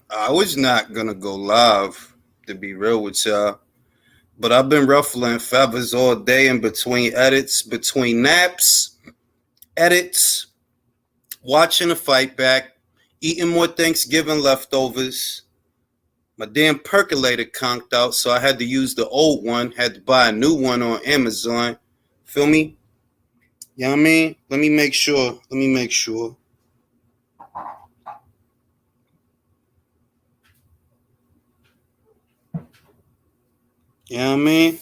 I was not gonna go live, to be real with y'all. But I've been ruffling feathers all day in between edits, between naps, edits, watching the fight back, eating more Thanksgiving leftovers. My damn percolator conked out, so I had to use the old one, had to buy a new one on Amazon. Feel me? You know what I mean? Let me make sure. You know what I mean?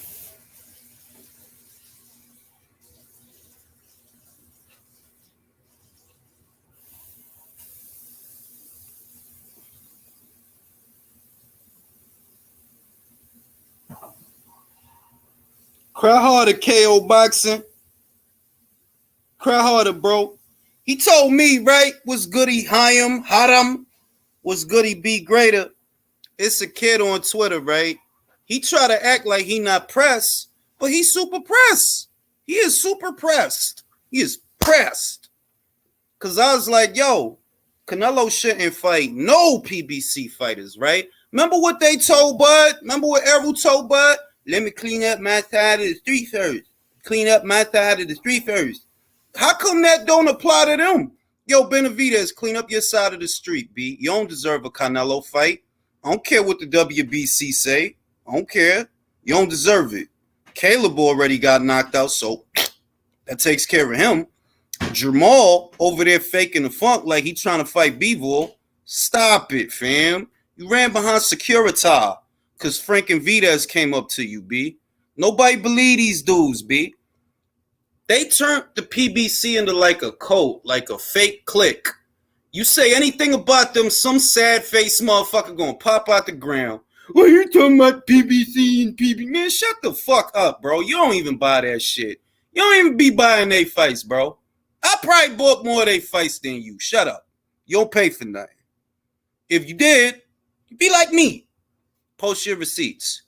Cry harder, KO boxing. Cry harder, bro. He told me, right? What's goody, Hayam, Haram? What's goody, be greater? It's a kid on Twitter, right? He try to act like he not pressed, but he's super pressed. He is super pressed. He is pressed. Cause I was like, yo, Canelo shouldn't fight no PBC fighters, right? Remember what they told Bud? Remember what Errol told Bud? Let me clean up my side of the street first. Clean up my side of the street first. How come that don't apply to them? Yo, Benavidez, clean up your side of the street, B. You don't deserve a Canelo fight. I don't care what the WBC say. I don't care. You don't deserve it. Caleb already got knocked out, so that takes care of him. Jamal over there faking the funk like he trying to fight Bivol. Stop it, fam. You ran behind Securita because Frank and Vides came up to you, B. Nobody believe these dudes, B. They turned the PBC into like a cult, like a fake clique. You say anything about them, some sad face motherfucker gonna pop out the ground. Well, you talking about PBC and PB? Man, shut the fuck up, bro. You don't even buy that shit. You don't even be buying they fights, bro. I probably bought more of they fights than you. Shut up. You don't pay for nothing. If you did, you'd be like me. Post your receipts.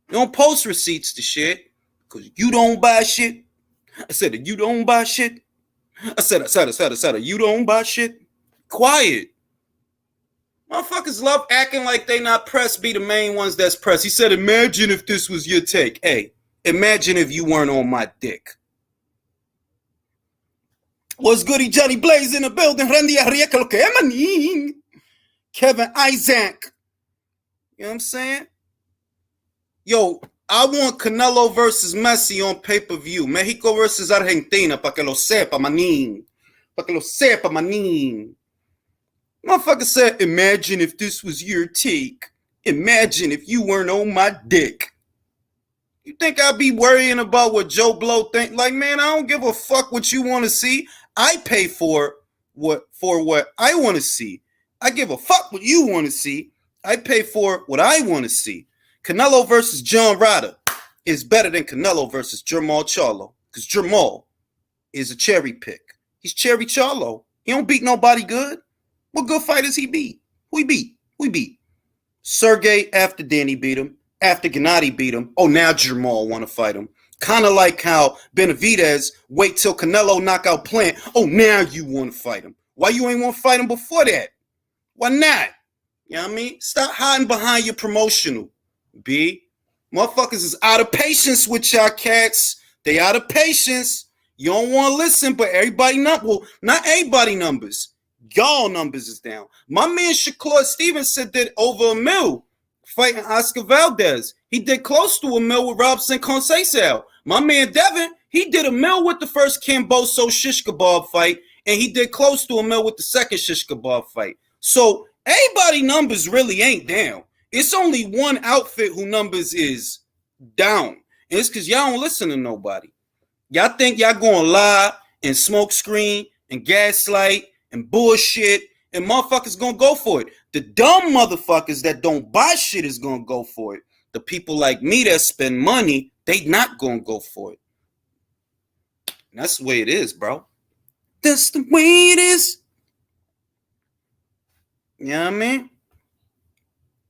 You don't post receipts to shit because you don't buy shit. I said, you don't buy shit. I said, you don't buy shit. Quiet. Motherfuckers love acting like they not pressed be the main ones that's pressed. He said, imagine if this was your take. Hey, imagine if you weren't on my dick. What's goody, Johnny Blaze in the building? Randy Arieka, Kevin Isaac. You know what I'm saying? Yo, I want Canelo versus Messi on pay-per-view. Mexico versus Argentina, pa' que lo sepa, manín. Pa' que lo sepa, manín. Motherfucker said, imagine if this was your take. Imagine if you weren't on my dick. You think I'd be worrying about what Joe Blow think? Like, man, I don't give a fuck what you want to see. I pay for what I want to see. I give a fuck what you want to see. I pay for what I want to see. Canelo versus John Ryder is better than Canelo versus Jamal Charlo. Because Jamal is a cherry pick. He's cherry Charlo. He don't beat nobody good. What good fighters he beat? Who he beat? Who he beat? Sergey after Danny beat him. After Gennady beat him. Oh, now Jamal want to fight him. Kind of like how Benavidez wait till Canelo knock out Plant. Oh, now you want to fight him. Why you ain't want to fight him before that? Why not? You know what I mean? Stop hiding behind your promotional, B. Motherfuckers is out of patience with y'all cats. They out of patience. You don't want to listen, but everybody not. Well, not everybody numbers. Y'all numbers is down. My man Shakur Stevenson did over $1 million fighting Oscar Valdez. He did close to $1 million with Robson Conceição. My man Devin, he did $1 million with the first Camboso Shish Kebab fight, and he did close to $1 million with the second Shish Kebab fight. So everybody numbers really ain't down. It's only one outfit who numbers is down. And it's because y'all don't listen to nobody. Y'all think y'all gonna lie and smoke screen and gaslight and bullshit, and motherfuckers gonna go for it. The dumb motherfuckers that don't buy shit is gonna go for it. The people like me that spend money, they not gonna go for it. And that's the way it is, bro. That's the way it is. You know what I mean?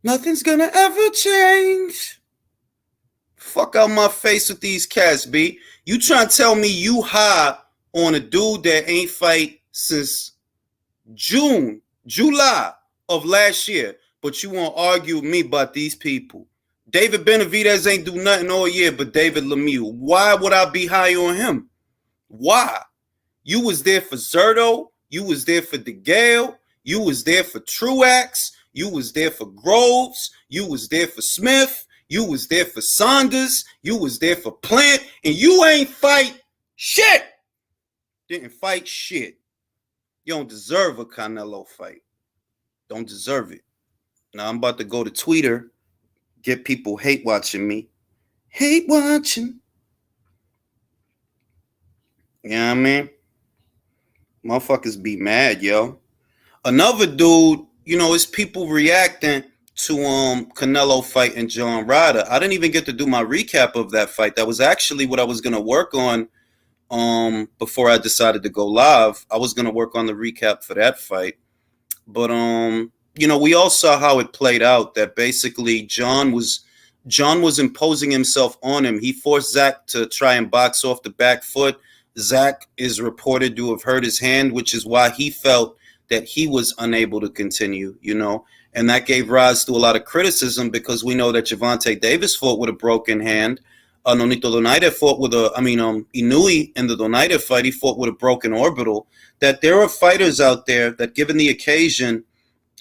Nothing's gonna ever change. Fuck out my face with these cats, B. You trying to tell me you high on a dude that ain't fight since July of last year. but you won't argue with me about these people. David Benavidez ain't do nothing all year but David Lemieux. Why would I be high on him? Why? You was there for Zerto. You was there for DeGale. You was there for Truax. You was there for Groves. You was there for Smith. You was there for Saunders. You was there for Plant. And you ain't fight shit. Didn't fight shit. You don't deserve a Canelo fight. Don't deserve it. Now I'm about to go to Twitter, get people hate watching me. Hate watching. You know what I mean? Motherfuckers be mad, yo. Another dude, you know, it's people reacting to Canelo fighting John Ryder. I didn't even get to do my recap of that fight. That was actually what I was gonna work on before I decided to go live. I was gonna work on the recap for that fight. But you know, we all saw how it played out, that basically John was imposing himself on him. He forced Zach to try and box off the back foot. Zach is reported to have hurt his hand, which is why he felt that he was unable to continue, you know. And that gave rise to a lot of criticism, because we know that Gervonta Davis fought with a broken hand. Nonito Donaire fought with Inui in the Donaire fight, he fought with a broken orbital. That there are fighters out there that, given the occasion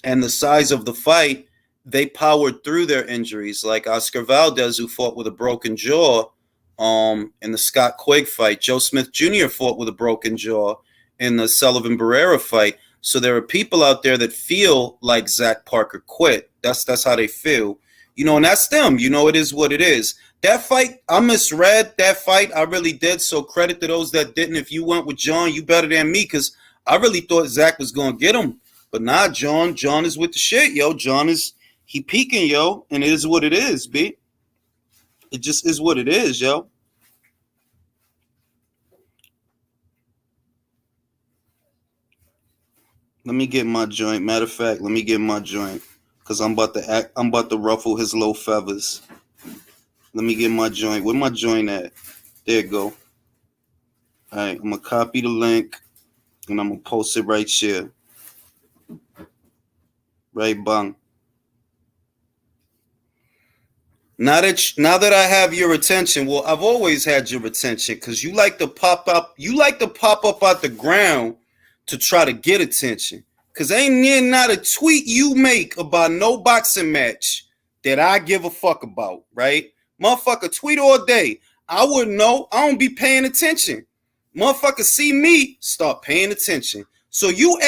and the size of the fight, they powered through their injuries, like Oscar Valdez, who fought with a broken jaw in the Scott Quigg fight. Joe Smith Jr. fought with a broken jaw in the Sullivan Barrera fight. So there are people out there that feel like Zach Parker quit. That's how they feel. You know, and that's them. You know, it is what it is. That fight, I misread that fight. I really did. So credit to those that didn't. If you went with John, you better than me, because I really thought Zach was going to get him. But nah, John is with the shit, yo. He peaking, yo. And it is what it is, B. It just is what it is, yo. Let me get my joint. Matter of fact, let me get my joint, because I'm about to ruffle his low feathers. Let me get my joint. Where my joint at? There you go. All right, I'm going to copy the link, and I'm going to post it right here. Right, bang. Now that I have your attention, well, I've always had your attention, because you like to pop up. You like to pop up out the ground to try to get attention. Because ain't not a tweet you make about no boxing match that I give a fuck about, right? Motherfucker, tweet all day. I wouldn't know. I don't be paying attention. Motherfucker see me, start paying attention. So you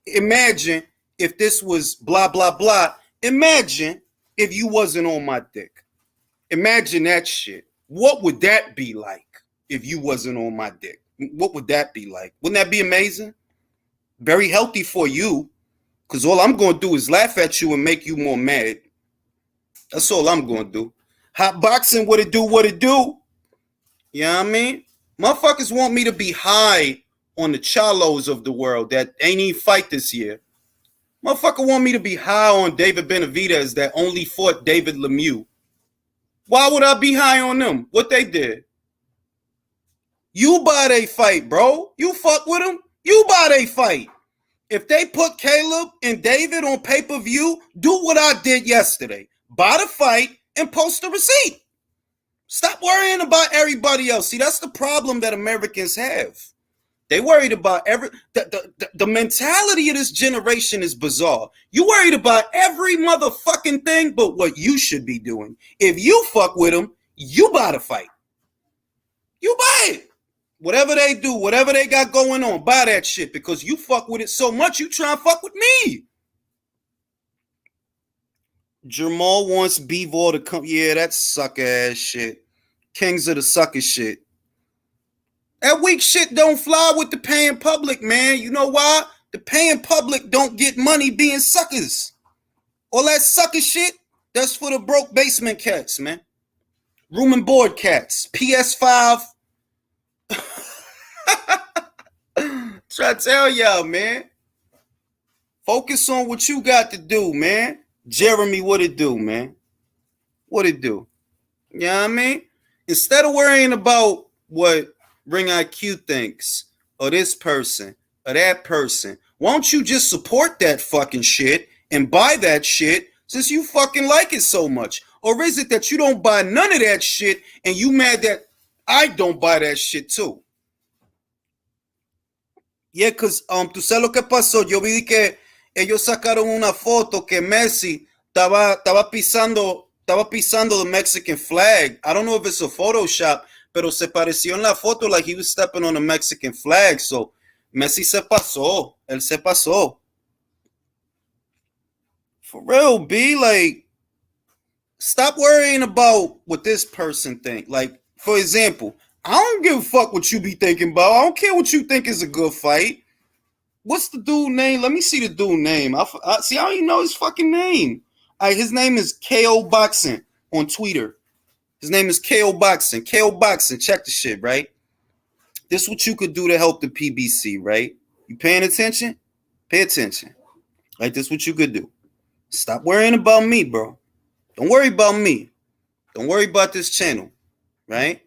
imagine if this was blah, blah, blah. Imagine if you wasn't on my dick. Imagine that shit. What would that be like if you wasn't on my dick? What would that be like? Wouldn't that be amazing? Very healthy for you, because all I'm going to do is laugh at you and make you more mad. That's all I'm going to do. Hot boxing, what it do, what it do. You know what I mean? Motherfuckers want me to be high on the Charlos of the world that ain't even fight this year. Motherfucker want me to be high on David Benavidez that only fought David Lemieux. Why would I be high on them? What they did? You buy they fight, bro. You fuck with them. You buy they fight. If they put Caleb and David on pay-per-view, do what I did yesterday. Buy the fight and post the receipt. Stop worrying about everybody else. See, that's the problem that Americans have. They worried about the mentality of this generation is bizarre. You worried about every motherfucking thing but what you should be doing. If you fuck with them, you buy the fight. You buy it. Whatever they do, whatever they got going on, buy that shit, because you fuck with it so much, you try and fuck with me. Jamal wants Bivol to come. Yeah, that sucker ass shit. Kings of the sucker shit. That weak shit don't fly with the paying public, man. You know why? The paying public don't get money being suckers. All that sucker shit, that's for the broke basement cats, man. Room and board cats. PS5. Try to tell y'all, man. Focus on what you got to do, man. Jeremy, what it do, man? What it do? You know what I mean? Instead of worrying about what Ring IQ thinks, or this person, or that person, why don't you just support that fucking shit and buy that shit since you fucking like it so much? Or is it that you don't buy none of that shit and you mad that I don't buy that shit too? Yeah, because tú sabes lo que pasó. Yo vi que ellos sacaron una foto que Messi estaba pisando the Mexican flag. I don't know if it's a Photoshop, pero se pareció en la foto like he was stepping on the Mexican flag. So Messi se pasó. Él se pasó. For real, B, like, stop worrying about what this person think. Like, for example, I don't give a fuck what you be thinking about. I don't care what you think is a good fight. What's the dude name? Let me see the dude name. I don't even know his fucking name. His name is KO Boxing on Twitter. His name is KO Boxing. KO Boxing. Check the shit, right? This is what you could do to help the PBC, right? You paying attention? Pay attention. Like, this is what you could do. Stop worrying about me, bro. Don't worry about me. Don't worry about this channel, right?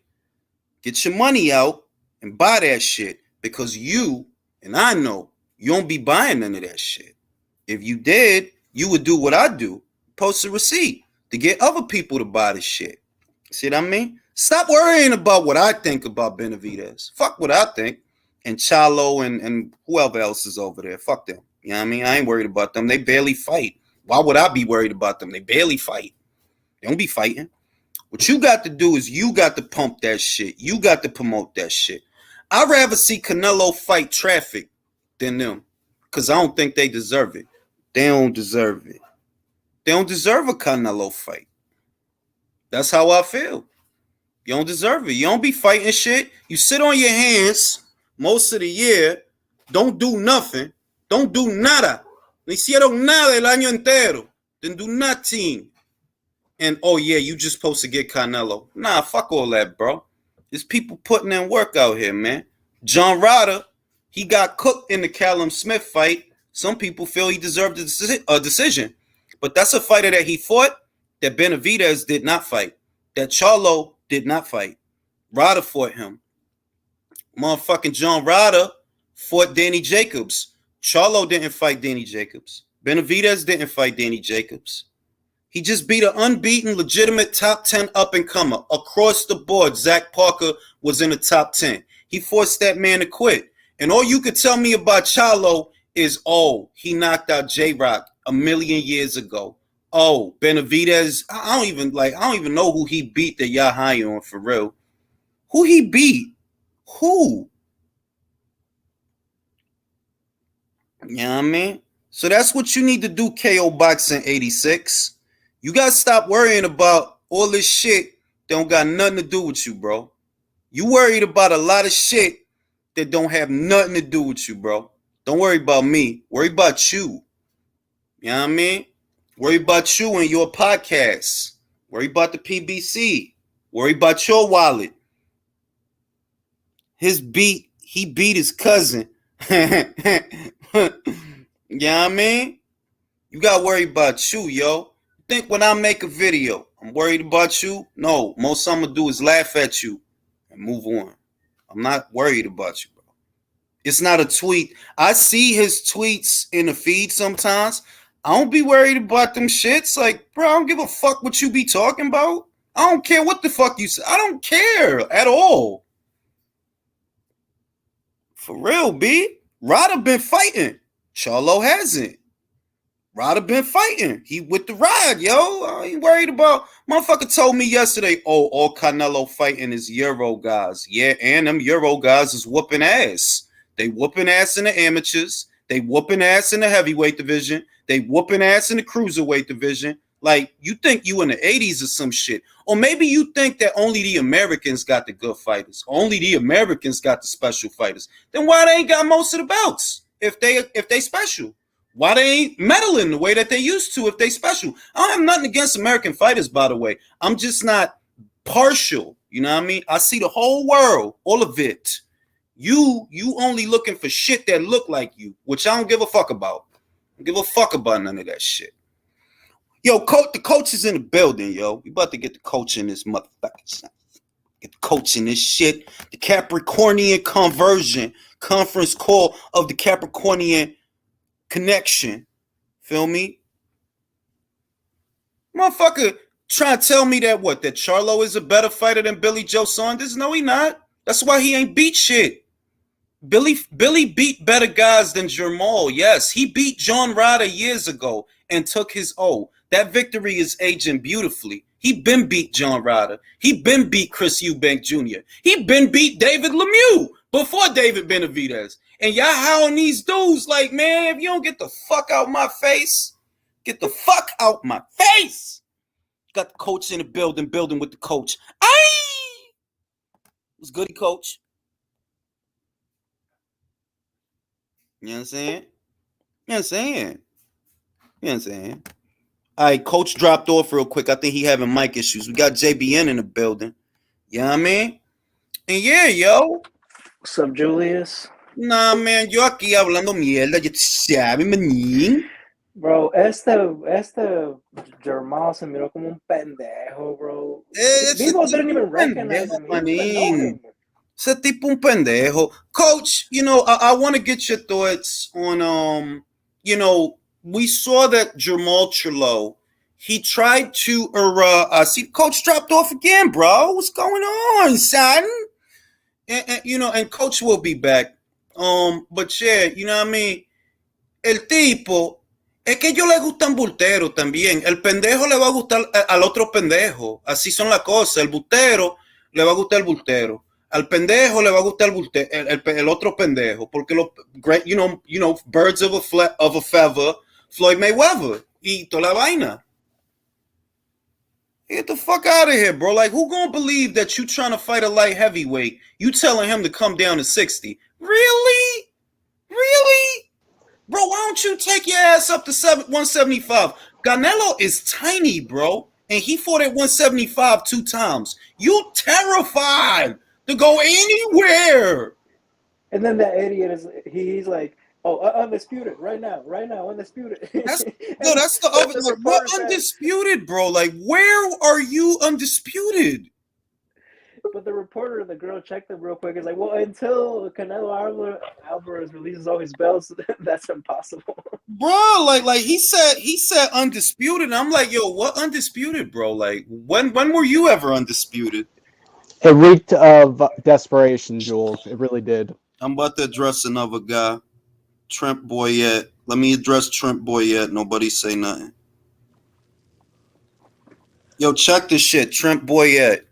Get your money out and buy that shit because you, and I know, you don't be buying none of that shit. If you did, you would do what I do. Post a receipt to get other people to buy the shit. See what I mean? Stop worrying about what I think about Benavidez. Fuck what I think. And Charlo and whoever else is over there. Fuck them. You know what I mean? I ain't worried about them. They barely fight. Why would I be worried about them? They barely fight. They don't be fighting. What you got to do is you got to pump that shit. You got to promote that shit. I'd rather see Canelo fight Traffic than them because I don't think they deserve it. They don't deserve it. They don't deserve a Canelo fight. That's how I feel. You don't deserve it. You don't be fighting shit. You sit on your hands most of the year. Don't do nothing. Don't do nada. No hicieron nada el año entero. Didn't do nothing. And, oh, yeah, you just supposed to get Canelo. Nah, fuck all that, bro. There's people putting in work out here, man. John Ryder, he got cooked in the Callum Smith fight. Some people feel he deserved a decision. But that's a fighter that he fought that Benavidez did not fight. That Charlo did not fight. Ryder fought him. Motherfucking John Ryder fought Danny Jacobs. Charlo didn't fight Danny Jacobs. Benavidez didn't fight Danny Jacobs. He just beat an unbeaten, legitimate top 10 up-and-comer. Across the board, Zach Parker was in the top 10. He forced that man to quit. And all you could tell me about Charlo is, oh, he knocked out J-Rock a million years ago. Oh, Benavidez, I don't even know who he beat that y'all high on for real. Who he beat? Who? You know what I mean? So that's what you need to do, KO Boxing 86. You got to stop worrying about all this shit that don't got nothing to do with you, bro. You worried about a lot of shit that don't have nothing to do with you, bro. Don't worry about me. Worry about you. You know what I mean? Worry about you and your podcast. Worry about the PBC. Worry about your wallet. He beat his cousin. You know what I mean? You got to worry about you, yo. Think when I make a video, I'm worried about you? No, most I'm going to do is laugh at you and move on. I'm not worried about you, bro. It's not a tweet. I see his tweets in the feed sometimes. I don't be worried about them shits. Like, bro, I don't give a fuck what you be talking about. I don't care what the fuck you say. I don't care at all. For real, B. Ryder been fighting. Charlo hasn't. Ryder been fighting. He with the ride, yo. I ain't worried about. Motherfucker told me yesterday, oh, all Canelo fighting is Euro guys. Yeah, and them Euro guys is whooping ass. They whooping ass in the amateurs. They whooping ass in the heavyweight division. They whooping ass in the cruiserweight division. Like, you think you in the 80s or some shit. Or maybe you think that only the Americans got the good fighters. Only the Americans got the special fighters. Then why they ain't got most of the belts if they special? Why they ain't meddling the way that they used to if they special? I don't have nothing against American fighters, by the way. I'm just not partial. You know what I mean? I see the whole world, all of it. You only looking for shit that look like you, which I don't give a fuck about. I don't give a fuck about none of that shit. Yo, the coach is in the building, yo. We about to get the coach in this motherfucker. Get the coach in this shit. The Capricornian conference call of the Capricornian connection. Feel me? Motherfucker trying to tell me that that Charlo is a better fighter than Billy Joe Saunders? No, he not. That's why he ain't beat shit. Billy beat better guys than Jermall. Yes, he beat John Ryder years ago and took his O. That victory is aging beautifully. He been beat John Ryder. He been beat Chris Eubank Jr. He been beat David Lemieux before David Benavidez. And y'all howling these dudes like, man, if you don't get the fuck out my face, get the fuck out my face. Got the coach in the building with the coach. Aye! What's goody, coach? You know what I'm saying? You know what I'm saying? You know what I'm saying? All right, coach dropped off real quick. I think he having mic issues. We got JBN in the building. You know what I mean? And yeah, yo. What's up, Julius? Nah, man, yo aquí hablando mierda. Ya tú sabes, manín. Bro, este Jermall se miró como un pendejo, bro. Bivol didn't even recognize him. He didn't even know him. Ese tipo un pendejo. Coach, you know, I want to get your thoughts on, you know, we saw that Jermall Charlo, he tried to, see, coach dropped off again, bro. What's going on, son? And you know, and coach will be back. But yeah, you know what I mean? El tipo, es que ellos le gustan bulteros también. El pendejo le va a gustar al otro pendejo. Así son las cosas. El bultero le va a gustar el bultero. Al pendejo le va a gustar el otro pendejo. Porque los, you know, birds of a feather, Floyd Mayweather. Y toda la vaina. Get the fuck out of here, bro. Like, who gonna believe that you trying to fight a light heavyweight? You telling him to come down to 60. Really? Really? Bro, why don't you take your ass up to 175? Canelo is tiny, bro. And he fought at 175 2 times. You terrified to go anywhere. And then that idiot he's like, oh, undisputed right now, undisputed. That's the other. Like, what undisputed, bro? Like, where are you undisputed? But the reporter, the girl, checked him real quick. It's like, well, until Canelo Alvarez releases all his belts, that's impossible. Bro, like he said undisputed. I'm like, yo, what undisputed, bro? Like, when were you ever undisputed? It reeked of desperation, Jules. It really did. I'm about to address another guy, Trent Boyette. Let me address Trent Boyette. Nobody say nothing. Yo, check this shit, Trent Boyette.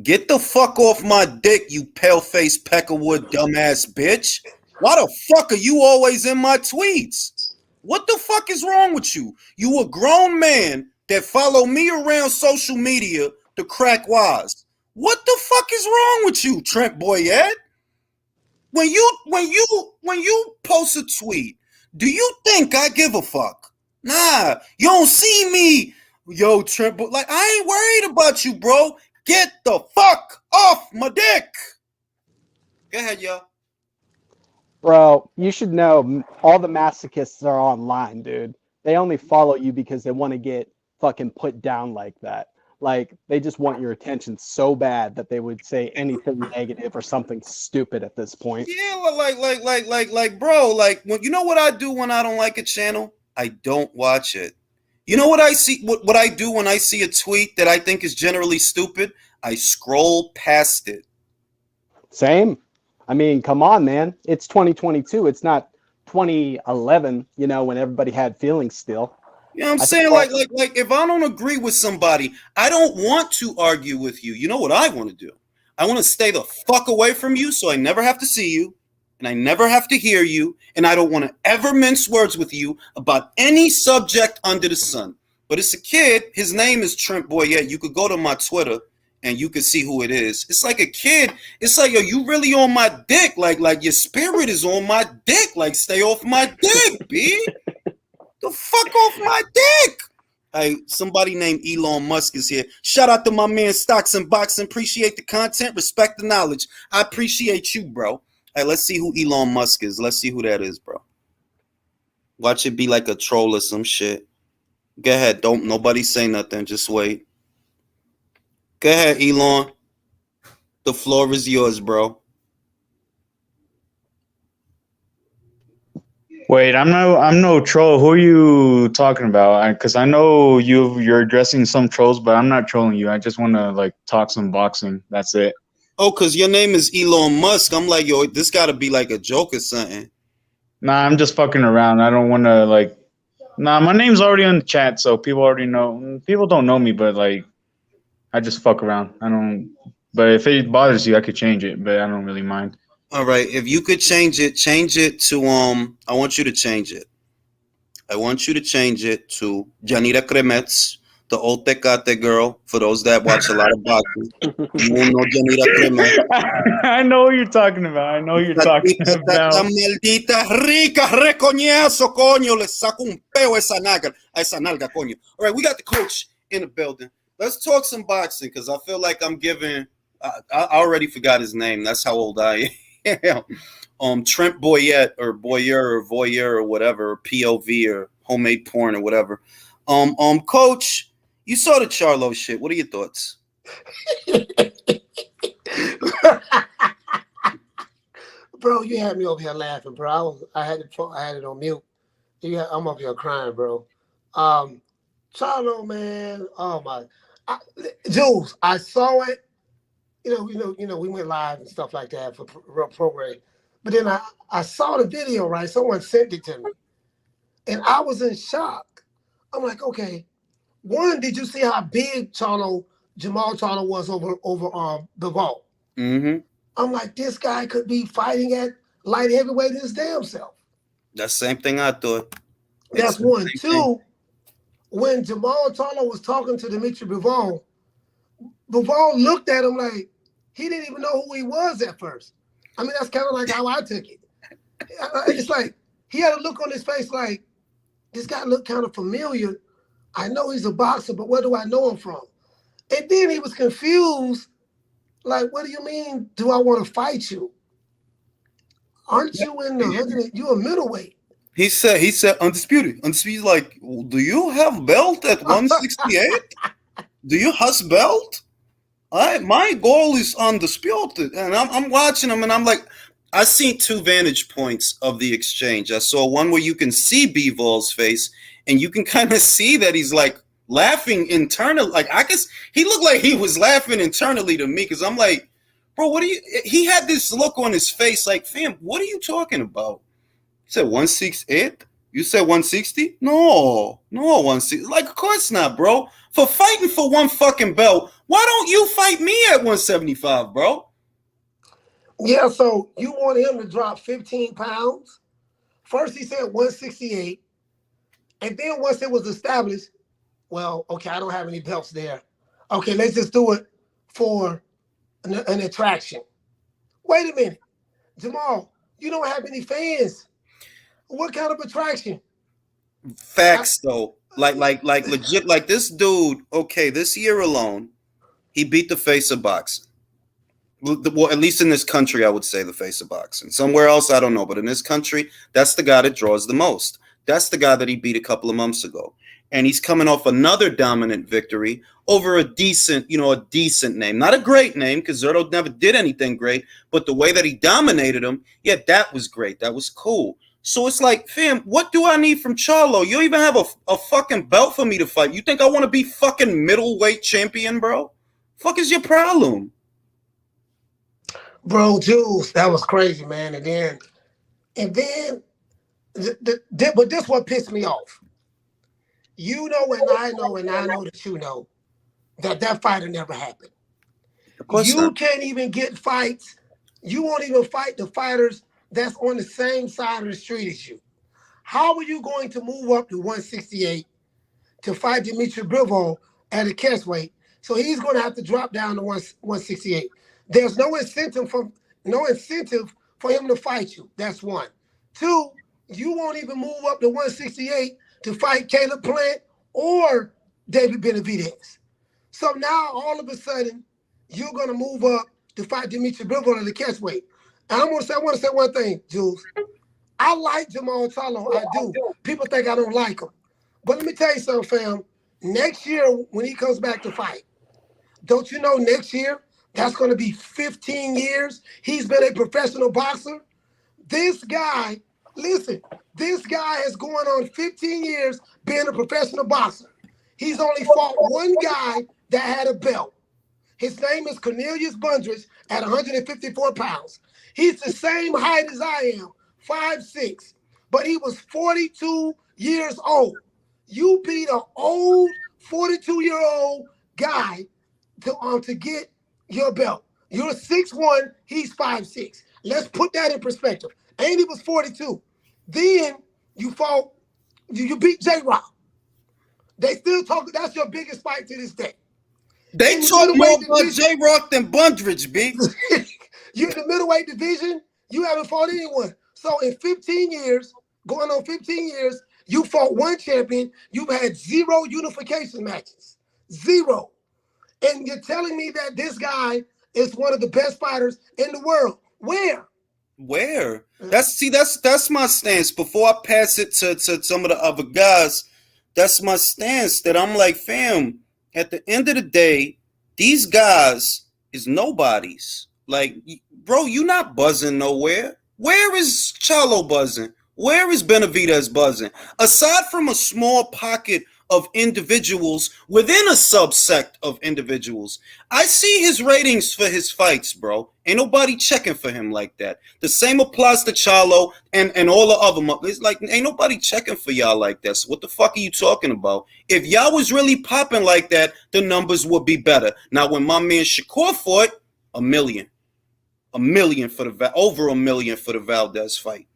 Get the fuck off my dick, you pale-faced Peckerwood dumbass bitch. Why the fuck are you always in my tweets? What the fuck is wrong with you? You a grown man that follow me around social media to crack wise. What the fuck is wrong with you, Trent Boyette? When you post a tweet, do you think I give a fuck? Nah, you don't see me. Yo, Trent, like, I ain't worried about you, bro. Get the fuck off my dick. Go ahead, yo. Bro, you should know all the masochists are online, dude. They only follow you because they want to get fucking put down like that. Like, they just want your attention so bad that they would say anything negative or something stupid at this point. Yeah, like, bro, like, you know what I do when I don't like a channel? I don't watch it. You know what I see? What I do when I see a tweet that I think is generally stupid? I scroll past it. Same. I mean, come on, man. It's 2022. It's not 2011, you know, when everybody had feelings still. You know what I'm saying? Like, if I don't agree with somebody, I don't want to argue with you. You know what I want to do? I want to stay the fuck away from you so I never have to see you and I never have to hear you, and I don't want to ever mince words with you about any subject under the sun. But it's a kid. His name is Trent Boyette. You could go to my Twitter and you could see who it is. It's like a kid. It's like, yo, you really on my dick. Like your spirit is on my dick. Like, stay off my dick, B. The fuck off my dick. Hey, somebody named Elon Musk is here. Shout out to my man Stocks and Boxing. Appreciate the content. Respect the knowledge. I appreciate you, bro. Hey, let's see who Elon Musk is. Let's see who that is, bro. Watch it be like a troll or some shit. Go ahead. Don't nobody say nothing. Just wait. Go ahead, Elon. The floor is yours, bro. Wait, I'm no troll. Who are you talking about? Because I know you're addressing some trolls, but I'm not trolling you. I just want to like talk some boxing. That's it. Oh, because your name is Elon Musk. I'm like, yo, this got to be like a joke or something. Nah, I'm just fucking around. I don't want to like. Nah, my name's already on the chat, so people already know. People don't know me, but like, I just fuck around. I don't. But if it bothers you, I could change it, but I don't really mind. All right, if you could change it to I want you to change it. I want you to change it to Janira Kremets, the old Tecate girl. For those that watch a lot of boxing, you will know Janira Kremets. I know what you're talking about. I know what you're talking about. Esta maldita rica recoñazo, coño. Le saco un peo a esa nalga, coño. All right, we got the coach in the building. Let's talk some boxing because I feel like I'm giving. I already forgot his name. That's how old I am. Trent Boyette or Boyer or Voyeur or whatever, or POV or homemade porn or whatever. Coach, you saw the Charlo shit. What are your thoughts? Bro, you had me over here laughing, bro. I had it on mute. I'm up here crying, bro. Charlo, man. Oh my, Jules, I saw it. You know, we went live and stuff like that for Prograis. But then I saw the video, right? Someone sent it to me. And I was in shock. I'm like, okay, one, did you see how big Jamal Charlo was over Bivol? Mm-hmm. I'm like, this guy could be fighting at light heavyweight his damn self. That's the same thing I thought. That's one. Two, when Jamal Charlo was talking to Dimitri Bivol looked at him like he didn't even know who he was at first. I mean, that's kind of like how I took it. It's like he had a look on his face like, this guy looked kind of familiar. I know he's a boxer, but where do I know him from? And then he was confused. Like, what do you mean, do I want to fight you? Aren't you in the you're a middleweight? He said undisputed. Undisputed, like, do you have belt at 168? Do you has belt? My goal is undisputed. And I'm watching him and I'm like, I seen two vantage points of the exchange. I saw one where you can see Bivol's face and you can kind of see that he's like laughing internally. Like he looked like he was laughing internally to me because I'm like, bro, he had this look on his face like, fam, what are you talking about? He said 168? You said 160? No, 160. Like, of course not, bro. For fighting for one fucking belt, why don't you fight me at 175, bro? Yeah, so you want him to drop 15 pounds? First he said 168. And then once it was established, well, okay, I don't have any belts there. Okay, let's just do it for an attraction. Wait a minute. Jamal, you don't have any fans. What kind of attraction? Facts, though. Like legit, like this dude, okay, this year alone, he beat the face of boxing. Well, at least in this country, I would say the face of boxing. Somewhere else, I don't know. But in this country, that's the guy that draws the most. That's the guy that he beat a couple of months ago. And he's coming off another dominant victory over a decent name. Not a great name, because Zerto never did anything great. But the way that he dominated him, yeah, that was great. That was cool. So it's like, fam, what do I need from Charlo? You don't even have a fucking belt for me to fight. You think I want to be fucking middleweight champion, bro? Fuck is your problem? Bro, Jules, that was crazy, man. And then, but this what pissed me off. You know, and I know that you know that fighter never happened. You can't even get fights. You won't even fight the fighters that's on the same side of the street as you. How are you going to move up to 168 to fight Dimitri Bivol at a catchweight? So he's going to have to drop down to 168. There's no incentive for him to fight you. That's one. Two, you won't even move up to 168 to fight Caleb Plant or David Benavidez. So now all of a sudden you're going to move up to fight Dimitri Bivol at the catchweight. And I want to say one thing, Jules. I like Jamal Charlo. I do. People think I don't like him. But let me tell you something, fam. Next year, when he comes back to fight, don't you know next year, that's going to be 15 years he's been a professional boxer? This guy, listen, This guy is going on 15 years being a professional boxer. He's only fought one guy that had a belt. His name is Cornelius Bundrich at 154 pounds. He's the same height as I am, 5'6", but he was 42 years old. You beat an old 42-year-old guy to get your belt. You're 6'1", he's 5'6". Let's put that in perspective. And he was 42. Then you beat J-Rock. They still talk, that's your biggest fight to this day. They talk more about J-Rock than Bundrich, B. You're in the middleweight division, you haven't fought anyone. So in 15 years, going on 15 years, you fought one champion, you've had 0 unification matches. 0. And you're telling me that this guy is one of the best fighters in the world. Where? That's my stance. Before I pass it to some of the other guys, that's my stance. That I'm like, fam, at the end of the day, these guys is nobodies. Like, bro, you not buzzing nowhere. Where is Charlo buzzing? Where is Benavidez buzzing? Aside from a small pocket of individuals within a subsect of individuals, I see his ratings for his fights, bro. Ain't nobody checking for him like that. The same applies to Charlo and all the other. It's like, ain't nobody checking for y'all like that. So what the fuck are you talking about? If y'all was really popping like that, the numbers would be better. Now, when my man Shakur fought, $1 million. $1 million for over $1 million for the Valdez fight.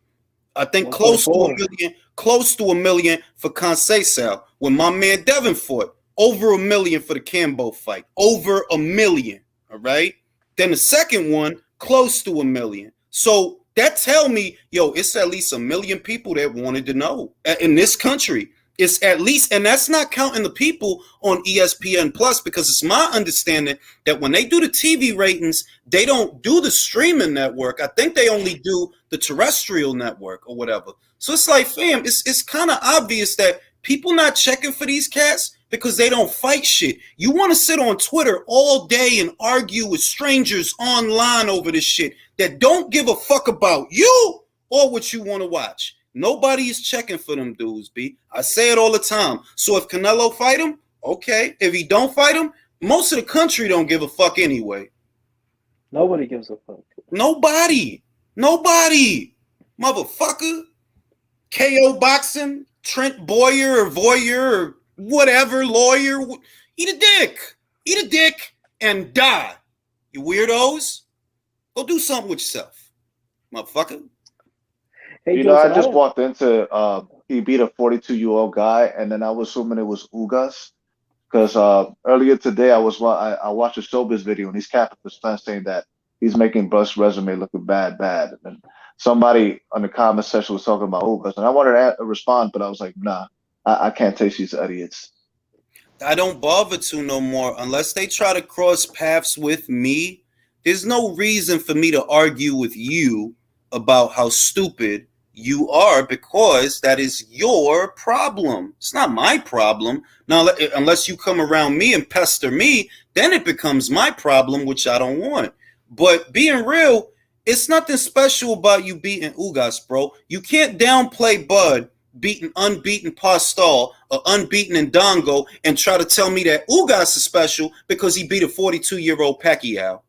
I think close to $1 million for Conceição. When my man Devin fought, over $1 million for the Cambo fight. Over $1 million. All right. Then the second one, close to $1 million. So that tell me, yo, it's at least 1 million people that wanted to know in this country. It's at least, and that's not counting the people on ESPN Plus, because it's my understanding that when they do the TV ratings, they don't do the streaming network. I think they only do the terrestrial network or whatever. So it's like, fam, it's kind of obvious that people not checking for these cats because they don't fight shit. You want to sit on Twitter all day and argue with strangers online over this shit that don't give a fuck about you or what you want to watch. Nobody is checking for them dudes, B. I say it all the time. So if Canelo fight him, okay. If he don't fight him, most of the country don't give a fuck anyway. Nobody gives a fuck. Nobody. Motherfucker. KO boxing, Trent Boyer or Voyer or whatever, lawyer. Eat a dick and die. You weirdos. Go do something with yourself, motherfucker. Hey, you know, I just walked into he beat a 42-year-old guy, and then I was assuming it was Ugas, because earlier today I watched a Showbiz video, and he's capping the stunt saying that he's making Bus resume looking bad, and then somebody on the comment section was talking about Ugas, and I wanted to respond, but I was like, nah, I can't take these idiots. I don't bother to no more unless they try to cross paths with me. There's no reason for me to argue with you about how stupid you are, because that is your problem. It's not my problem. Now, unless you come around me and pester me, then it becomes my problem, which I don't want. But being real, it's nothing special about you beating Ugas, bro. You can't downplay Bud beating unbeaten Pascal or unbeaten Ndongo and try to tell me that Ugas is special because he beat a 42-year-old Pacquiao.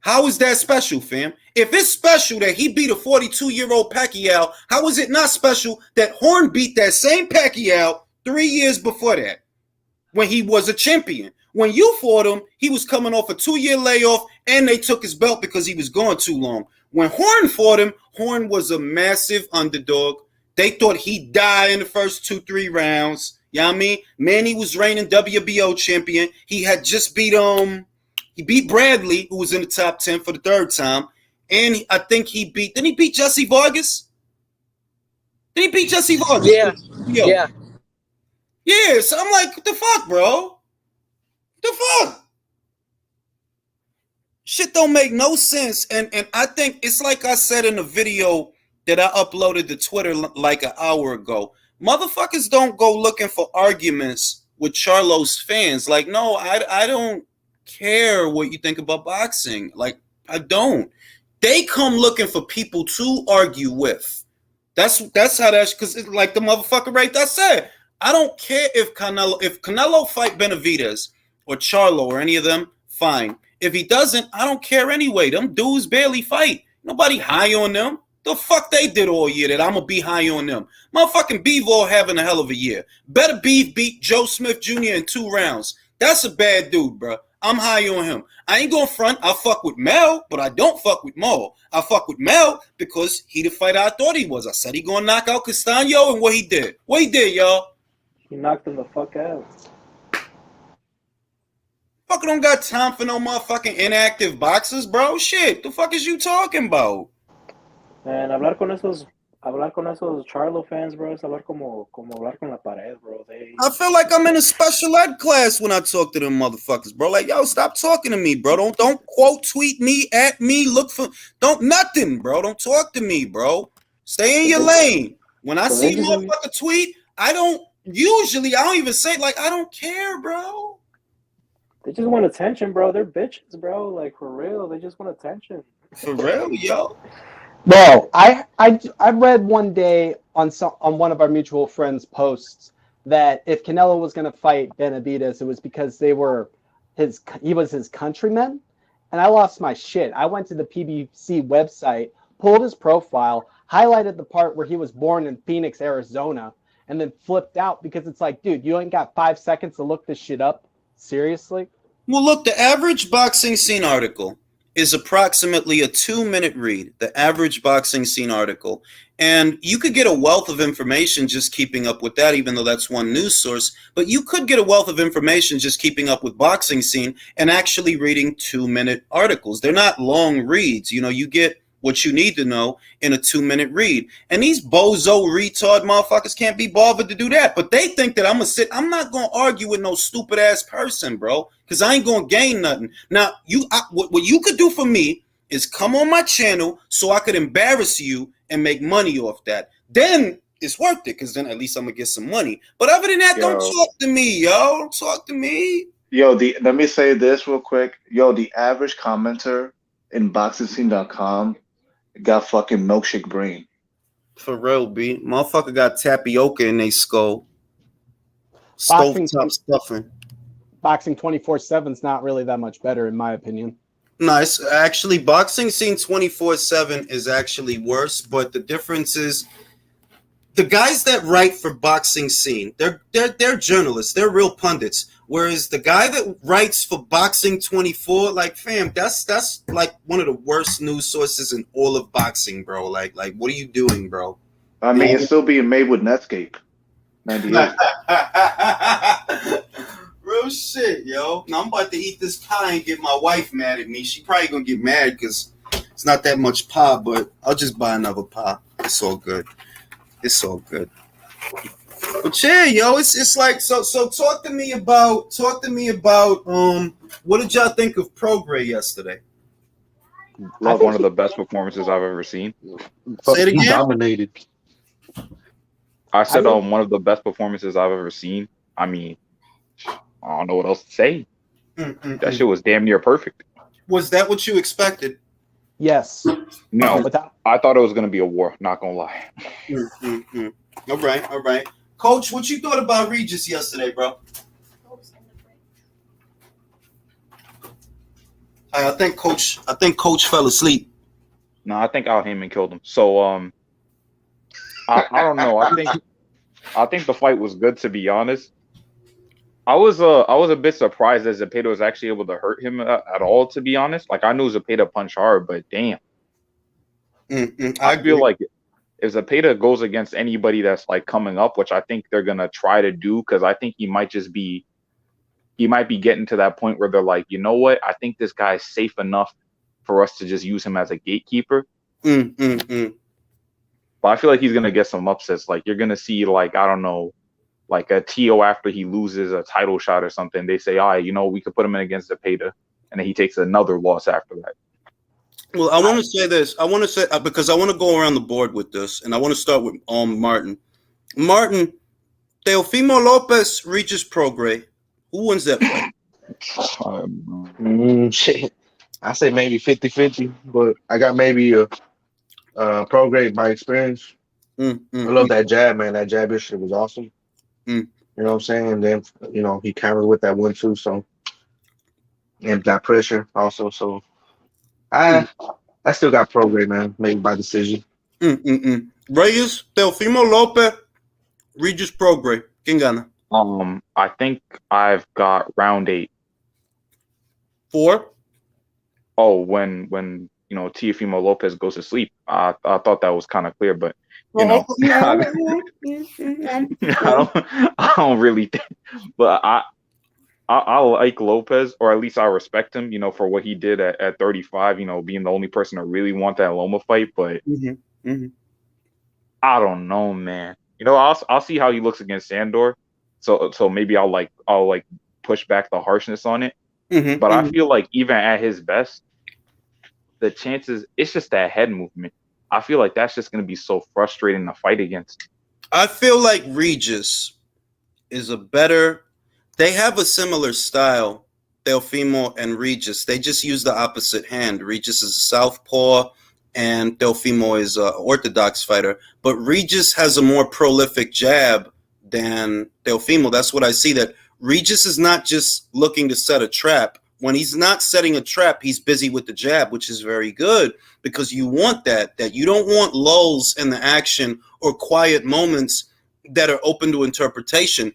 How is that special, fam? If it's special that he beat a 42-year-old Pacquiao, how is it not special that Horn beat that same Pacquiao 3 years before that when he was a champion? When you fought him, he was coming off a 2-year layoff and they took his belt because he was gone too long. When Horn fought him, Horn was a massive underdog. They thought he'd die in the first 2-3 rounds. You know what I mean? Manny was reigning WBO champion. He had just beat he beat Bradley, who was in the top 10 for the third time. And I think didn't he beat Jesse Vargas? Did he beat Jesse Vargas? Yeah. Yeah, so I'm like, what the fuck, bro? The fuck? Shit don't make no sense. And I think it's like I said in the video that I uploaded to Twitter like an hour ago. Motherfuckers don't go looking for arguments with Charlo's fans. Like, no, I don't care what you think about boxing. Like, I don't. They come looking for people to argue with. That's how that's because it's like the motherfucker right that said. I don't care if Canelo fight Benavidez or Charlo or any of them, fine. If he doesn't, I don't care anyway. Them dudes barely fight. Nobody high on them. The fuck they did all year that I'm gonna be high on them. Motherfucking Bivol having a hell of a year. Better Beef beat Joe Smith Jr. in 2 rounds. That's a bad dude, bro. I'm high on him. I ain't gonna front. I fuck with Mel, but I don't fuck with Mo. I fuck with Mel because he the fighter I thought he was. I said he gonna knock out Castano, and what he did. What he did, y'all? He knocked him the fuck out. Fucker don't got time for no motherfucking inactive boxers, bro. Shit, the fuck is you talking about? And hablar con esos Charlo fans, bro, es hablar como hablar con la pared, bro. I feel like I'm in a special ed class when I talk to them motherfuckers, bro. Like, yo, stop talking to me, bro. Don't quote tweet me, at me, look for nothing, bro. Don't talk to me, bro. Stay in your lane. When I see motherfucker tweet, I don't even say like I don't care, bro. They just want attention, bro. They're bitches, bro. Like for real, they just want attention. For real, yo. Bro, I read one day on one of our mutual friends' posts that if Canelo was going to fight Benavidez, it was because he was his countryman, and I lost my shit. I went to the PBC website, pulled his profile, highlighted the part where he was born in Phoenix, Arizona, and then flipped out because it's like, dude, you ain't got 5 seconds to look this shit up. Seriously? Well, look, the average boxing scene article is approximately a 2-minute read, the average boxing scene article. And you could get a wealth of information just keeping up with that, even though that's one news source. But you could get a wealth of information just keeping up with boxing scene and actually reading 2-minute articles. They're not long reads. You know, you get what you need to know in a 2-minute read. And these bozo retard motherfuckers can't be bothered to do that. But they think that I'm not going to argue with no stupid ass person, bro, because I ain't going to gain nothing. Now, what you could do for me is come on my channel so I could embarrass you and make money off that. Then it's worth it because then at least I'm going to get some money. But other than that, don't talk to me, yo. Don't talk to me. Yo, let me say this real quick. Yo, the average commenter in boxingscene.com got fucking milkshake brain. For real, B. Motherfucker got tapioca in their skull. Stovetop stuffing. Boxing 24/7 is not really that much better, in my opinion. Nice. Actually, boxing scene 24/7 is actually worse, but the difference is the guys that write for boxing scene, they're journalists, they're real pundits. Whereas the guy that writes for Boxing 24, like, fam, that's like one of the worst news sources in all of boxing, bro. Like, what are you doing, bro? I mean, it's still being made with Netscape. 98. Real shit, yo. Now I'm about to eat this pie and get my wife mad at me. She probably gonna get mad because it's not that much pie, but I'll just buy another pie. It's all good. It's all good. But yeah, yo, it's like so. Talk to me about what did y'all think of Prograis yesterday? Love one of the best performances I've ever seen. Say it again. He dominated. I said one of the best performances I've ever seen. I mean, I don't know what else to say. That shit was damn near perfect. Was that what you expected? Yes. No, I thought it was going to be a war, not going to lie. All right. Coach, what you thought about Regis yesterday, bro? I think Coach fell asleep. No, I think Al Heyman killed him. So, I don't know. I think the fight was good, to be honest. I was a bit surprised that Zepeda was actually able to hurt him at all, to be honest. Like, I knew Zepeda punched hard, but damn. I feel like if Zepeda goes against anybody that's like coming up, which I think they're gonna try to do, because I think he might be getting to that point where they're like, you know what? I think this guy's safe enough for us to just use him as a gatekeeper. But I feel like he's gonna get some upsets. Like you're gonna see, like, I don't know, like a Tio after he loses a title shot or something. They say, all right, you know, we could put him in against Zepeda, and then he takes another loss after that. Well, I want to say this. I want to say because I want to go around the board with this, and I want to start with Martin. Martin, Teofimo Lopez, Regis Prograis. Who wins that fight? Shit. I say maybe 50-50, but I got maybe a Prograis by experience. I love that jab, man. That jab shit was awesome. Mm. You know what I'm saying? And then, he countered with that 1-2, so, and that pressure also. So I still got Prograis, man, made by decision. Reyes, Teofimo Lopez, Regis Prograis. ¿Quién gana? I think I've got round 8. 4? Oh, when Teofimo Lopez goes to sleep. I thought that was kind of clear, but I don't really think. But I like Lopez, or at least I respect him, for what he did at 35. Being the only person to really want that Loma fight. But I don't know, man. I'll see how he looks against Sandor. So maybe I'll push back the harshness on it. But I feel like even at his best, the chances, it's just that head movement. I feel like that's just going to be so frustrating to fight against. I feel like Regis is they have a similar style, Teofimo and Regis. They just use the opposite hand. Regis is a southpaw and Teofimo is an orthodox fighter. But Regis has a more prolific jab than Teofimo. That's what I see, that Regis is not just looking to set a trap. When he's not setting a trap, he's busy with the jab, which is very good because you want that you don't want lulls in the action or quiet moments that are open to interpretation.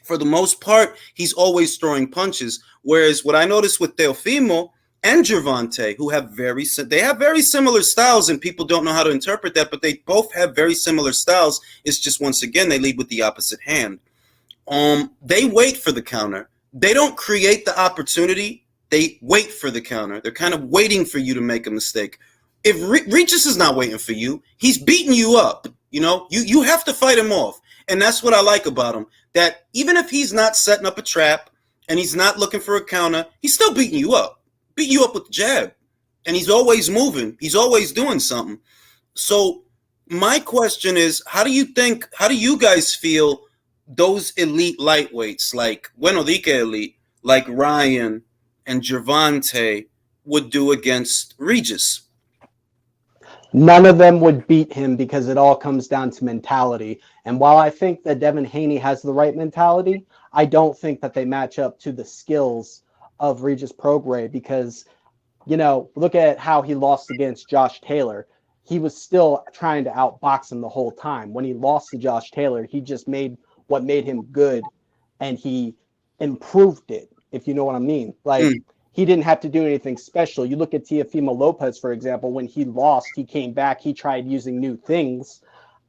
For the most part, he's always throwing punches. Whereas what I noticed with Teofimo and Gervonta, who have very similar styles, and people don't know how to interpret that, but they both have very similar styles. It's just, once again, they lead with the opposite hand. They wait for the counter. They don't create the opportunity. They wait for the counter. They're kind of waiting for you to make a mistake. If Regis is not waiting for you, he's beating you up. You have to fight him off. And that's what I like about him, that even if he's not setting up a trap and he's not looking for a counter, he's still beating you up with the jab. And he's always moving. He's always doing something. So my question is, how do you guys feel those elite lightweights, like elite, like Ryan and Gervonta, would do against Regis? None of them would beat him because it all comes down to mentality. And while I think that Devin Haney has the right mentality, I don't think that they match up to the skills of Regis Prograis because, look at how he lost against Josh Taylor. He was still trying to outbox him the whole time. When he lost to Josh Taylor, he just made what made him good, and he improved it, if you know what I mean. He didn't have to do anything special. You look at Teofimo Lopez, for example, when he lost, he came back, he tried using new things.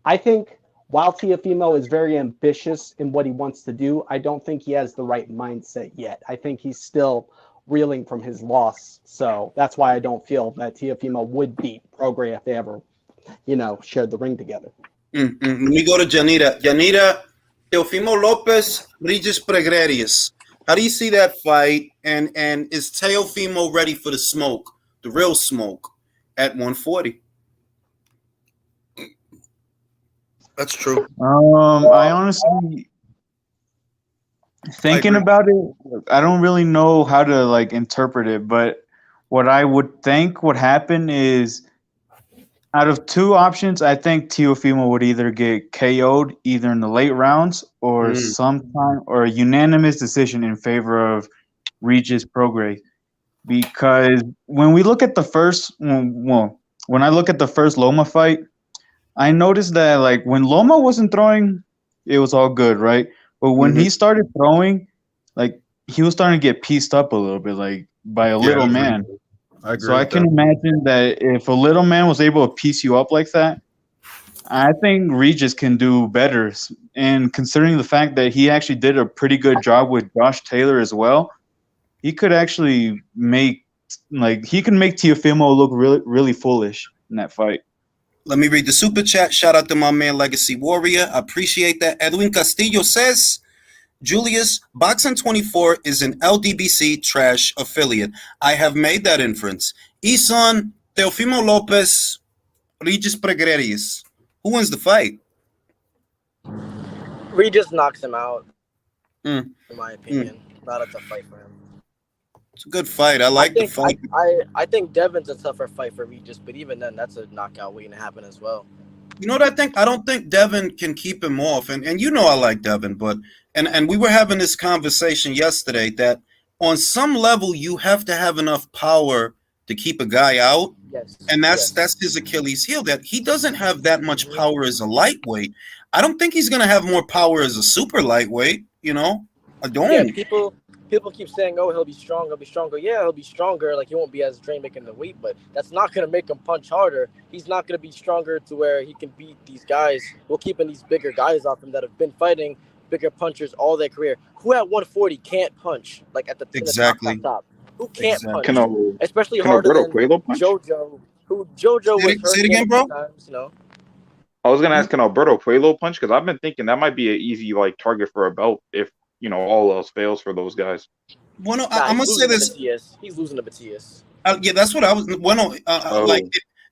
I think while Teofimo is very ambitious in what he wants to do, I don't think he has the right mindset yet. I think he's still reeling from his loss. So that's why I don't feel that Teofimo would beat Prograis if they ever, shared the ring together. Let me go to Janita. Janita, Teofimo Lopez, Regis Prograis. How do you see that fight? And is Teofimo ready for the smoke, the real smoke, at 140? That's true. I honestly, thinking about it, I don't really know how to interpret it, but what I would think would happen is, out of two options, I think Teofimo would either get KO'd either in the late rounds or or a unanimous decision in favor of Regis Prograis. Because when we look at the first, when I look at the first Loma fight, I noticed that when Loma wasn't throwing, it was all good, right? But when he started throwing, he was starting to get pieced up a little bit, by a little man. I agree. So I can imagine that if a little man was able to piece you up like that, I think Regis can do better. And considering the fact that he actually did a pretty good job with Josh Taylor as well, he could actually make Teofimo look really, really foolish in that fight. Let me read the super chat. Shout out to my man Legacy Warrior. I appreciate that. Edwin Castillo says, Julius, Boxing 24 is an LDBC trash affiliate. I have made that inference. Isan, Teofimo Lopez, Regis Prograis. Who wins the fight? Regis knocks him out, in my opinion. Not a tough fight for him. It's a good fight. I like the fight. I think Devin's a tougher fight for Regis, but even then, that's a knockout waiting to happen as well. You know what I think? I don't think Devin can keep him off. And you know I like Devin, but and we were having this conversation yesterday that on some level you have to have enough power to keep a guy out. Yes. And yes. that's his Achilles heel, that he doesn't have that much power as a lightweight. I don't think he's gonna have more power as a super lightweight, you know? I don't. Yeah, people keep saying, "Oh, he'll be strong. He'll be stronger." Yeah, he'll be stronger. Like he won't be as drain making the weight, but that's not gonna make him punch harder. He's not gonna be stronger to where he can beat these guys. We're keeping these bigger guys off him that have been fighting bigger punchers all their career. Who at 140 can't punch like at the Exactly. in the top? Who can't punch? Especially Can harder Alberto than Coelho punch? JoJo. Who JoJo was hurt Say it again, bro. sometimes, you know. I was gonna ask, can Alberto Coelho punch? Because I've been thinking that might be an easy like target for a belt if all else fails for those guys. Well, no, I'm gonna say this. He's losing to Matias. Yeah, that's what I was. Well, no, like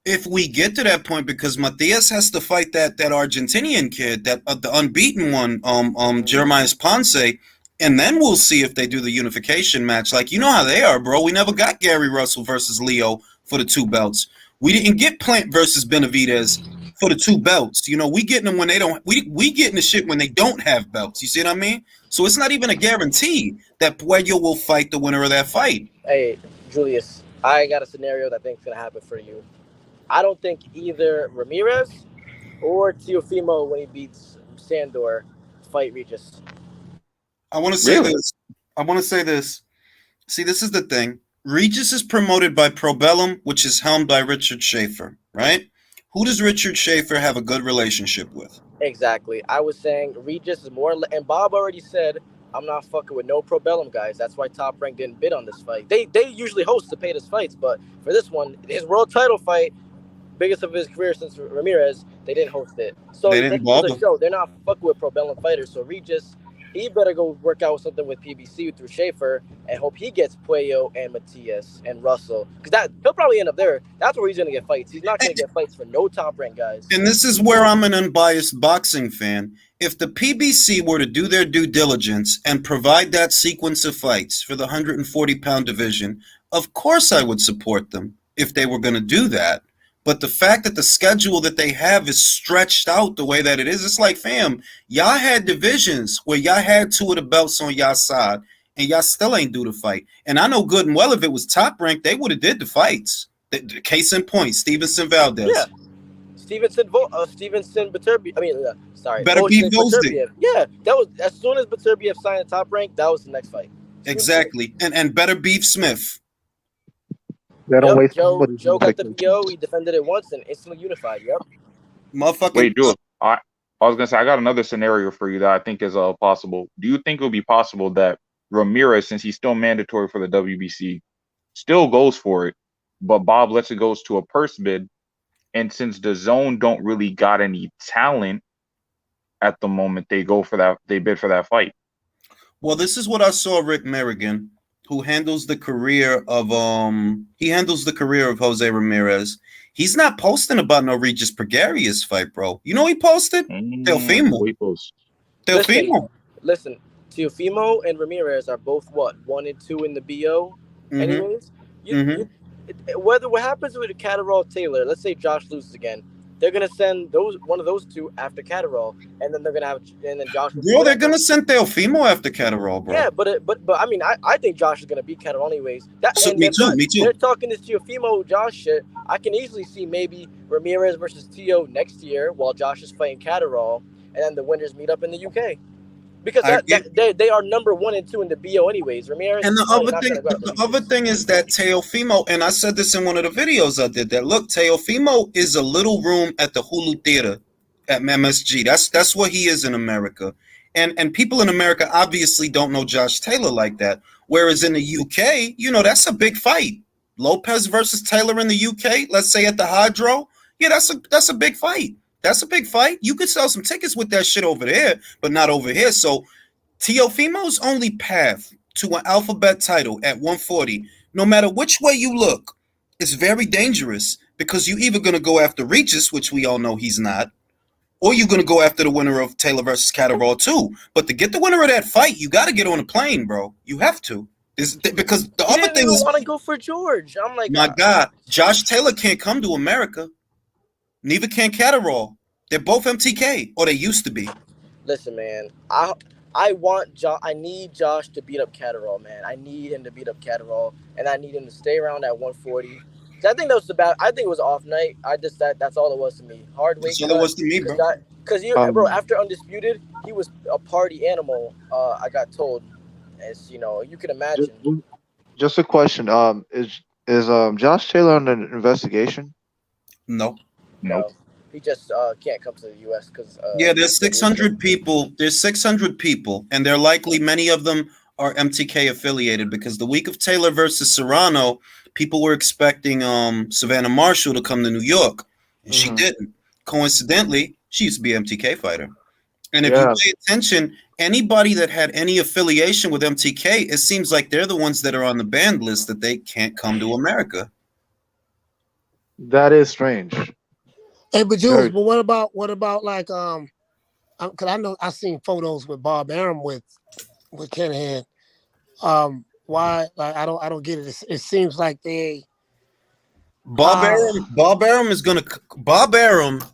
if we get to that point, because Matias has to fight that Argentinian kid, that the unbeaten one, Jeremiah Ponce, and then we'll see if they do the unification match. Like, you know how they are, bro. We never got Gary Russell versus Leo for the 2 belts. We didn't get Plant versus Benavidez for the 2 belts. We getting them when they don't. We getting the shit when they don't have belts. You see what I mean? So it's not even a guarantee that Puello will fight the winner of that fight. Hey, Julius, I got a scenario that I think is going to happen for you. I don't think either Ramirez or Teofimo, when he beats Sandor, fight Regis. I want to say this. See, this is the thing. Regis is promoted by Probellum, which is helmed by Richard Schaefer, right? Who does Richard Schaefer have a good relationship with? Exactly. I was saying Regis is more, and Bob already said, I'm not fucking with no Probellum guys. That's why Top Rank didn't bid on this fight. They usually host the Paytas fights, but for this one, his world title fight, biggest of his career since Ramirez, they didn't host it. So they didn't bother. The show. They're not fucking with Probellum fighters. So Regis, he better go work out something with PBC through Schaefer and hope he gets Puello and Matias and Russell. Because he'll probably end up there. That's where he's going to get fights. He's not going to get fights for no top rank guys. And this is where I'm an unbiased boxing fan. If the PBC were to do their due diligence and provide that sequence of fights for the 140-pound division, of course I would support them if they were going to do that. But the fact that the schedule that they have is stretched out the way that it is, it's like, fam, y'all had divisions where y'all had 2 of the belts on y'all side, and y'all still ain't do the fight. And I know good and well if it was top ranked, they would have did the fights. Case in point, Stevenson Valdez. Yeah. Stevenson Beterbiev. Beterbiev. Yeah, that was as soon as Beterbiev signed the top rank, that was the next fight. Exactly. And Beterbiev Smith. Joe got the PO. He defended it once and instantly unified. Yep. Motherfucker. Wait, Joe. I was gonna say I got another scenario for you that I think is possible. Do you think it would be possible that Ramirez, since he's still mandatory for the WBC, still goes for it, but Bob lets it go to a purse bid, and since the zone don't really got any talent at the moment, they go for that. They bid for that fight. Well, this is what I saw Rick Merrigan, who handles the career of Jose Ramirez. He's not posting about no Regis Prograis fight, bro. You know he posted? Teofimo. Teofimo. Listen, Teofimo and Ramirez are both 1 and 2 in the BO. Anyways, what happens with Catterall Taylor? Let's say Josh loses again. They're gonna send one of those 2 after Catterall, and then they're gonna have Josh. Bro, they're gonna send Teofimo after Catterall, bro. Yeah, but I mean, I think Josh is gonna beat Catterall anyways. Me too. They're talking this Teofimo Josh shit. I can easily see maybe Ramirez versus Teo next year while Josh is fighting Catterall, and then the winners meet up in the UK. Because they are number 1 and 2 in the BO anyways. Ramirez. And the other thing is that Teofimo, and I said this in one of the videos I did, that look, Teofimo is a little room at the Hulu Theater at MSG. That's what he is in America. And people in America obviously don't know Josh Taylor like that. Whereas in the UK, that's a big fight. Lopez versus Taylor in the UK, let's say at the Hydro. Yeah, that's a big fight. That's a big fight. You could sell some tickets with that shit over there, but not over here. So Teofimo's only path to an alphabet title at 140, no matter which way you look, is very dangerous because you're either going to go after Regis, which we all know he's not, or you're going to go after the winner of Taylor versus Catterall too. But to get the winner of that fight, you got to get on a plane, bro. You have to. Because the other thing is, I want to go for George. I'm like, my God, Josh Taylor can't come to America. Neither can Catterall. They're both MTK, or they used to be. Listen, man, I want I need Josh to beat up Catterall, man. I need him to beat up Catterall, and I need him to stay around at 140. I think that was I think it was off night. That's all it was to me. Hard weight. That's all it was to me, bro. Because bro, after Undisputed, he was a party animal. I got told, as you know, you can imagine. Just a question. Is Josh Taylor under investigation? No. He just can't come to the U.S. because there's 600 people. There's 600 people, and they're likely many of them are MTK affiliated because the week of Taylor versus Serrano, people were expecting Savannah Marshall to come to New York, and she didn't. Coincidentally, she used to be an MTK fighter. And if you pay attention, anybody that had any affiliation with MTK, it seems like they're the ones that are on the banned list that they can't come to America. That is strange. Hey, but Jules, but what about like because I know I seen photos with Bob Arum with Kinahan. Why? Like I don't get it. It seems like they. Bob Arum,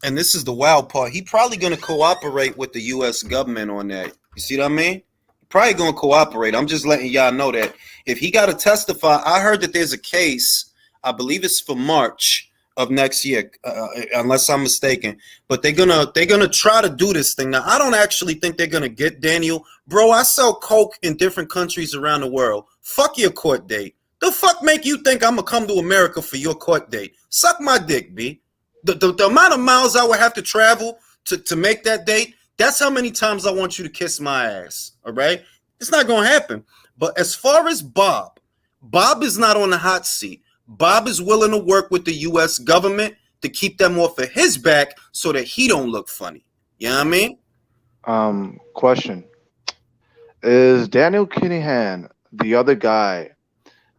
and this is the wild part. He probably gonna cooperate with the U.S. government on that. You see what I mean? Probably gonna cooperate. I'm just letting y'all know that if he got to testify, I heard that there's a case. I believe it's for March of next year, unless I'm mistaken. But they're gonna try to do this thing. Now, I don't actually think they're gonna get Daniel. Bro, I sell coke in different countries around the world. Fuck your court date. The fuck make you think I'm gonna come to America for your court date? Suck my dick, B. The amount of miles I would have to travel to make that date, that's how many times I want you to kiss my ass. All right? It's not gonna happen. But as far as Bob is not on the hot seat. Bob is willing to work with the U.S. government to keep them off of his back so that he don't look funny. You know what I mean? Question. Is Daniel Kinahan the other guy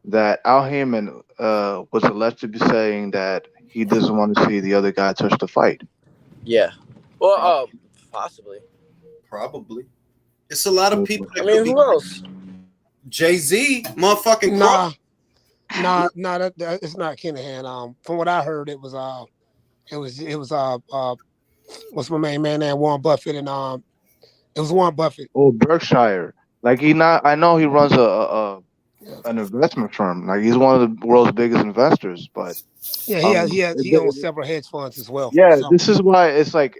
that Al Heyman was alleged to be saying that he doesn't want to see the other guy touch the fight? Yeah. Well, possibly. Probably. It's a lot of people. I mean, who else? Jay-Z, motherfucking Crawford. Nah, that it's not Kinahan. From what I heard, it was what's my main man there, Warren Buffett, and it was Warren Buffett. Oh, Berkshire. Like I know he runs an investment firm. Like he's one of the world's biggest investors, but he owns several hedge funds as well. Yeah, so. This is why it's like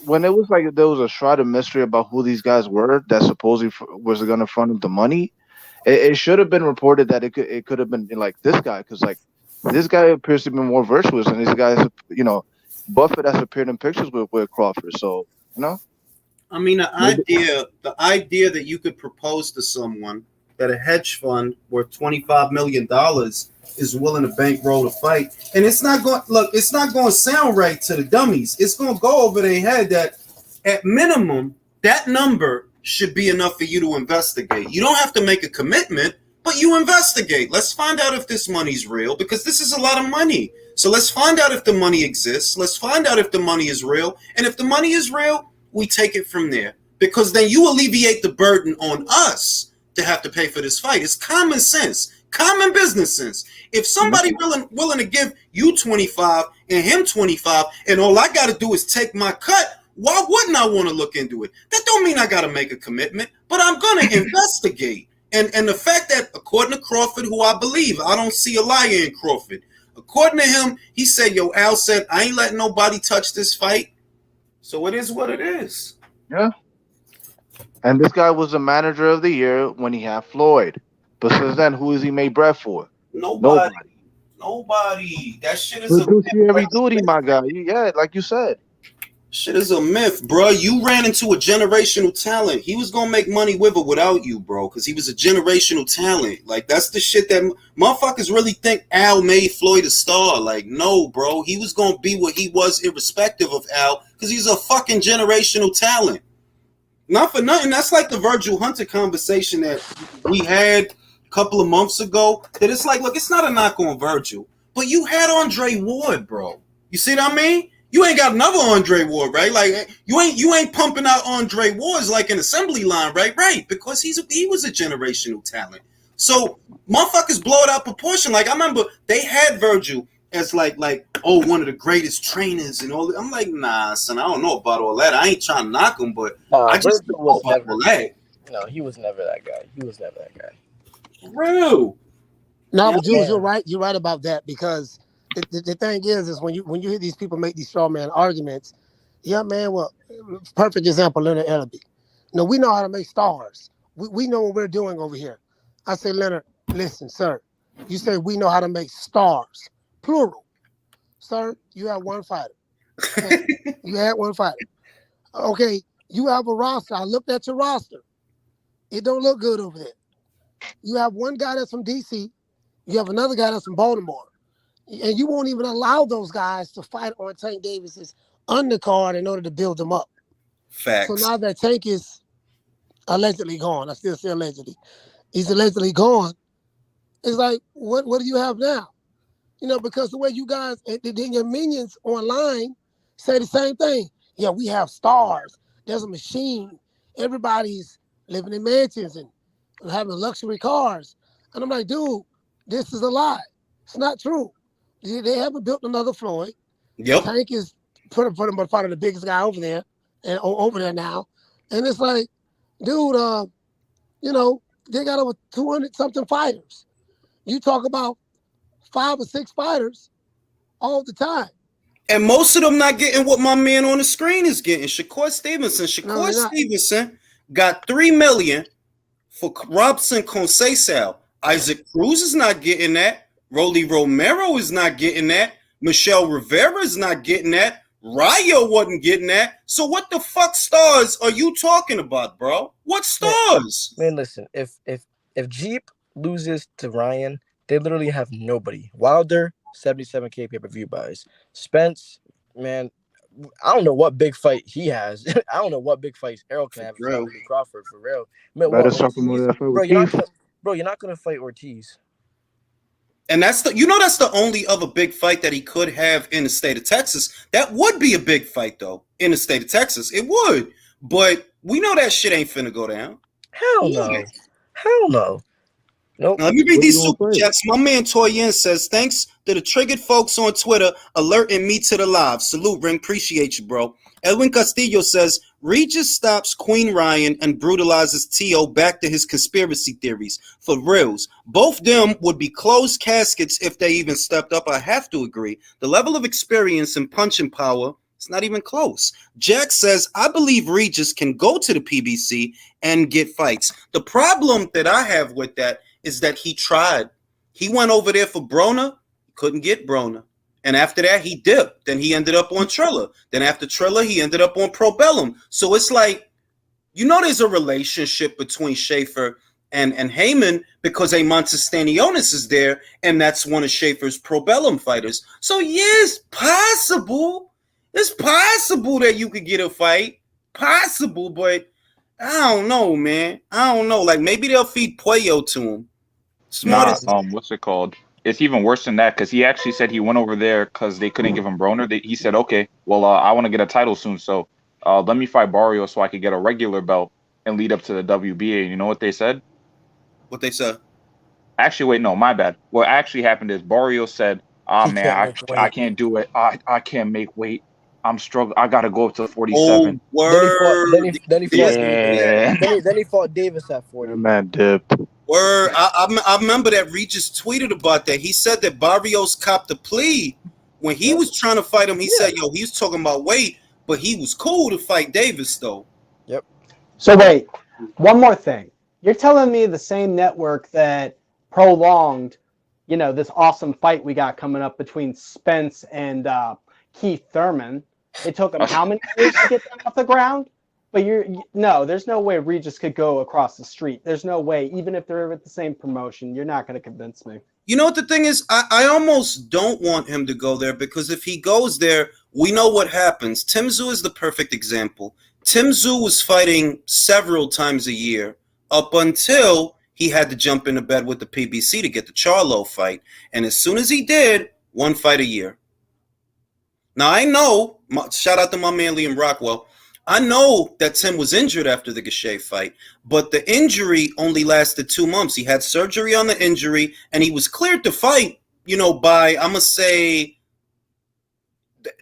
when it was like there was a shroud of mystery about who these guys were that supposedly was going to front him the money. It should have been reported that it could have been like this guy, because like this guy appears to be more virtuous, and these guys, Buffett has appeared in pictures with Crawford. So I mean, the idea that you could propose to someone that a hedge fund worth $25 million is willing to bankroll the fight, and it's not going to sound right to the dummies. It's going to go over their head that at minimum that number should be enough for you to investigate. You don't have to make a commitment, but you investigate. Let's find out if this money's real, because this is a lot of money. So let's find out if the money exists. Let's find out if the money is real. And if the money is real, we take it from there, because then you alleviate the burden on us to have to pay for this fight. It's common sense, common business sense. If somebody willing to give you 25 and him 25, and all I got to do is take my cut, why wouldn't I want to look into it? That don't mean I got to make a commitment, but I'm going to investigate. And the fact that, according to Crawford, who I believe, I don't see a liar in Crawford. According to him, he said, Al said, I ain't letting nobody touch this fight. So it is what it is. Yeah. And this guy was the manager of the year when he had Floyd. But since then, who has he made bread for? Nobody. That shit is every duty, my guy. Yeah, like you said. Shit is a myth, bro. You ran into a generational talent. He was gonna make money with or without you, bro, because he was a generational talent. Like, that's the shit that motherfuckers really think Al made Floyd a star. Like, no, bro. He was gonna be what he was irrespective of Al, because he's a fucking generational talent. Not for nothing. That's like the Virgil Hunter conversation that we had a couple of months ago. That it's like, look, it's not a knock on Virgil, but you had Andre Ward, bro. You see what I mean? You ain't got another Andre Ward, right? Like you ain't pumping out Andre Wards like an assembly line, right? Right, because he was a generational talent. So motherfuckers blow it out proportion. Like I remember they had Virgil as like one of the greatest trainers and all that. I'm like, nah, son, I don't know about all that. I ain't trying to knock him, but I just don't know about all that. No, he was never that guy. Real. No, but Jules, you're right. You're right about that because the thing is when you hear these people make these straw man arguments, yeah, man. Well, perfect example, Leonard Ellaby. No, we know how to make stars. We know what we're doing over here. I say, Leonard, listen, sir. You say we know how to make stars, plural. Sir, you have one fighter. Okay? You had one fighter. Okay, you have a roster. I looked at your roster. It don't look good over there. You have one guy that's from D.C. You have another guy that's from Baltimore. And you won't even allow those guys to fight on Tank Davis's undercard in order to build them up. Facts. So now that Tank is allegedly gone, I still say allegedly. He's allegedly gone. It's like, what do you have now? You know, because the way you guys, and then your minions online say the same thing. Yeah, we have stars. There's a machine. Everybody's living in mansions and having luxury cars. And I'm like, dude, this is a lie. It's not true. They haven't built another Floyd. Yep. Tank is put him part of the biggest guy over there and over there now. And it's like, dude, you know, they got over 200 something fighters. You talk about 5 or 6 fighters all the time. And most of them not getting what my man on the screen is getting. Shakur Stevenson. Stevenson got $3 million for Robson Conceição. Isaac Cruz is not getting that. Rolly Romero is not getting that. Michelle Rivera is not getting that. Rayo wasn't getting that. So what the fuck stars are you talking about, bro? What stars? Man, listen, if Jeep loses to Ryan, they literally have nobody. Wilder, 77K pay-per-view buys. Spence, man, I don't know what big fight he has. I don't know what big fights Errol can have. Crawford, for real. Man, you're not gonna fight Ortiz. And that's the only other big fight that he could have in the state of Texas. That would be a big fight though in the state of Texas. It would, but we know that shit ain't finna go down. Hell no. Nope. Now, let me read these super chats. My man Toyin says, thanks to the triggered folks on Twitter alerting me to the live. Salute, Ring. Appreciate you, bro. Edwin Castillo says, Regis stops Queen Ryan and brutalizes Tio back to his conspiracy theories. For reals. Both them would be closed caskets if they even stepped up. I have to agree. The level of experience and punching power, it's not even close. Jack says, I believe Regis can go to the PBC and get fights. The problem that I have with that is that he tried. He went over there for Broner, couldn't get Broner. And after that, he dipped. Then he ended up on Triller. Then after Triller, he ended up on Probellum. So it's like, you know, there's a relationship between Schaefer and Heyman because Montes Stanionis is there, and that's one of Schaefer's Probellum fighters. So yes, possible. It's possible that you could get a fight. Possible, but I don't know, man. I don't know. Like, maybe they'll feed Puello to him. What's it called? It's even worse than that because he actually said he went over there because they couldn't give him Broner. He said, okay, well, I want to get a title soon, so let me fight Barrio so I could get a regular belt and lead up to the WBA. You know what they said? What they said? Actually, wait, no, my bad. What actually happened is Barrio said, man, I can't do it. I can't make weight. I'm struggling. I got to go up to 47. Oh, word. Then he fought Davis at 40. Man, dip. Word. I remember that Regis tweeted about that. He said that Barrios copped a plea when he was trying to fight him. He said, he was talking about weight, but he was cool to fight Davis, though. Yep. So wait, one more thing. You're telling me the same network that prolonged, this awesome fight we got coming up between Spence and Keith Thurman. It took him how many years to get them off the ground? But there's no way Regis could go across the street. There's no way, even if they're at the same promotion, you're not going to convince me. You know what the thing is? I almost don't want him to go there because if he goes there, we know what happens. Tim Tszyu is the perfect example. Tim Tszyu was fighting several times a year up until he had to jump into bed with the PBC to get the Charlo fight. And as soon as he did, one fight a year. Now, I know, shout out to my man Liam Rockwell, I know that Tim was injured after the Gachet fight, but the injury only lasted 2 months. He had surgery on the injury, and he was cleared to fight by, I'm going to say,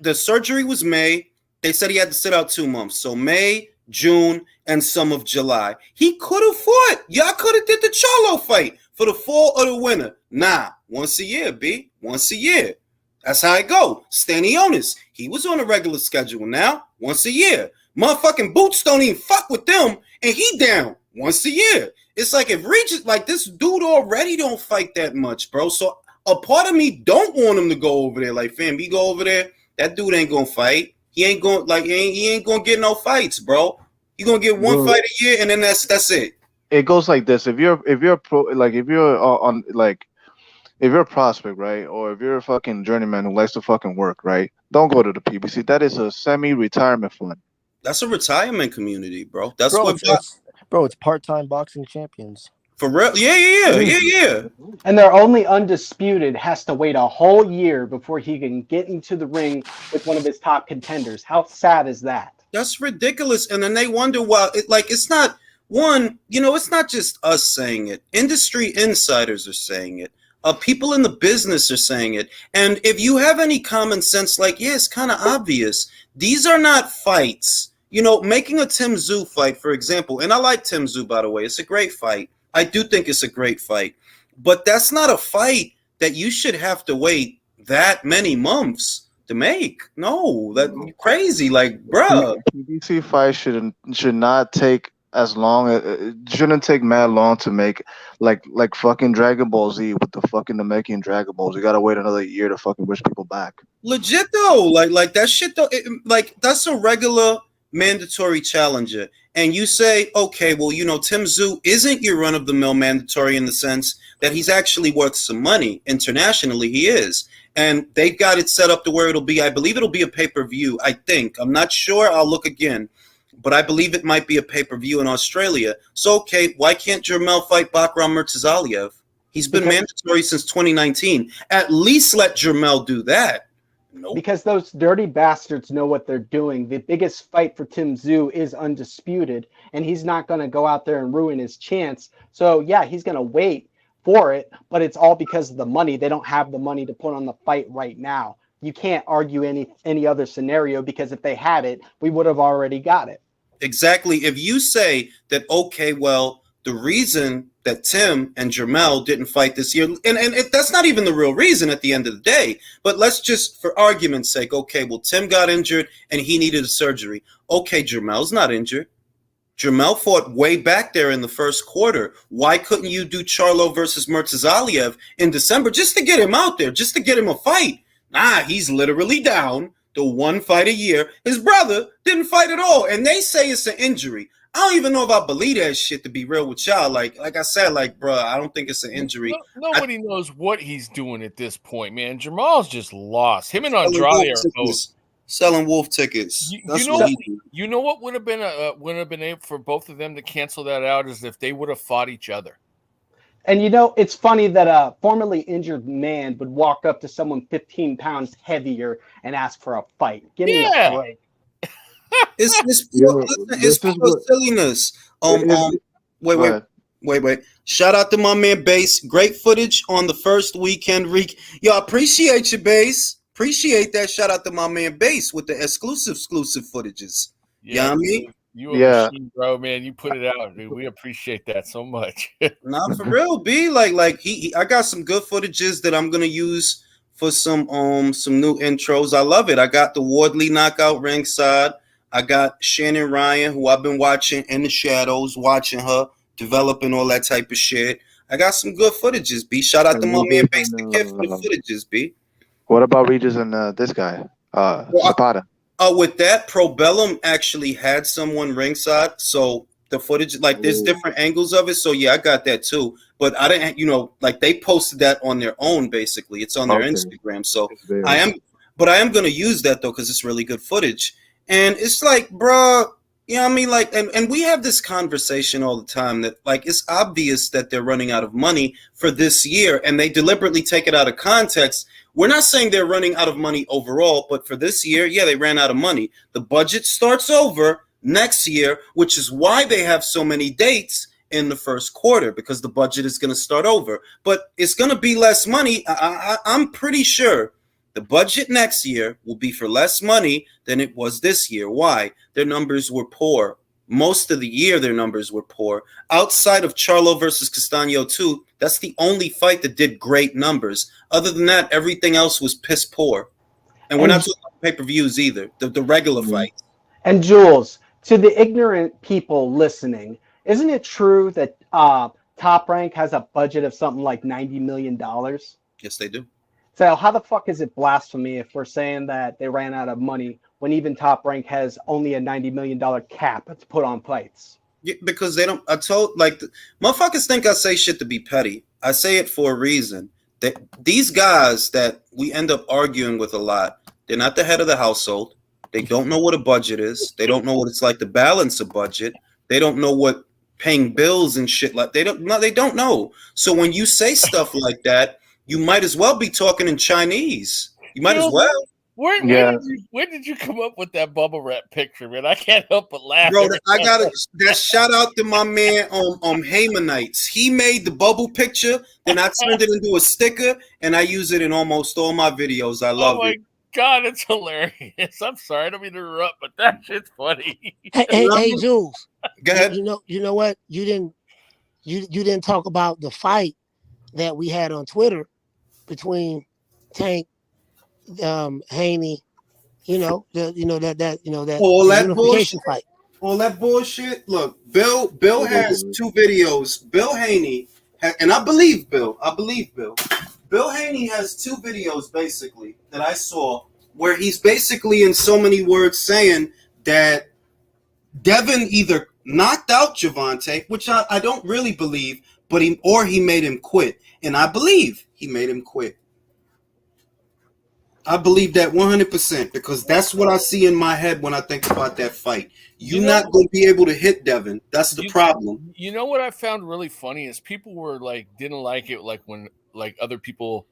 the surgery was May. They said he had to sit out 2 months. So May, June, and some of July. He could have fought. Y'all could have did the Charlo fight for the fall or the winter. Nah, once a year, B. Once a year. That's how it go. Stanionis, he was on a regular schedule now, once a year. Motherfucking Boots don't even fuck with them, and he down once a year. It's like if Regis, like this dude already don't fight that much, bro. So a part of me don't want him to go over there. Like, fam, he go over there, that dude ain't gonna fight. He ain't gonna he ain't gonna get no fights, bro. He gonna get one fight a year, and then that's it. It goes like this: if you're a pro, like if you're on like. If you're a prospect, right, or if you're a fucking journeyman who likes to fucking work, right, don't go to the PBC. That is a semi-retirement fund. That's a retirement community, bro. That's it's part-time boxing champions. For real? Yeah. And their only undisputed has to wait a whole year before he can get into the ring with one of his top contenders. How sad is that? That's ridiculous. And then they wonder why. It's not one. It's not just us saying it. Industry insiders are saying it. People in the business are saying it. And if you have any common sense, it's kind of obvious. These are not fights. Making a Tim Tszyu fight, for example, and I like Tim Tszyu, by the way. It's a great fight. I do think it's a great fight. But that's not a fight that you should have to wait that many months to make. No, that's crazy. Like, bruh. PBC fight should not take as long. It shouldn't take mad long to make, like fucking Dragon Ball Z with the fucking Namekian Dragon Balls. You gotta wait another year to fucking wish people back. Legit though, like that shit though. That's a regular mandatory challenger, and you say, okay, well, Tim Tszyu isn't your run of the mill mandatory in the sense that he's actually worth some money internationally. He is, and they've got it set up to where I believe it'll be a pay-per-view. I think, I'm not sure. I'll look again. But I believe it might be a pay-per-view in Australia. So, okay, why can't Jermell fight Bakram Murtazaliev? He's been mandatory since 2019. At least let Jermell do that. Nope. Because those dirty bastards know what they're doing. The biggest fight for Tim Tszyu is undisputed, and he's not going to go out there and ruin his chance. So, yeah, he's going to wait for it, but it's all because of the money. They don't have the money to put on the fight right now. You can't argue any other scenario, because if they had it, we would have already got it. Exactly. If you say that, okay, well, the reason that Tim and Jermell didn't fight this year, and that's not even the real reason at the end of the day, but let's just, for argument's sake, okay, well, Tim got injured and he needed a surgery. Okay, Jermell's not injured. Jermell fought way back there in the first quarter. Why couldn't you do Charlo versus Murtazaliev in December just to get him out there, just to get him a fight? Nah, he's literally down to one fight a year. His brother didn't fight at all, and they say it's an injury. I don't even know if I believe that shit, to be real with y'all. Like I said, bro, I don't think it's an injury. Nobody knows what he's doing at this point, man. Jamal's just lost. Him and Andrade are selling wolf tickets. You know what would have been able for both of them to cancel that out is if they would have fought each other. And it's funny that a formerly injured man would walk up to someone 15 pounds heavier and ask for a fight. Give me a break. It's pure silliness. Wait. Shout out to my man Bass. Great footage on the first weekend. Yo, I appreciate you, Bass. Appreciate that. Shout out to my man Bass with the exclusive footages. Yeah, you know what I mean? You a machine, bro, man. You put it out, dude. We appreciate that so much. Nah, for real, B. I got some good footages that I'm gonna use for some new intros. I love it. I got the Wardley knockout ringside. I got Shannon Ryan, who I've been watching in the shadows, watching her developing all that type of shit. I got some good footages, B. Shout out to my man Bass the Kid for the footages, B. What about Regis and this guy, Zapata? With that, Probellum actually had someone ringside, so the footage, there's different angles of it. So yeah, I got that too. But I didn't, they posted that on their own. Basically, it's on their Instagram. So I am gonna use that though because it's really good footage. And it's bruh, you know what I mean? And we have this conversation all the time that it's obvious that they're running out of money for this year, and they deliberately take it out of context. We're not saying they're running out of money overall, but for this year, yeah, they ran out of money. The budget starts over next year, which is why they have so many dates in the first quarter because the budget is going to start over. But it's going to be less money. I'm pretty sure the budget next year will be for less money than it was this year. Why? Their numbers were poor. Most of the year, their numbers were poor. Outside of Charlo versus Castaño 2, that's the only fight that did great numbers. Other than that, everything else was piss poor. And we're not talking about pay-per-views either, the regular fights. And Jules, to the ignorant people listening, isn't it true that Top Rank has a budget of something like $90 million? Yes, they do. So how the fuck is it blasphemy if we're saying that they ran out of money when even Top Rank has only a $90 million cap to put on fights? Yeah, because they don't. I told motherfuckers think I say shit to be petty. I say it for a reason. That these guys that we end up arguing with a lot, they're not the head of the household. They don't know what a budget is. They don't know what it's like to balance a budget. They don't know what paying bills and shit like. They don't know. So when you say stuff like that, you might as well be talking in Chinese. You might as well. When did you come up with that bubble wrap picture, man? I can't help but laugh. Bro, I got that shout out to my man Haymanites. He made the bubble picture, then I turned it into a sticker, and I use it in almost all my videos. I love it. Oh my God, it's hilarious. I'm sorry, I don't mean to interrupt, but that shit's funny. Hey, Jules. Go ahead. You know what? You didn't talk about the fight that we had on Twitter between Tank, Haney, that all that unification fight. All that bullshit. Look, Bill has two videos. Bill Haney, and I believe Bill. Bill Haney has two videos basically that I saw where he's basically in so many words saying that Devin either knocked out Gervonta, which I don't really believe, but he made him quit. And I believe he made him quit. I believe that 100% because that's what I see in my head when I think about that fight. You're not going to be able to hit Devin. That's the problem. You know what I found really funny is people were didn't like it when other people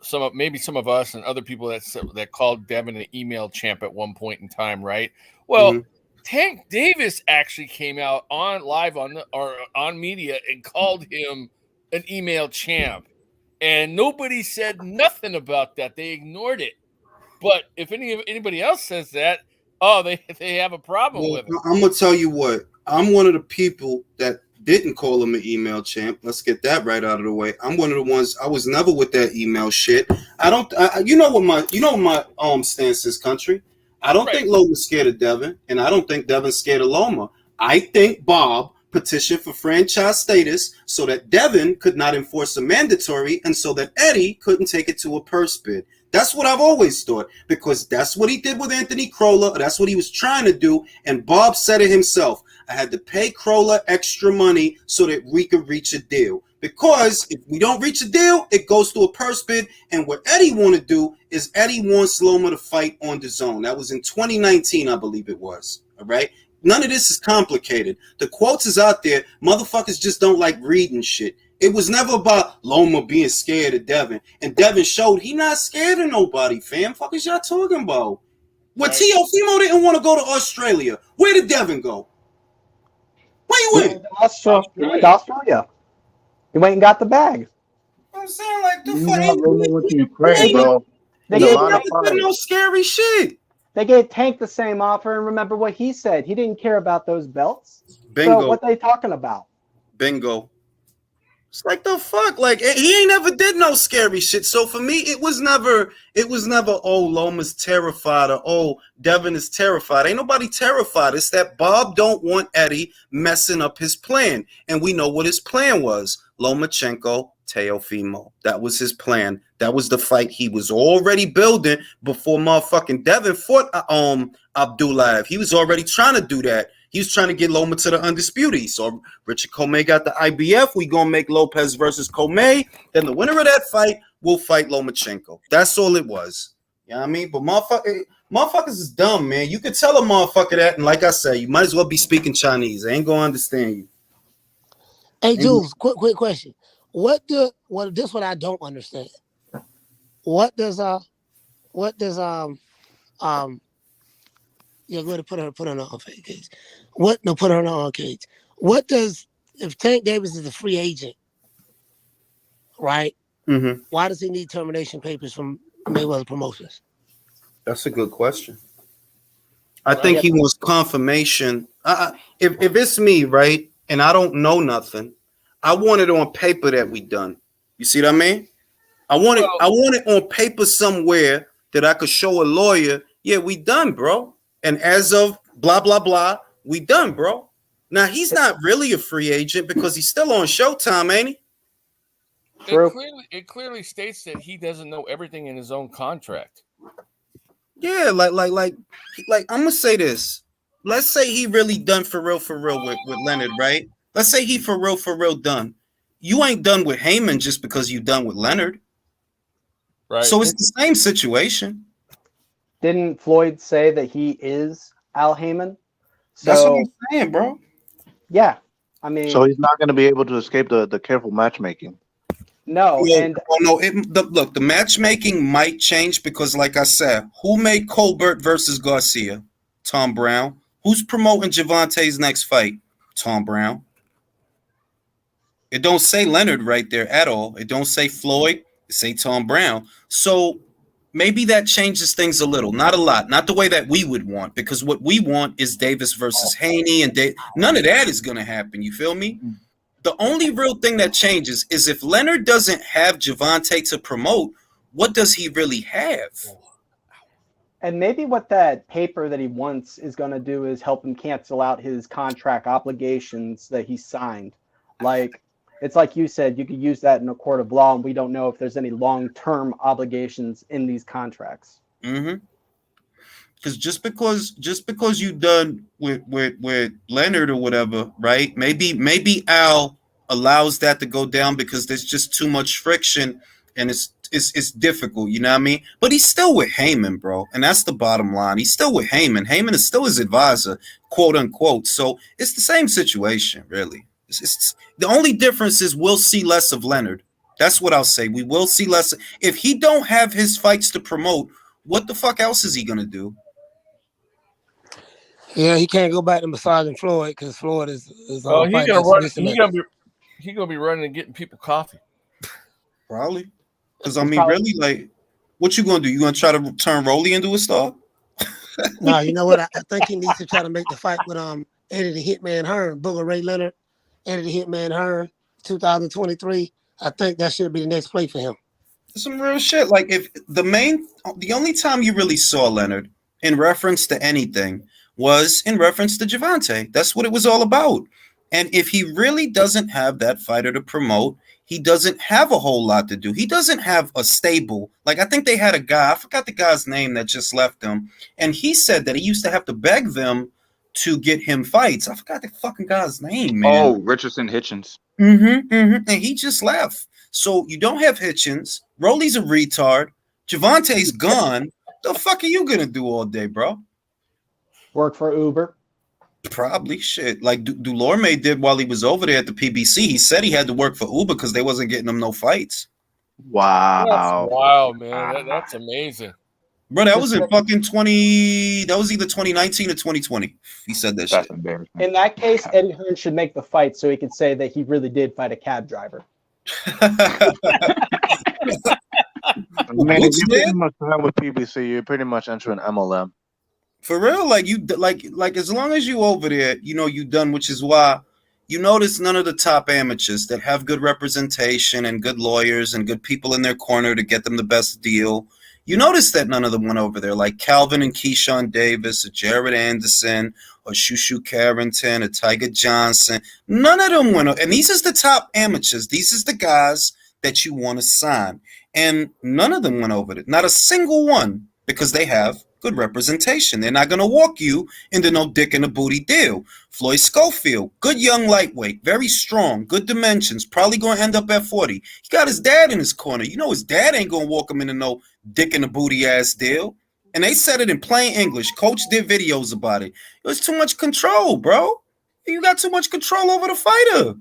some of us and other people that called Devin an email champ at one point in time, right? Well, Tank Davis actually came out live on media and called him an email champ. And nobody said nothing about that. They ignored it. But if anybody else says that, they have a problem with it. I'm going to tell you what. I'm one of the people that didn't call him an email champ. Let's get that right out of the way. I'm one of the ones. I was never with that email shit. You know what my stance is, country. I don't think Loma's scared of Devin, and I don't think Devin's scared of Loma. I think Bob petition for franchise status so that Devin could not enforce a mandatory and so that Eddie couldn't take it to a purse bid. That's what I've always thought because that's what he did with Anthony Crolla. That's what he was trying to do. And Bob said it himself. I had to pay Crolla extra money so that we could reach a deal. Because if we don't reach a deal, it goes to a purse bid. And what Eddie want to do is Eddie wants Loma to fight on the zone. That was in 2019, I believe it was. All right. None of this is complicated. The quotes is out there. Motherfuckers just don't like reading shit. It was never about Loma being scared of Devin. And Devin showed he not scared of nobody, fam. Fuck is y'all talking about? When Teofimo didn't want to go to Australia, where did Devin go? Where you went? Australia. He went and got the bag. I'm saying the They never did no scary shit. They gave Tank the same offer, and remember what he said. He didn't care about those belts. Bingo. So what are they talking about? Bingo. It's the fuck? He ain't never did no scary shit. So for me, it was never, Loma's terrified or, Devin is terrified. Ain't nobody terrified. It's that Bob don't want Eddie messing up his plan. And we know what his plan was. Lomachenko, Teofimo. That was his plan. That was the fight he was already building before motherfucking Devin fought Abdulaev. He was already trying to do that. He was trying to get Loma to the undisputed. So Richard Comey got the IBF. We gonna make Lopez versus Comey. Then the winner of that fight will fight Lomachenko. That's all it was. You know what I mean? But motherfuckers is dumb, man. You could tell a motherfucker that, and like I say, you might as well be speaking Chinese. They ain't gonna understand you. Hey, Jules, quick question. This what I don't understand. What does go ahead and put her on the on cage. Put her on the on cage. What does if Tank Davis is a free agent, right? Mm-hmm. Why does he need termination papers from Mayweather Promotions? That's a good question. I think he wants confirmation. If it's me, right, and I don't know nothing, I want it on paper that we done. You see what I mean? I want it on paper somewhere that I could show a lawyer, yeah, we done, bro. And as of blah, blah, blah, we done, bro. Now, he's not really a free agent because he's still on Showtime, ain't he? True. It clearly states that he doesn't know everything in his own contract. Yeah, like I'm gonna say this. Let's say he really done for real with Leonard, right? Let's say he for real done. You ain't done with Heyman just because you done with Leonard. Right. So it's the same situation. Didn't Floyd say that he is Al Heyman? So, that's what I'm saying, bro. Yeah. I mean, so he's not going to be able to escape the careful matchmaking. No, look, the matchmaking might change because, like I said, who made Colbert versus Garcia? Tom Brown. Who's promoting Javante's next fight? Tom Brown. It don't say Leonard right there at all. It don't say Floyd. It say Tom Brown. So maybe that changes things a little, not a lot, not the way that we would want, because what we want is Davis versus Haney, and none of that is going to happen. You feel me? The only real thing that changes is if Leonard doesn't have Javante to promote, what does he really have? And maybe what that paper that he wants is going to do is help him cancel out his contract obligations that he signed. Like, it's like you said, you could use that in a court of law, and we don't know if there's any long-term obligations in these contracts. Mm-hmm. Because just because you done with Leonard or whatever, right? Maybe Al allows that to go down because there's just too much friction and it's difficult, you know what I mean? But he's still with Heyman, bro, and that's the bottom line. He's still with Heyman. Heyman is still his advisor, quote unquote. So it's the same situation, really. It's the only difference is we'll see less of Leonard. That's what I'll say. We will see less. If he don't have his fights to promote, what the fuck else is he gonna do? Yeah, he can't go back to massaging Floyd because Floyd is he's gonna run. He's gonna be running and getting people coffee. Probably, because I mean, really, like, what you gonna do? You gonna try to turn Rolly into a star? No, you know what? I think he needs to try to make the fight with Eddie the Hitman Hearn, Booger Ray Leonard, Eddie the Hitman Hearn, 2023. I think that should be the next play for him. Some real shit. Like, if the only time you really saw Leonard in reference to anything was in reference to Javante. That's what it was all about. And if he really doesn't have that fighter to promote, he doesn't have a whole lot to do. He doesn't have a stable. Like, I think they had a guy, I forgot the guy's name that just left them. And he said that he used to have to beg them to get him fights. I forgot the fucking guy's name, man. Oh, Richardson Hitchens. And he just left. So you don't have Hitchens. Rolly's a retard. Javante's gone. The fuck are you going to do all day, bro? Work for Uber? Probably. Shit. Like Dulorme did while he was over there at the PBC. He said he had to work for Uber because they wasn't getting him no fights. Wow. Wow, man. That's amazing. Bro, that was in fucking 20. That was either 2019 or 2020. He said that shit. Embarrassing. In that case, Eddie Hearn should make the fight so he could say that he really did fight a cab driver. Man, if you pretty much done with PBC, you're pretty much entering MLM. For real, like you like as long as you over there, you know you done, which is why you notice none of the top amateurs that have good representation and good lawyers and good people in their corner to get them the best deal. You notice that none of them went over there, like Calvin and Keyshawn Davis, or Jared Anderson, or Shushu Carrington, or Tiger Johnson. None of them went over. And these is the top amateurs. These is the guys that you want to sign. And none of them went over there. Not a single one, because they have good representation. They're not going to walk you into no dick in the booty deal. Floyd Schofield, good young lightweight, very strong, good dimensions, probably going to end up at 40. He got his dad in his corner. You know his dad ain't going to walk him into no dick in the booty ass deal. And they said it in plain English. Coach did videos about it. It was too much control, bro. You got too much control over the fighter.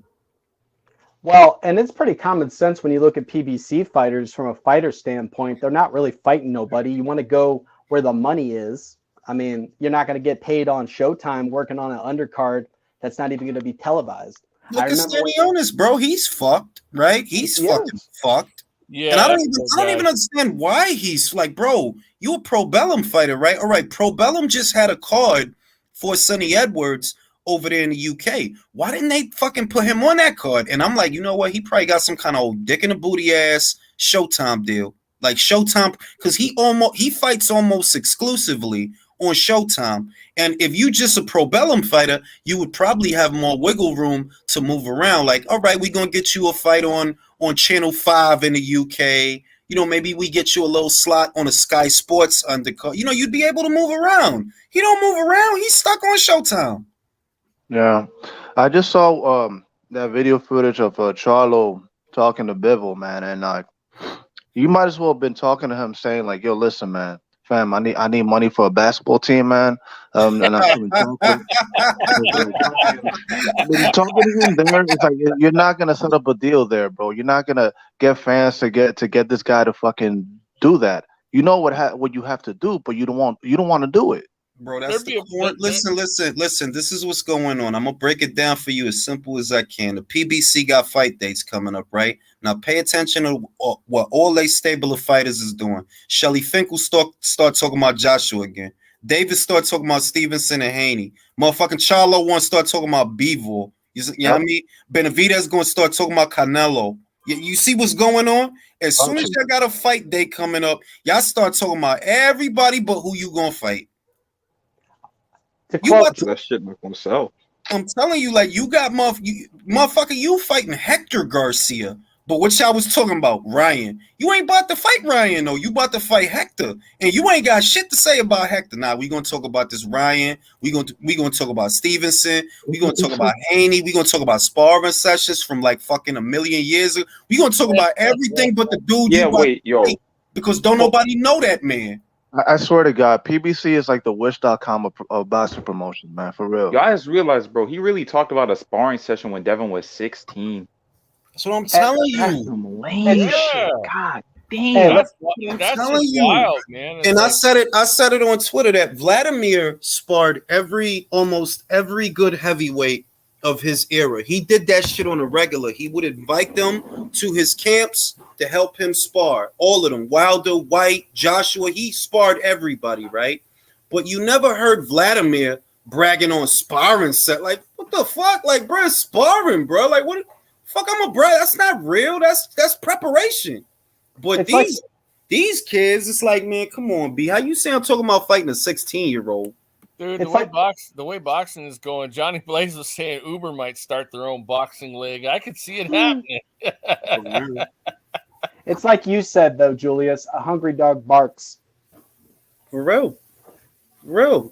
Well, and it's pretty common sense when you look at PBC fighters from a fighter standpoint. They're not really fighting nobody. You want to go where the money is. I mean, you're not going to get paid on Showtime working on an undercard that's not even going to be televised. Look at Stanionis, bro. He's fucked, right? He's fucking fucked. Yeah. And I don't even understand why he's like, bro, you a Pro Bellum fighter, right? All right, Pro Bellum just had a card for Sonny Edwards over there in the UK. Why didn't they fucking put him on that card? And I'm like, you know what? He probably got some kind of old dick in the booty ass Showtime deal. Like Showtime, because he fights almost exclusively on Showtime. And if you just a Pro Bellum fighter, you would probably have more wiggle room to move around. Like, all right, we're gonna get you a fight on Channel 5 in the UK. You know, maybe we get you a little slot on a Sky Sports undercard. You know, you'd be able to move around. He don't move around. He's stuck on Showtime. Yeah, I just saw that video footage of Charlo talking to Bivol, man, and you might as well have been talking to him, saying like, "Yo, listen, man, fam, I need money for a basketball team, man." And I'm talking to him there. It's like you're not gonna set up a deal there, bro. You're not gonna get fans to get this guy to fucking do that. You know what you have to do, but you don't want to do it. Bro, that's the point. Listen. This is what's going on. I'm gonna break it down for you as simple as I can. The PBC got fight dates coming up, right? Now, pay attention to what all they stable of fighters is doing. Shelly Finkel start talking about Joshua again. Davis start talking about Stevenson and Haney. Motherfucking Charlo want to start talking about Bivol. You know what I mean? Benavidez going to start talking about Canelo. You see what's going on? As soon as y'all got a fight day coming up, y'all start talking about everybody but who you gonna fight. That shit not gonna sell. I'm telling you, like, you got motherfucker, you fighting Hector Garcia. But what y'all was talking about, Ryan? You ain't about to fight Ryan, though. You about to fight Hector. And you ain't got shit to say about Hector. Nah, we gonna talk about this Ryan. We gonna talk about Stevenson. We gonna talk about Haney. We gonna talk about sparring sessions from like fucking a million years ago. We gonna talk about everything but the dude. Yeah, wait, yo. Because don't nobody know that man. I swear to God, PBC is like the Wish.com of boxing promotion, man, for real. You guys realize, bro, he really talked about a sparring session when Devin was 16. That's what I'm telling you. That's some lame shit. God damn. Hey, that's telling just you. wild, man. It's And like, I said it on Twitter that Vladimir sparred almost every good heavyweight of his era. He did that shit on a regular. He would invite them to his camps to help him spar. All of them. Wilder, White, Joshua. He sparred everybody, right? But you never heard Vladimir bragging on sparring set. Like, what the fuck? Like, bro, it's sparring, bro. Like, what? Fuck, I'm a brag. That's not real. That's preparation. But these kids, it's like, man, come on, B. How you say I'm talking about fighting a 16-year-old? Dude, the way boxing is going, Johnny Blaze was saying Uber might start their own boxing league. I could see it happening. It's like you said, though, Julius. A hungry dog barks. For real.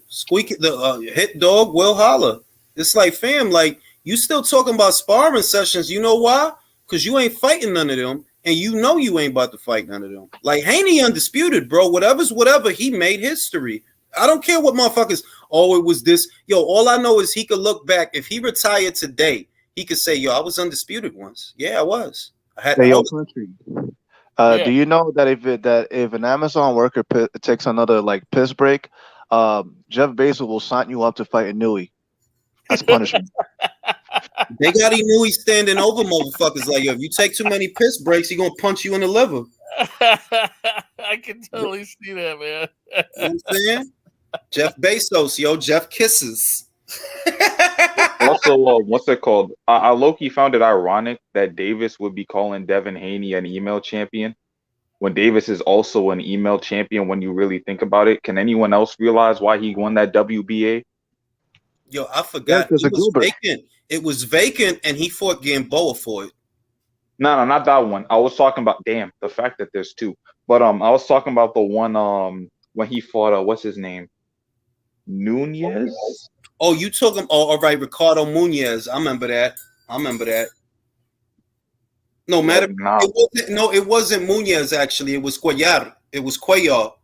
Squeak the hit dog will holler. It's like, fam, like, you still talking about sparring sessions. You know why? Because you ain't fighting none of them, and you know you ain't about to fight none of them. Like, Haney undisputed, bro. Whatever's whatever. He made history. I don't care what motherfuckers. Oh, it was this. Yo, all I know is he could look back. If he retired today, he could say, yo, I was undisputed once. Yeah, I was. Country. Do you know that if an Amazon worker takes another like piss break, Jeff Bezos will sign you up to fight Inouye as punishment? They got Inouye standing over motherfuckers like, yo, if you take too many piss breaks, he gonna punch you in the liver. I can totally see that, man. You know what I'm saying? Jeff Bezos, yo, Jeff kisses. Also, what's it called? I low-key found it ironic that Davis would be calling Devin Haney an email champion when Davis is also an email champion when you really think about it. Can anyone else realize why he won that WBA? Yo, I forgot. It was vacant. It was vacant, and he fought Gamboa for it. No, not that one. I was talking about, damn, the fact that there's two. But I was talking about the one when he fought, what's his name? Nunez? Oh, you took him. Oh, all right, Ricardo Munez. I remember that. No matter. It wasn't Munez, actually. It was Cuellar. It was Cuellar.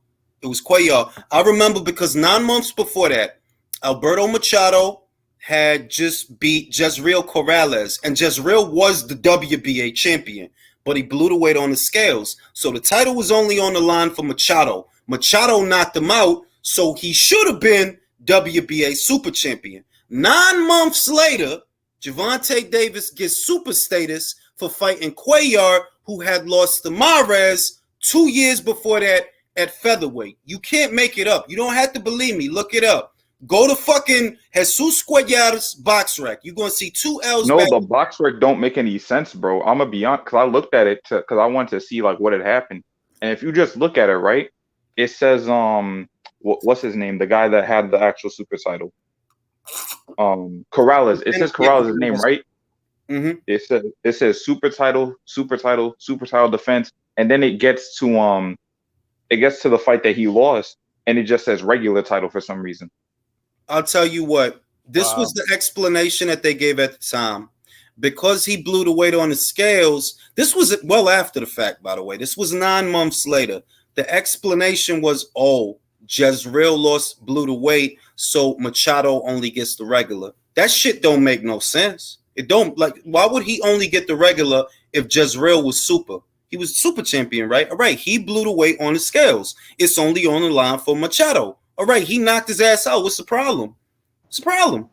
I remember because 9 months before that, Alberto Machado had just beat Jezreel Corrales, and Jezreel was the WBA champion, but he blew the weight on the scales. So the title was only on the line for Machado. Machado knocked him out, so he should have been WBA super champion. 9 months later, Gervonta Davis gets super status for fighting Cuellar, who had lost to Mares 2 years before that at featherweight. You can't make it up. You don't have to believe me. Look it up. Go to fucking Jesus Cuellar's box rec. You're going to see 2 L's No, back. the box rec don't make any sense, bro. I'm gonna be honest, because I looked at it because I wanted to see like what had happened. And if you just look at it, right, it says what's his name? The guy that had the actual super title. Corrales. It says Corrales' name, right? Mm-hmm. It says super title defense, and then it gets to the fight that he lost, and it just says regular title for some reason. I'll tell you what. This was the explanation that they gave at the time. Because he blew the weight on the scales, this was well after the fact, by the way. This was 9 months later. The explanation was, Jezreel blew the weight, so Machado only gets the regular. That shit don't make no sense. It don't, like, why would he only get the regular if Jezreel was super? He was super champion, right? All right, he blew the weight on the scales. It's only on the line for Machado. All right, he knocked his ass out. What's the problem? What's the problem?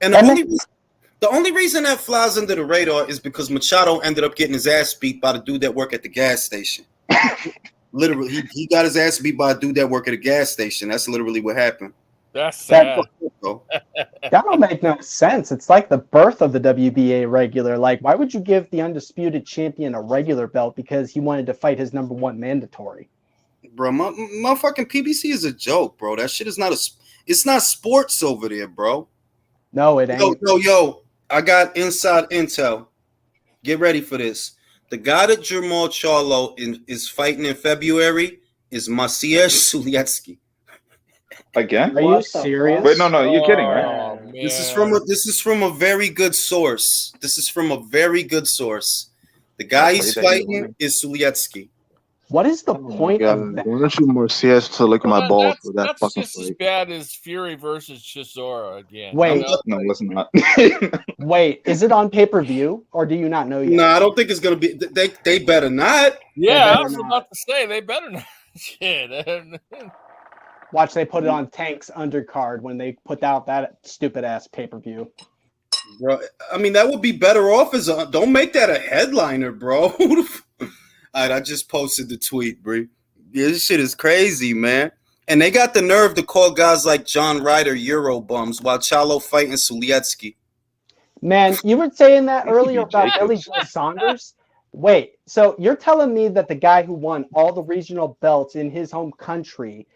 And the only reason that flies under the radar is because Machado ended up getting his ass beat by the dude that worked at the gas station. Literally, he got his ass beat by a dude that worked at a gas station. That's literally what happened. That's sad. That don't make no sense. It's like the birth of the WBA regular. Like, why would you give the undisputed champion a regular belt because he wanted to fight his number 1 mandatory? Bro, my fucking PBC is a joke, bro. That shit is not it's not sports over there, bro. No, it ain't. Yo, I got inside intel. Get ready for this. The guy that Jermall Charlo is fighting in February is Maciej Suliecki. Again? Are you serious? Wait, no, you're kidding, right? Oh, This is from a very good source. The guy he's fighting is Suliecki. What is the point of that? Why don't you more CS to look at my balls for that that's fucking just as fight? bad as Fury versus Chisora again. Wait. No, it's not. Wait, is it on pay-per-view or do you not know yet? No, I don't think it's gonna be. They better not. Yeah, I was about to say they better not. Shit. Watch, they put it on Tank's undercard when they put out that stupid ass pay-per-view. Bro, I mean, that would be better off as a. Don't make that a headliner, bro. All right, I just posted the tweet, bro. Yeah, this shit is crazy, man. And they got the nerve to call guys like John Ryder Euro bums while Charlo fighting Suliecki. Man, you were saying that earlier about Billy Joe Saunders. Wait, so you're telling me that the guy who won all the regional belts in his home country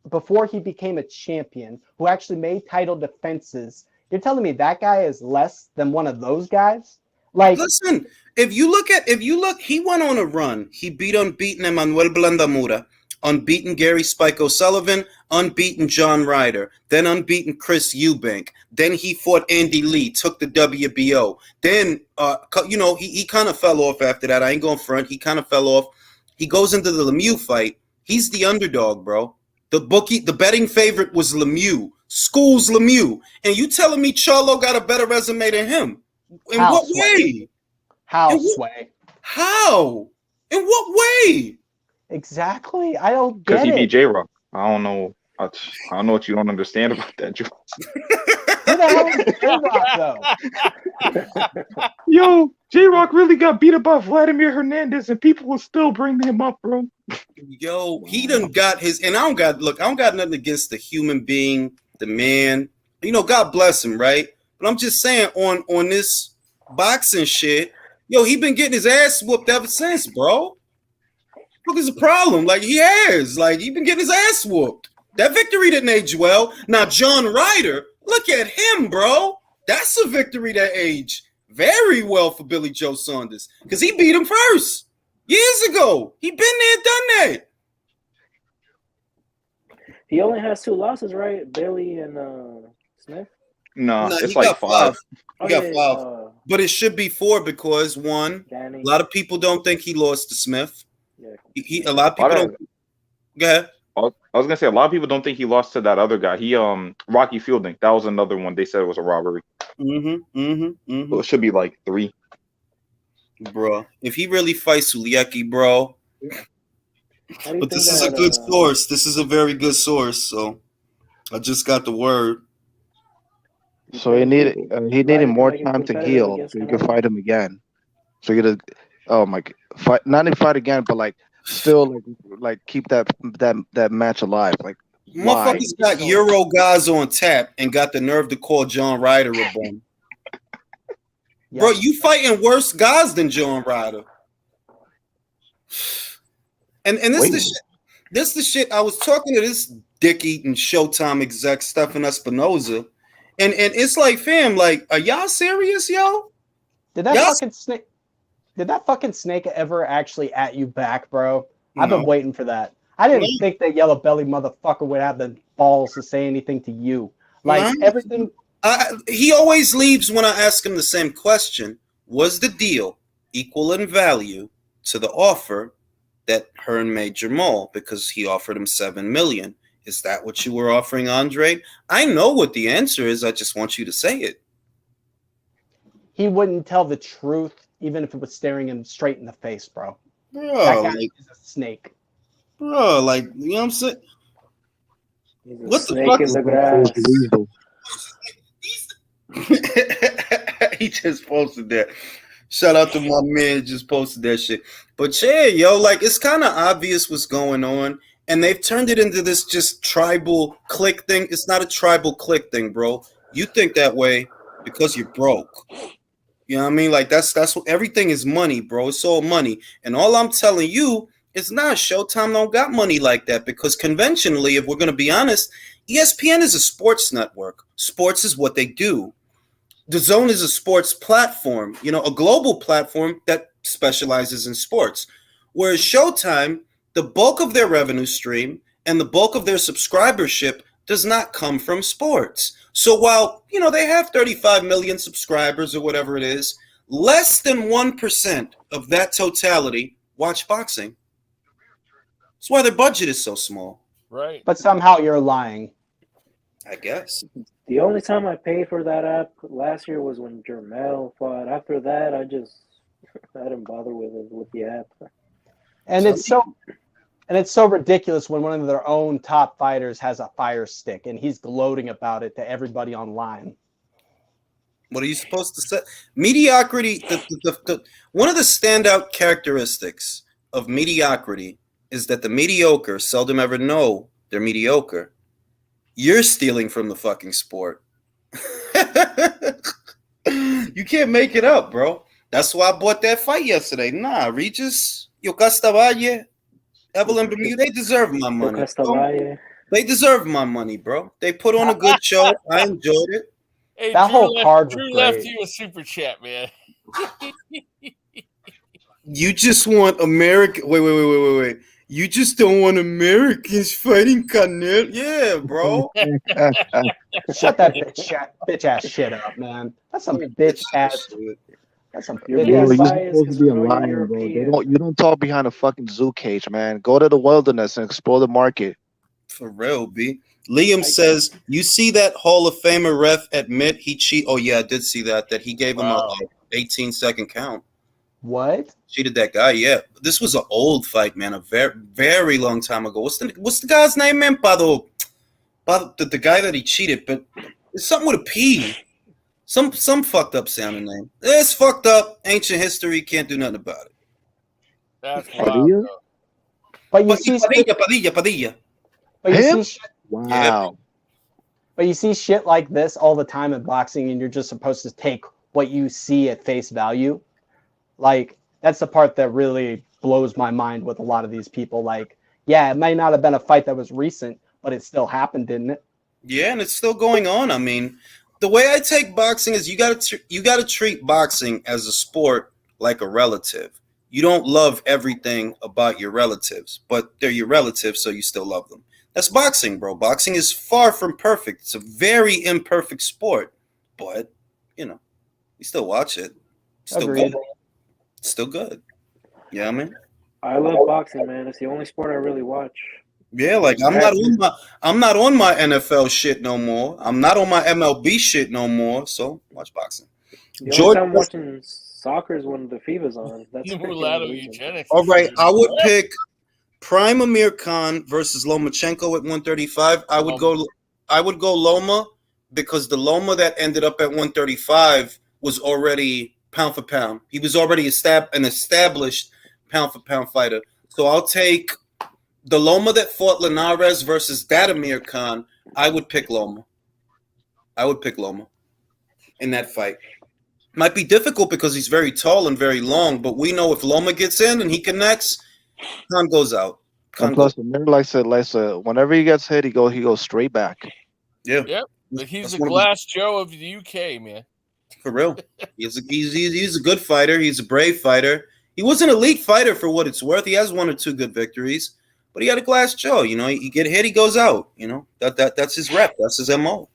before he became a champion, who actually made title defenses, you're telling me that guy is less than one of those guys? Like, listen, if you look, he went on a run. He beat unbeaten Emmanuel Blandamura, unbeaten Gary Spike O'Sullivan, unbeaten John Ryder, then unbeaten Chris Eubank. Then he fought Andy Lee, took the WBO. Then, he kind of fell off after that. I ain't going front. He kind of fell off. He goes into the Lemieux fight. He's the underdog, bro. The betting favorite was Lemieux. School's Lemieux. And you telling me Charlo got a better resume than him? In what way? How, Sway? How? In what way? Exactly. I don't get Because he it. beat J-Rock. I don't know. I don't know what you don't understand about that, Joe. Who the hell is J-Rock, though? Yo, J-Rock really got beat up by Vladimir Hernandez, and people will still bring him up, bro. Yo, he done got his, and I don't got nothing against the human being, the man. God bless him, right? But I'm just saying, on this boxing shit, yo, he been getting his ass whooped ever since, bro. What is the problem? Like, he been getting his ass whooped. That victory didn't age well. Now, John Ryder, look at him, bro. That's a victory that aged very well for Billy Joe Saunders because he beat him first years ago. He been there, done that. He only has 2 losses, right? Billy and Smith? No, He it's like got 5. He got Okay, 5. But it should be 4 because, one, Danny. a lot of people don't think he lost to Smith. Yeah. A lot of people don't. Go ahead. I was gonna say a lot of people don't think he lost to that other guy. He Rocky Fielding. That was another one. They said it was a robbery. So it should be like 3. Bro, if he really fights Suliecki, bro. But this is a good source. This is a very good source. So I just got the word. So he needed more time to heal so you could fight him again. So you get fight, not even fight again, but like still like keep that match alive. Like why? Motherfuckers got Euro guys on tap and got the nerve to call John Ryder a bum. Yep. Bro, you fighting worse guys than John Ryder. And this the shit. I was talking to this dick-eating Showtime exec Stefan Espinoza, and it's like, fam, like, are y'all serious, yo? Did that fucking snake ever actually at you back, bro? No. I've been waiting for that. I didn't think that yellow belly motherfucker would have the balls to say anything to you. Like everything. He always leaves when I ask him the same question. Was the deal equal in value to the offer that Hearn made Jamal, because he offered him $7 million? Is that what you were offering, Andre? I know what the answer is. I just want you to say it. He wouldn't tell the truth, even if it was staring him straight in the face, bro. Bro, that guy is a snake. Bro, like, you know what I'm saying? What the fuck is that? He just posted that. Shout out to my man, just posted that shit. But yeah, yo, like, it's kind of obvious what's going on, and they've turned it into this just tribal clique thing. It's not a tribal clique thing, bro. You think that way because you're broke. You know what I mean? Like, that's what everything is money, bro. It's all money. And all I'm telling you is not Showtime don't got money like that, because conventionally, if we're going to be honest, ESPN is a sports network. Sports is what they do. The Zone is a sports platform, you know, a global platform that specializes in sports. Whereas Showtime, the bulk of their revenue stream and the bulk of their subscribership does not come from sports. So while, you know, they have 35 million subscribers or whatever it is, less than 1% of that totality watch boxing. That's why their budget is so small. Right. But somehow you're lying. I guess. The only time I paid for that app last year was when Jermel fought. After that, I didn't bother with the app. And it's so ridiculous when one of their own top fighters has a fire stick and he's gloating about it to everybody online. What are you supposed to say? Mediocrity. One of the standout characteristics of mediocrity is that the mediocre seldom ever know they're mediocre. You're stealing from the fucking sport. You can't make it up, bro. That's why I bought that fight yesterday. Nah, Regis, Yocasta Evelyn Bermuda, they deserve my money. They deserve my money, bro. They put on a good show. I enjoyed it. Hey, that whole card Drew left you a super chat, man. You just want American. Wait. You just don't want Americans fighting Canelo? Yeah, bro. Shut that bitch ass shit up, man. That's some bitch ass. That's some bitch ass. You're supposed to be a lion, bro. You don't talk behind a fucking zoo cage, man. Go to the wilderness and explore the market. For real, B. Liam says, you see that Hall of Famer ref admit he cheated? Oh, yeah, I did see that he gave him a 18-second count. What? Cheated that guy, yeah. This was an old fight, man, a very, very long time ago. What's the guy's name, man? The guy that he cheated, but it's something with a P. Some fucked up sounding name. It's fucked up. Ancient history, can't do nothing about it. That's wild. But you see Padilla. But you see shit, wow. Yeah. But you see shit like this all the time in boxing, and you're just supposed to take what you see at face value. Like, that's the part that really blows my mind with a lot of these people. Like, yeah, it may not have been a fight that was recent, but it still happened, didn't it? Yeah, and it's still going on. I mean, the way I take boxing is you got to treat boxing as a sport like a relative. You don't love everything about your relatives, but they're your relatives, so you still love them. That's boxing, bro. Boxing is far from perfect. It's a very imperfect sport, but, you know, you still watch it. Still good. Still good. Yeah, I mean, I love boxing, man. It's the only sport I really watch. Yeah, like I'm not on my NFL shit no more. I'm not on my MLB shit no more. So watch boxing. The only time I'm watching soccer is when the FIBA's on. That's eugenics. All right, I would pick prime Amir Khan versus Lomachenko at 135. I would go Loma because the Loma that ended up at 135 was already pound for pound. He was already an established pound for pound fighter. So I'll take the Loma that fought Linares versus that Amir Khan. I would pick Loma. In that fight. Might be difficult because he's very tall and very long, but we know if Loma gets in and he connects, Khan goes out. And plus, Amir likes it. Whenever he gets hit, he goes straight back. Yeah. Yep. But he's a Glass Joe of the UK, man. For real. He's a good fighter. He's a brave fighter. He was an elite fighter for what it's worth. He has 1 or 2 good victories, but he got a Glass Joe. You know, he get hit, he goes out. You know, that's his rep. That's his MO.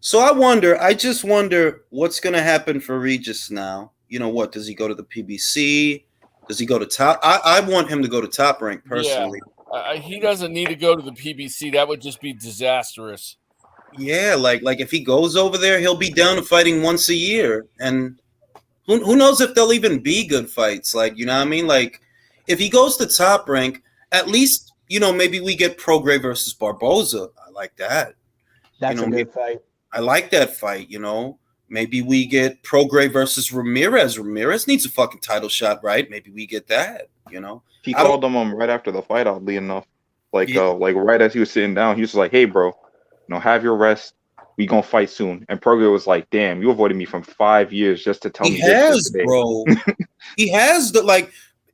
So I just wonder what's going to happen for Regis now. You know what? Does he go to the PBC? Does he go to Top? I want him to go to Top Rank personally. Yeah. He doesn't need to go to the PBC. That would just be disastrous. Yeah, like if he goes over there, he'll be down to fighting once a year. And who knows if they'll even be good fights. Like, you know what I mean? Like, if he goes to Top Rank, at least, you know, maybe we get Prograis versus Barboza. I like that. That's a good fight. I like that fight, you know. Maybe we get Prograis versus Ramirez. Ramirez needs a fucking title shot, right? Maybe we get that, you know. He called him right after the fight, oddly enough. Like right as he was sitting down, he was like, "Hey, bro, you know, have your rest. We gonna fight soon." And Prograis was like, "Damn, you avoided me from 5 years just to tell me this today." Bro. He has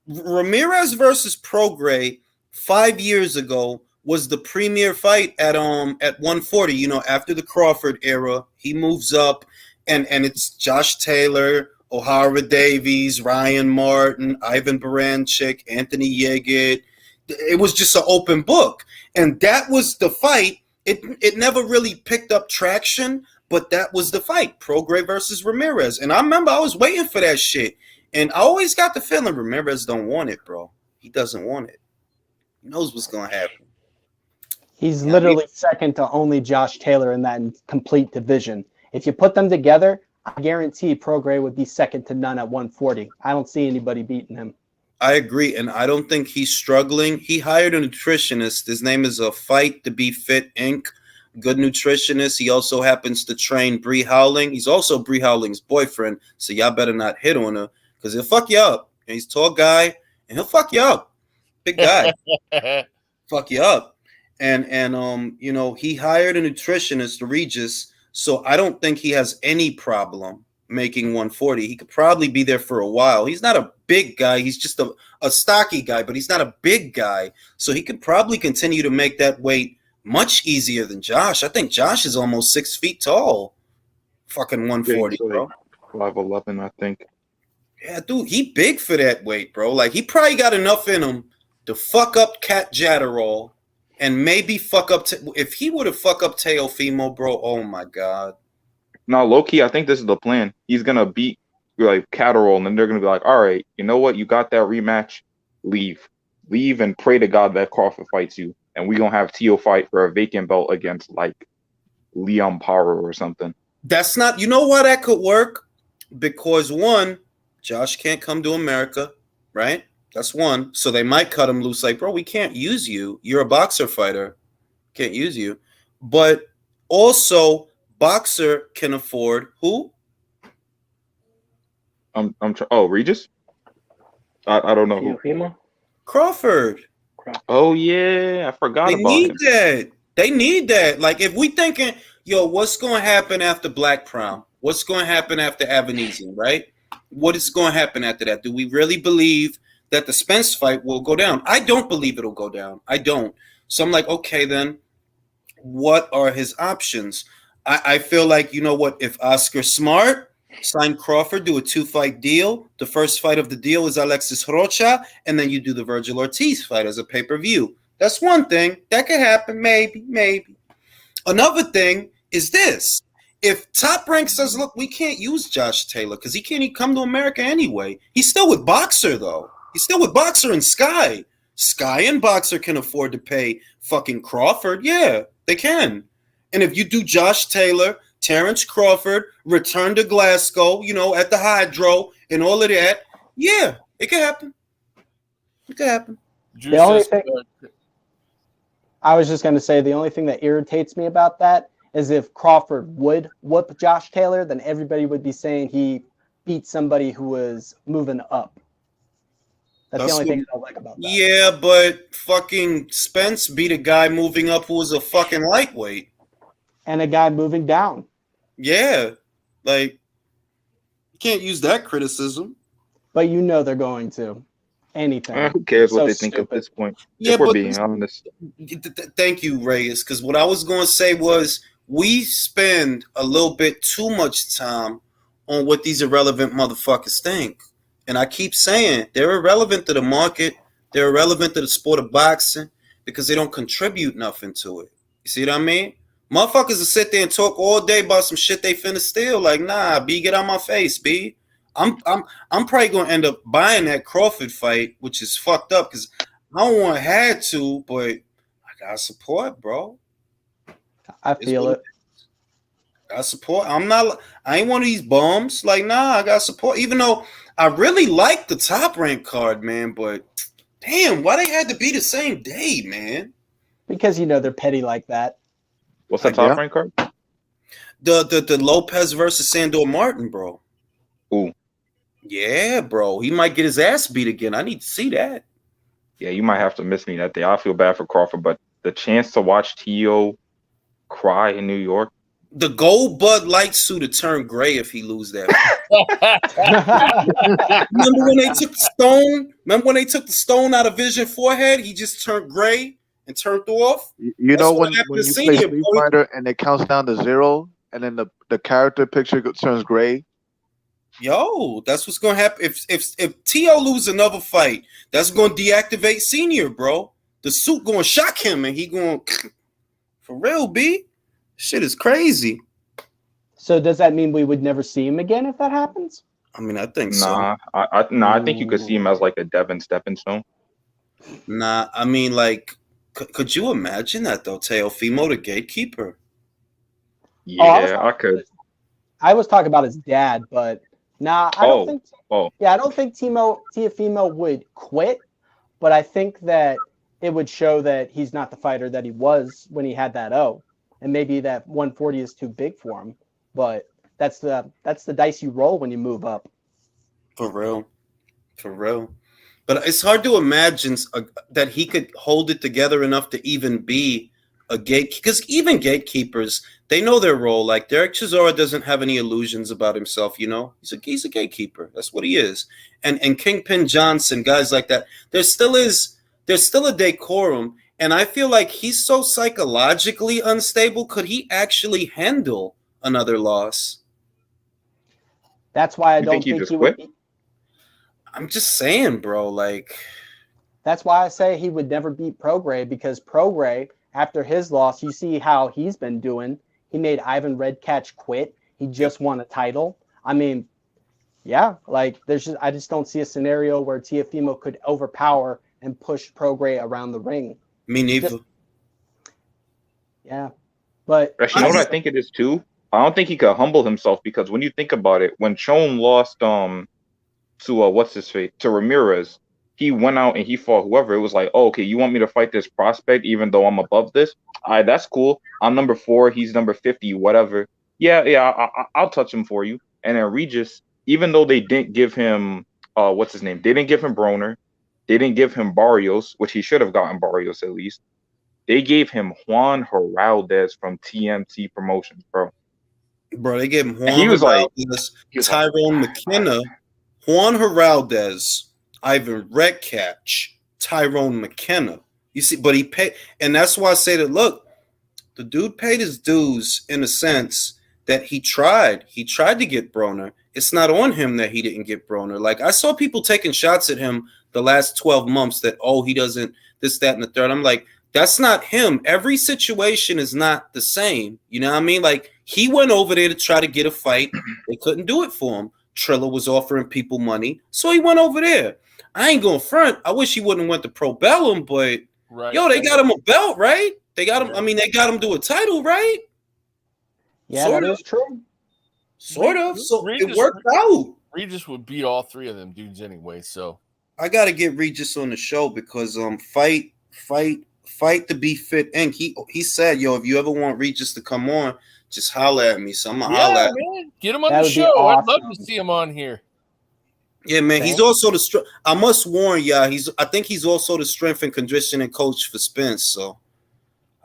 Ramirez versus Prograis 5 years ago was the premier fight at 140. You know, after the Crawford era, he moves up, and it's Josh Taylor, O'Hara Davies, Ryan Martin, Ivan Baranchik, Anthony Yeaget. It was just an open book, and that was the fight. It never really picked up traction, but that was the fight: Prograis versus Ramirez. And I remember I was waiting for that shit, and I always got the feeling Ramirez don't want it, bro. He doesn't want it. He knows what's gonna happen. He's literally second to only Josh Taylor in that complete division. If you put them together, I guarantee Prograis would be second to none at 140. I don't see anybody beating him. I agree, and I don't think he's struggling. He hired a nutritionist. His name is Fight to Be Fit Inc. Good nutritionist. He also happens to train Bree Howling. He's also Bree Howling's boyfriend, so y'all better not hit on her because he'll fuck you up. And he's a tall guy, and he'll fuck you up. Big guy. Fuck you up. And you know, he hired a nutritionist, Regis, so I don't think he has any problem making 140. He could probably be there for a while. He's not a big guy. He's just a stocky guy, but he's not a big guy. So he could probably continue to make that weight much easier than Josh. I think Josh is almost 6 feet tall. Fucking 140, bro. 5'11", I think. Yeah, dude, he big for that weight, bro. Like, he probably got enough in him to fuck up Cat Jadderall and maybe fuck up. If he would have fuck up Teofimo, bro, oh my God. No, low-key, I think this is the plan. He's going to beat like Catterall, and then they're going to be like, all right, you know what? You got that rematch. Leave and pray to God that Crawford fights you. And we're going to have Teo fight for a vacant belt against like Liam Paro or something. That's not, you know why that could work? Because one, Josh can't come to America, right? That's one. So they might cut him loose like, bro, we can't use you. You're a boxer fighter. Can't use you. But also, boxer can afford who? Regis? I don't know who. Crawford. Oh yeah, I forgot about him. They need that. Like, if we thinking, yo, what's going to happen after Black Crown? What's going to happen after Avanesyan, right? What is going to happen after that? Do we really believe that the Spence fight will go down? I don't believe it'll go down. I don't. So I'm like, okay, then what are his options? I feel like, you know what, if Oscar Smart signed Crawford, do a 2-fight deal. The first fight of the deal is Alexis Rocha, and then you do the Virgil Ortiz fight as a pay-per-view. That's one thing. That could happen, maybe. Another thing is this. If Top Rank says, look, we can't use Josh Taylor because he can't even come to America anyway. He's still with Boxer, though. He's still with Boxer and Sky. Sky and Boxer can afford to pay fucking Crawford. Yeah, they can. And if you do Josh Taylor, Terence Crawford, return to Glasgow, you know, at the Hydro and all of that, yeah, it could happen. It could happen. The only thing, I was just going to say the only thing that irritates me about that is if Crawford would whoop Josh Taylor, then everybody would be saying he beat somebody who was moving up. That's the only thing I don't like about that. Yeah, but fucking Spence beat a guy moving up who was a fucking lightweight. And a guy moving down. Yeah. Like, you can't use that criticism. But you know they're going to. Anything. Who cares what So they think stupid. at this point? Yeah, If we're but being honest. Thank you, Reyes, because what I was going to say was we spend a little bit too much time on what these irrelevant motherfuckers think. And I keep saying they're irrelevant to the market. They're irrelevant to the sport of boxing because they don't contribute nothing to it. You see what I mean? Motherfuckers will sit there and talk all day about some shit they finna steal. Like, nah, B, get out my face, B. I'm probably gonna end up buying that Crawford fight, which is fucked up because I don't want had to, but I got support, bro. I feel it. I got support. I ain't one of these bums. Like, nah, I got support. Even though I really like the top rank card, man, but damn, why they had to be the same day, man? Because you know they're petty like that. What's the top rank card? The Lopez versus Sandor Martin, bro. Ooh. Yeah, bro. He might get his ass beat again. I need to see that. Yeah, you might have to miss me that day. I feel bad for Crawford, but the chance to watch Tio cry in New York. The gold Bud Light suit would turn gray if he lose that. Remember when they took the stone? Remember when they took the stone out of Vision forehead? He just turned gray and turned off. You know when you play Street Fighter and it counts down to 0, and then the character picture turns gray. Yo, that's what's gonna happen. If Tio lose another fight, that's gonna deactivate Senior, bro. The suit gonna shock him, and he going for real, B. Shit is crazy. So does that mean we would never see him again if that happens? I mean, I think so. I think you could see him as like a Devin stepping stone. Nah, I mean, like, could you imagine that though? Teofimo, the gatekeeper. Yeah, I could. I was talking about his dad, but nah, I don't think. Yeah, I don't think Teofimo would quit, but I think that it would show that he's not the fighter that he was when he had that O, and maybe that 140 is too big for him. But that's the dice you roll when you move up. For real. But it's hard to imagine that he could hold it together enough to even be a gate, because even gatekeepers, they know their role. Like Derek Chisora doesn't have any illusions about himself, you know. He's a gatekeeper. That's what he is. And Kingpin Johnson, guys like that, there's still a decorum. And I feel like he's so psychologically unstable. Could he actually handle another loss? That's why I don't think he would. I'm just saying, bro. Like, that's why I say he would never beat Prograis, because Prograis, after his loss, you see how he's been doing. He made Ivan Redkach quit. He just won a title. I mean, yeah, like I just don't see a scenario where Teofimo could overpower and push Prograis around the ring. Me neither. Yeah, but actually, you know what I think it is too? I don't think he could humble himself, because when you think about it, when Chon lost to what's his face, to Ramirez, he went out and he fought whoever. It was like, oh, okay, you want me to fight this prospect even though I'm above this? All right, that's cool. I'm number 4, he's number 50, whatever. Yeah, I'll touch him for you. And then Regis, even though they didn't give him what's his name? They didn't give him Broner. They didn't give him Barrios, which he should have gotten Barrios at least. They gave him Juan Heraldez from TMT Promotions, bro. Bro, they gave him Juan Heraldez, Tyrone McKenna, Juan Heraldez, Ivan Redkach, Tyrone McKenna. You see, but he paid, and that's why I say that, look, the dude paid his dues in a sense that he tried. He tried to get Broner. It's not on him that he didn't get Broner. Like, I saw people taking shots at him the last 12 months that, oh, he doesn't, this, that, and the third. I'm like, that's not him. Every situation is not the same. You know what I mean? Like, he went over there to try to get a fight. They couldn't do it for him. Triller was offering people money, so he went over there. I ain't going front. I wish he wouldn't have went to Pro Bellum, but they got him a belt, right? They got him. I mean, they got him to a title, right? Yeah, that is true. Sort of. So it worked out. Regis would beat all 3 of them dudes anyway. So I got to get Regis on the show because fight Fight to Be Fit Inc. He said, yo, if you ever want Regis to come on, just holler at me. So I'm gonna holler at him. Man. Get him on That the would be show. I'd awesome. love to see him on here. Yeah, man. He's also the I must warn y'all. I think he's also the strength and conditioning coach for Spence. So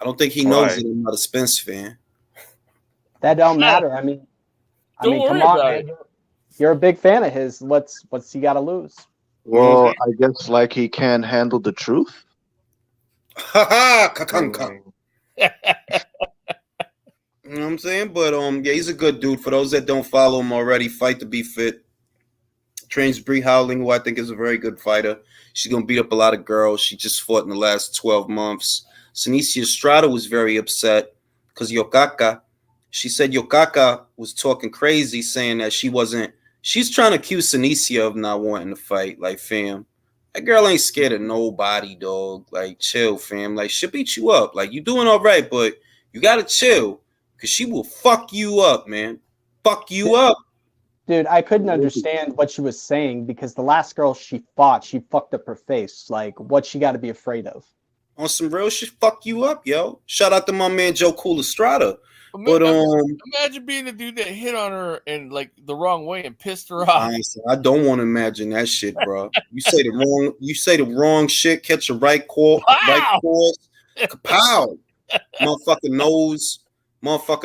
I don't think he knows that I'm not a Spence fan. That don't matter. I mean, Don't worry come on, about man. You're a big fan of his. What's he got to lose? Well, I guess like he can't handle the truth. Ha ha! Kakanka. You know what I'm saying? But yeah, he's a good dude. For those that don't follow him already, Fight to Be Fit. Trains Bree Howling, who I think is a very good fighter. She's gonna beat up a lot of girls. She just fought in the last 12 months. Senicia Estrada was very upset because Yokaka, she said Yokaka was talking crazy, saying that she's trying to accuse Senicia of not wanting to fight. Like, fam, that girl ain't scared of nobody, dog. Like, chill, fam. Like, she'll beat you up. Like, you doing all right, but you gotta chill. Because she will fuck you up, man. Fuck you up. Dude, I couldn't understand what she was saying because the last girl she fought, she fucked up her face. Like, what she got to be afraid of? On some real shit, fuck you up, yo. Shout out to my man Joe Cool Estrada. But imagine being the dude that hit on her and like the wrong way and pissed her off. I don't want to imagine that shit, bro. You say the wrong shit, catch a right course, kapow. Motherfucking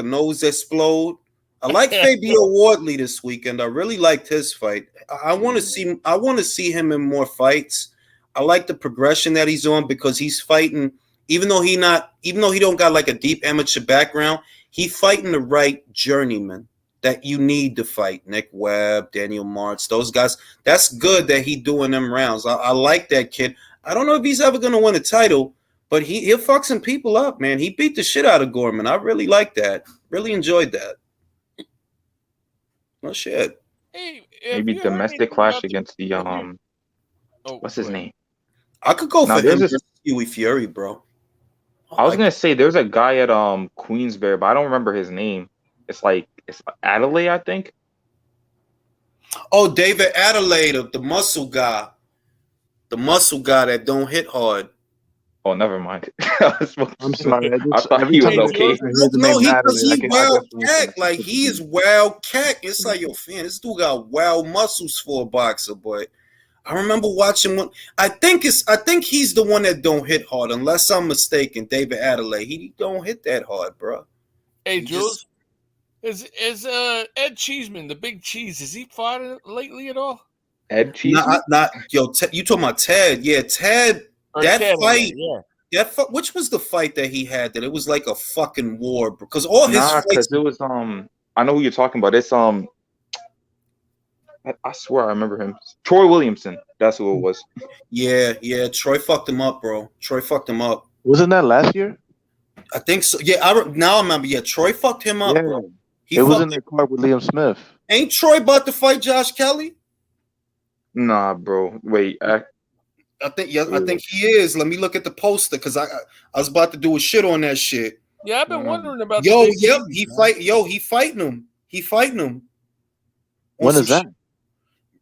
nose explode. I like Fabio Wardley this weekend. I really liked his fight. I want to see him in more fights. I like the progression that he's on because he's fighting, even though he don't got like a deep amateur background, he fighting the right journeyman that you need to fight. Nick Webb, Daniel Martz, those guys. That's good that he doing them rounds. I like that kid. I don't know if he's ever gonna win a title, but he'll fuck some people up, man. He beat the shit out of Gorman. I really like that. Really enjoyed that. No shit. Hey, maybe domestic clash against the what's his name? I could go for him versus Huey Fury, bro. I was gonna say there's a guy at Queensberry, but I don't remember his name. It's Adelaide, I think. Oh, David Adelaide, the muscle guy. The muscle guy that don't hit hard. Oh, never mind. I'm sorry. I thought he was okay. No, he's wild cat. Like, he is wild cat. It's like, yo, fan, this dude got wild muscles for a boxer, but I remember watching one. I think he's the one that don't hit hard, unless I'm mistaken. David Adelaide, he don't hit that hard, bro. Hey, Jules, is Ed Cheeseman, the big cheese? Has he fought lately at all? Ed Cheeseman? You talking about Ted? Yeah, Ted. Which was the fight that he had? That it was like a fucking war because all his fights. Because it was I know who you're talking about. It's I swear I remember him. Troy Williamson. That's who it was. Yeah. Troy fucked him up, bro. Troy fucked him up. Wasn't that last year? I think so. Yeah, now I remember. Yeah, Troy fucked him up, bro. It was in the card with Liam Smith. Ain't Troy about to fight Josh Kelly? Nah, bro. Wait. I think he is. Let me look at the poster because I was about to do a shit on that shit. Yeah, I've been wondering about. He fighting him. He fighting him. When is that?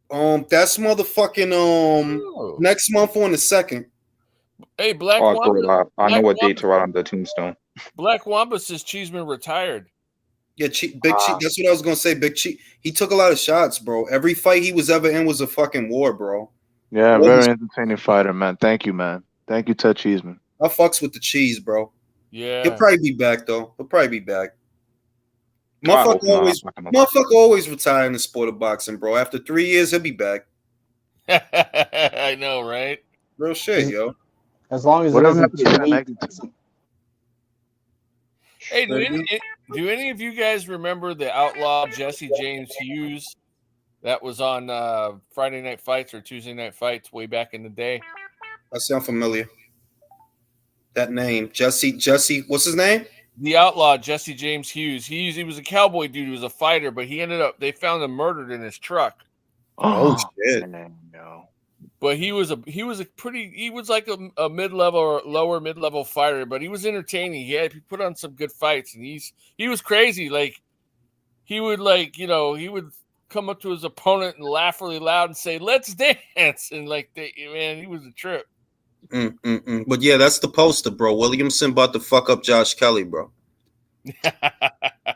That's motherfucking next month on the 2nd. Hey, Black Wamba. I know what date to write on the tombstone. Black Wamba says Cheeseman retired. Yeah, Big Cheese. That's what I was gonna say. Big Cheese. He took a lot of shots, bro. Every fight he was ever in was a fucking war, bro. Yeah, very entertaining fighter, man. Thank you, man. Thank you, Ted Cheeseman. I fucks with the cheese, bro. Yeah. He'll probably be back, though. Motherfucker always retire in the sport of boxing, bro. After 3 years, he'll be back. I know, right? Real shit, yo. As long as whatever it doesn't Hey, do any of you guys remember the outlaw Jesse James Hughes that was on Friday Night Fights or Tuesday Night Fights way back in the day? I sound familiar. That name, Jesse, what's his name? The outlaw Jesse James Hughes. He was a cowboy dude. He was a fighter, but they found him murdered in his truck. Oh shit! No. But he was like a mid-level or lower mid-level fighter, but he was entertaining. He put on some good fights, and he was crazy. Like he would he would come up to his opponent and laugh really loud and say, "Let's dance!" And he was a trip. But yeah, that's the poster, bro. Williamson about to fuck up Josh Kelly, bro. That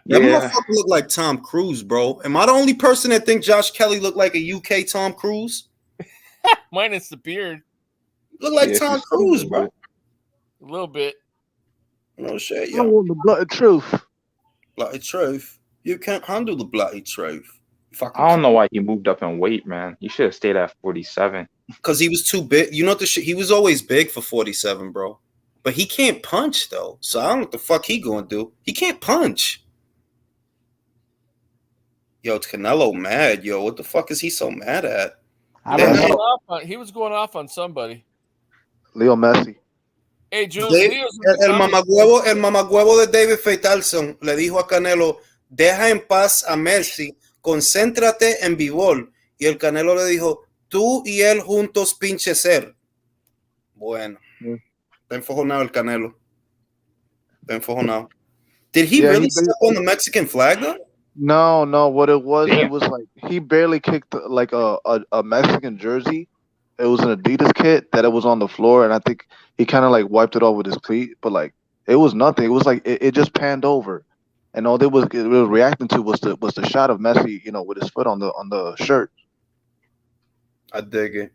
motherfucker look like Tom Cruise, bro. Am I the only person that think Josh Kelly looked like a UK Tom Cruise? Minus the beard. Look like Tom Cruise, bro. A little bit. No shit, I want the bloody truth. Bloody truth. You can't handle the bloody truth. I don't know why he moved up in weight, man. He should have stayed at 47. Because he was too big. You know the shit. He was always big for 47, bro. But he can't punch though. So I don't know what the fuck he gonna do. He can't punch. Yo, Canelo mad. Yo, what the fuck is he so mad at? I don't know. He was going off on somebody. Leo Messi. Hey, Jules, el mamagüevo de David Faitelson le dijo a Canelo, deja en paz a Messi, concéntrate en Bivol. Y el Canelo le dijo, tú y él juntos pinche ser. Bueno. Está enfogonado el Canelo. Está enfogonado. Did he really step on the Mexican flag though? No. What it was like he barely kicked like a Mexican jersey. It was an Adidas kit that it was on the floor, and I think he kind of like wiped it off with his cleat. But like it was nothing. It was like it just panned over, and all it was reacting to was the shot of Messi, you know, with his foot on the shirt. I dig it.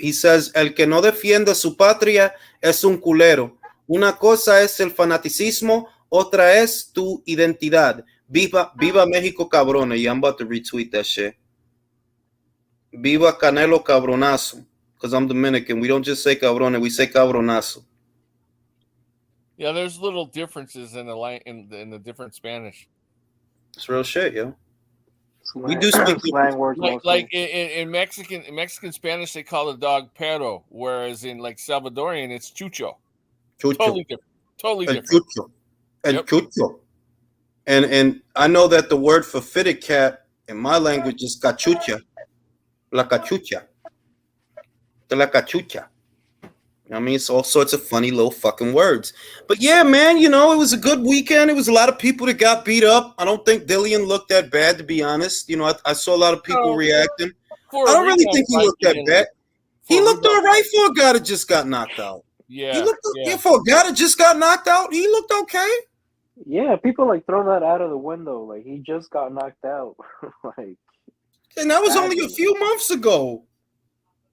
He says, el que no defiende su patria es un culero. Una cosa es el fanaticismo, otra es tu identidad. Viva México cabrones. Yeah, I'm about to retweet that shit. Viva Canelo cabronazo. Because I'm Dominican. We don't just say cabrones, we say cabronazo. Yeah, there's little differences in the different Spanish. It's real shit, yo. We do speak slang words. Like in Mexican Spanish, they call the dog perro, whereas in like Salvadorian, it's chucho. Totally different. Totally different. Chucho. El chucho. And I know that the word for fitted cat in my language is cachucha. La cachucha. De la cachucha. I mean, it's all sorts of funny little fucking words. But yeah, man, you know, it was a good weekend. It was a lot of people that got beat up. I don't think Dillian looked that bad, to be honest. You know, I saw a lot of people reacting. I don't really think he looked that bad. He looked all right for a guy that just got knocked out. Yeah. He looked okay for a guy that just got knocked out. He looked okay. Yeah, people like throw that out of the window. Like, he just got knocked out. Like, and that was only a few months ago.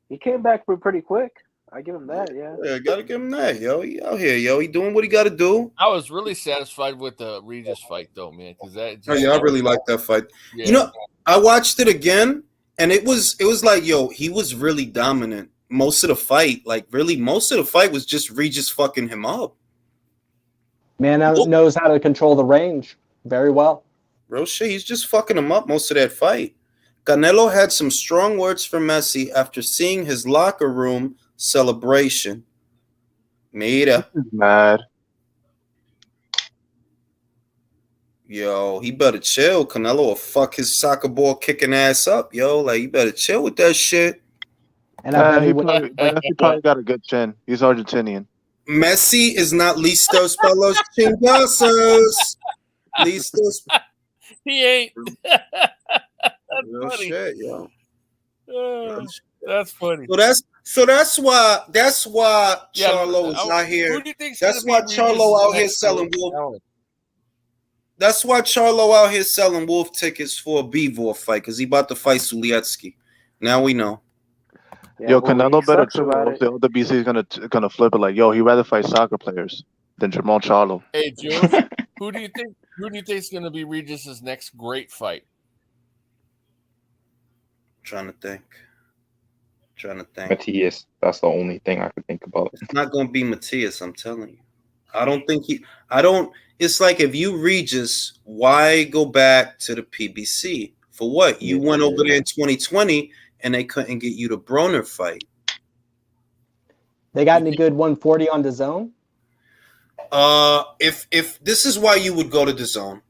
He came back pretty quick. I give him that, yeah. Gotta give him that, yo. He out here, yo. He doing what he got to do. I was really satisfied with the Regis fight, though, man. Because I really like that fight. Yeah. You know, I watched it again, and it was like, yo, he was really dominant most of the fight. Like, really, most of the fight was just Regis fucking him up. Man knows how to control the range very well. Real shit. He's just fucking him up most of that fight. Canelo had some strong words for Messi after seeing his locker room celebration. Mira. Mad. Yo, he better chill. Canelo will fuck his soccer ball kicking ass up, yo. Like, you better chill with that shit. And he probably got a good chin. He's Argentinian. Messi is not listos para los chingazos. Listos. He ain't. That's real funny. Shit, yo. That's funny. So that's why Charlo is out here. That's why Charlo out here selling wolf. That's why Charlo out here selling wolf tickets for a Bivol fight, because he about to fight Sulietsky. Now we know. Yeah, yo, Canelo better too. The other BC is gonna flip it like, yo, he'd rather fight soccer players than Jamal Charlo. Hey, Jules, who do you think is gonna be Regis's next great fight? Trying to think. Matias. That's the only thing I could think about. It's not gonna be Matias, I'm telling you. It's like, if you Regis, why go back to the PBC? For what? You went over there in 2020 and they couldn't get you the Broner fight. They got any good 140 on the zone? If this is why you would go to the zone.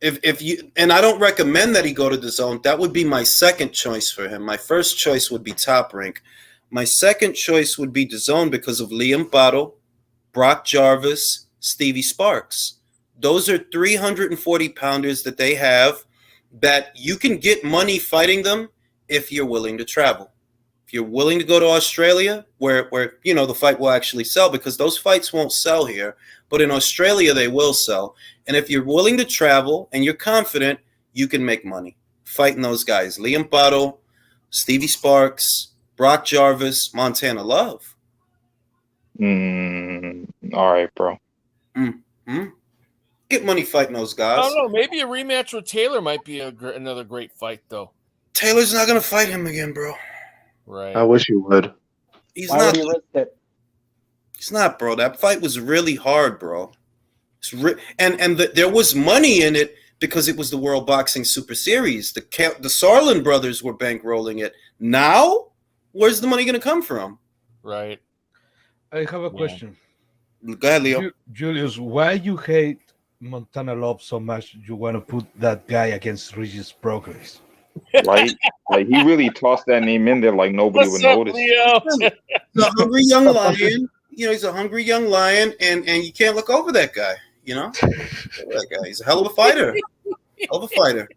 If you, and I don't recommend that he go to the zone. That would be my second choice for him. My first choice would be Top Rank. My second choice would be the zone because of Liam Bottle, Brock Jarvis, Stevie Sparks. Those are 340 pounders that they have that you can get money fighting them if you're willing to travel. If you're willing to go to Australia, where the fight will actually sell, because those fights won't sell here, but in Australia they will sell. And if you're willing to travel and you're confident, you can make money fighting those guys: Liam Pato, Stevie Sparks, Brock Jarvis, Montana Love. All right, bro. Get money fighting those guys. I don't know. Maybe a rematch with Taylor might be another great fight, though. Taylor's not going to fight him again, bro. Right. I wish you would. He's Why not. would he risk it? He's not, bro. That fight was really hard, bro. There was money in it because it was the World Boxing Super Series. The Sarlin brothers were bankrolling it. Now, where's the money going to come from? Right. I have a question. Go ahead, Leo. Julius, why you hate Montana Love so much? You want to put that guy against Regis Prograis? Right? Like, he really tossed that name in there like nobody would notice. He's a hungry young lion. He's a hungry young lion, and you can't look over that guy. That guy. He's a hell of a fighter. Hell of a fighter.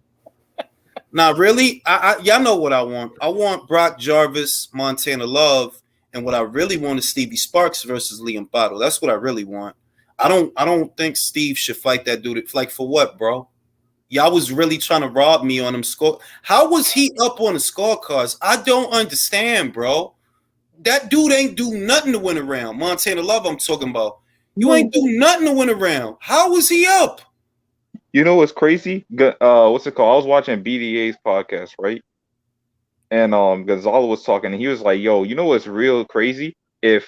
Now, really, y'all know what I want. I want Brock Jarvis, Montana Love, and what I really want is Stevie Sparks versus Liam Pato. That's what I really want. I don't think Steve should fight that dude. Like, for what, bro? Y'all was really trying to rob me on him score. How was he up on the scorecards? I don't understand, bro. That dude ain't do nothing to win a round. Montana Love, I'm talking about. You ain't do nothing to win a round. How was he up? You know what's crazy? What's it called? I was watching BDA's podcast, right? And Gonzalo was talking, and he was like, yo, you know what's real crazy? And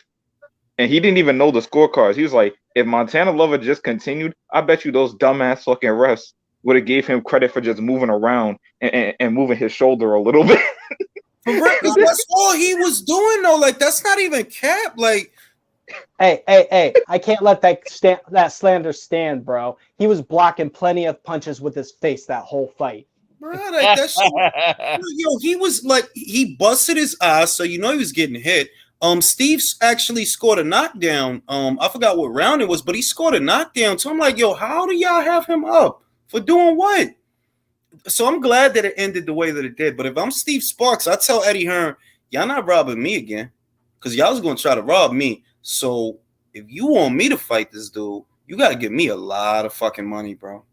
he didn't even know the scorecards. He was like, if Montana Love had just continued, I bet you those dumbass fucking refs would have gave him credit for just moving around and moving his shoulder a little bit. That's all he was doing, though. Like, that's not even cap. Like, hey, I can't let that slander stand, bro. He was blocking plenty of punches with his face that whole fight. Bro, like, that shit, he was like, he busted his ass, so he was getting hit. Steve actually scored a knockdown. I forgot what round it was, but he scored a knockdown. So I'm like, yo, how do y'all have him up for doing what? So I'm glad that it ended the way that it did. But if I'm Steve Sparks, I tell Eddie Hearn, y'all not robbing me again, because y'all was going to try to rob me. So if you want me to fight this dude, you got to give me a lot of fucking money, bro.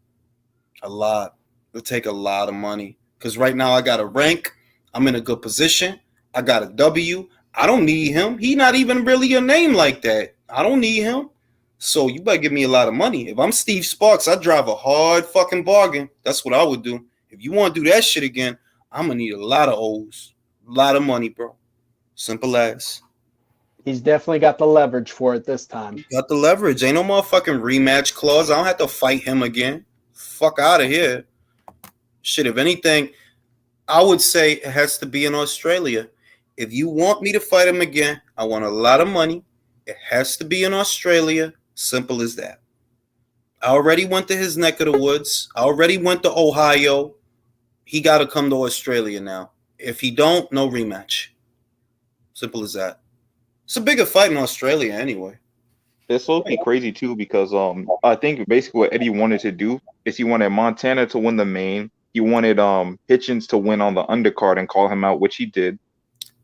A lot. It'll take a lot of money, because right now I got a rank. I'm in a good position. I got a W. I don't need him. He not even really a name like that. I don't need him. So you better give me a lot of money. If I'm Steve Sparks, I drive a hard fucking bargain. That's what I would do. If you want to do that shit again, I'm going to need a lot of O's. A lot of money, bro. Simple as. He's definitely got the leverage for it this time. Got the leverage. Ain't no motherfucking rematch clause. I don't have to fight him again. Fuck out of here. Shit, if anything, I would say it has to be in Australia. If you want me to fight him again, I want a lot of money. It has to be in Australia. Simple as that. I already went to his neck of the woods. I already went to Ohio. He got to come to Australia now. If he don't, no rematch. Simple as that. It's a bigger fight in Australia anyway. It's supposed to be crazy too, because I think basically what Eddie wanted to do is he wanted Montana to win the main. He wanted Hitchens to win on the undercard and call him out, which he did.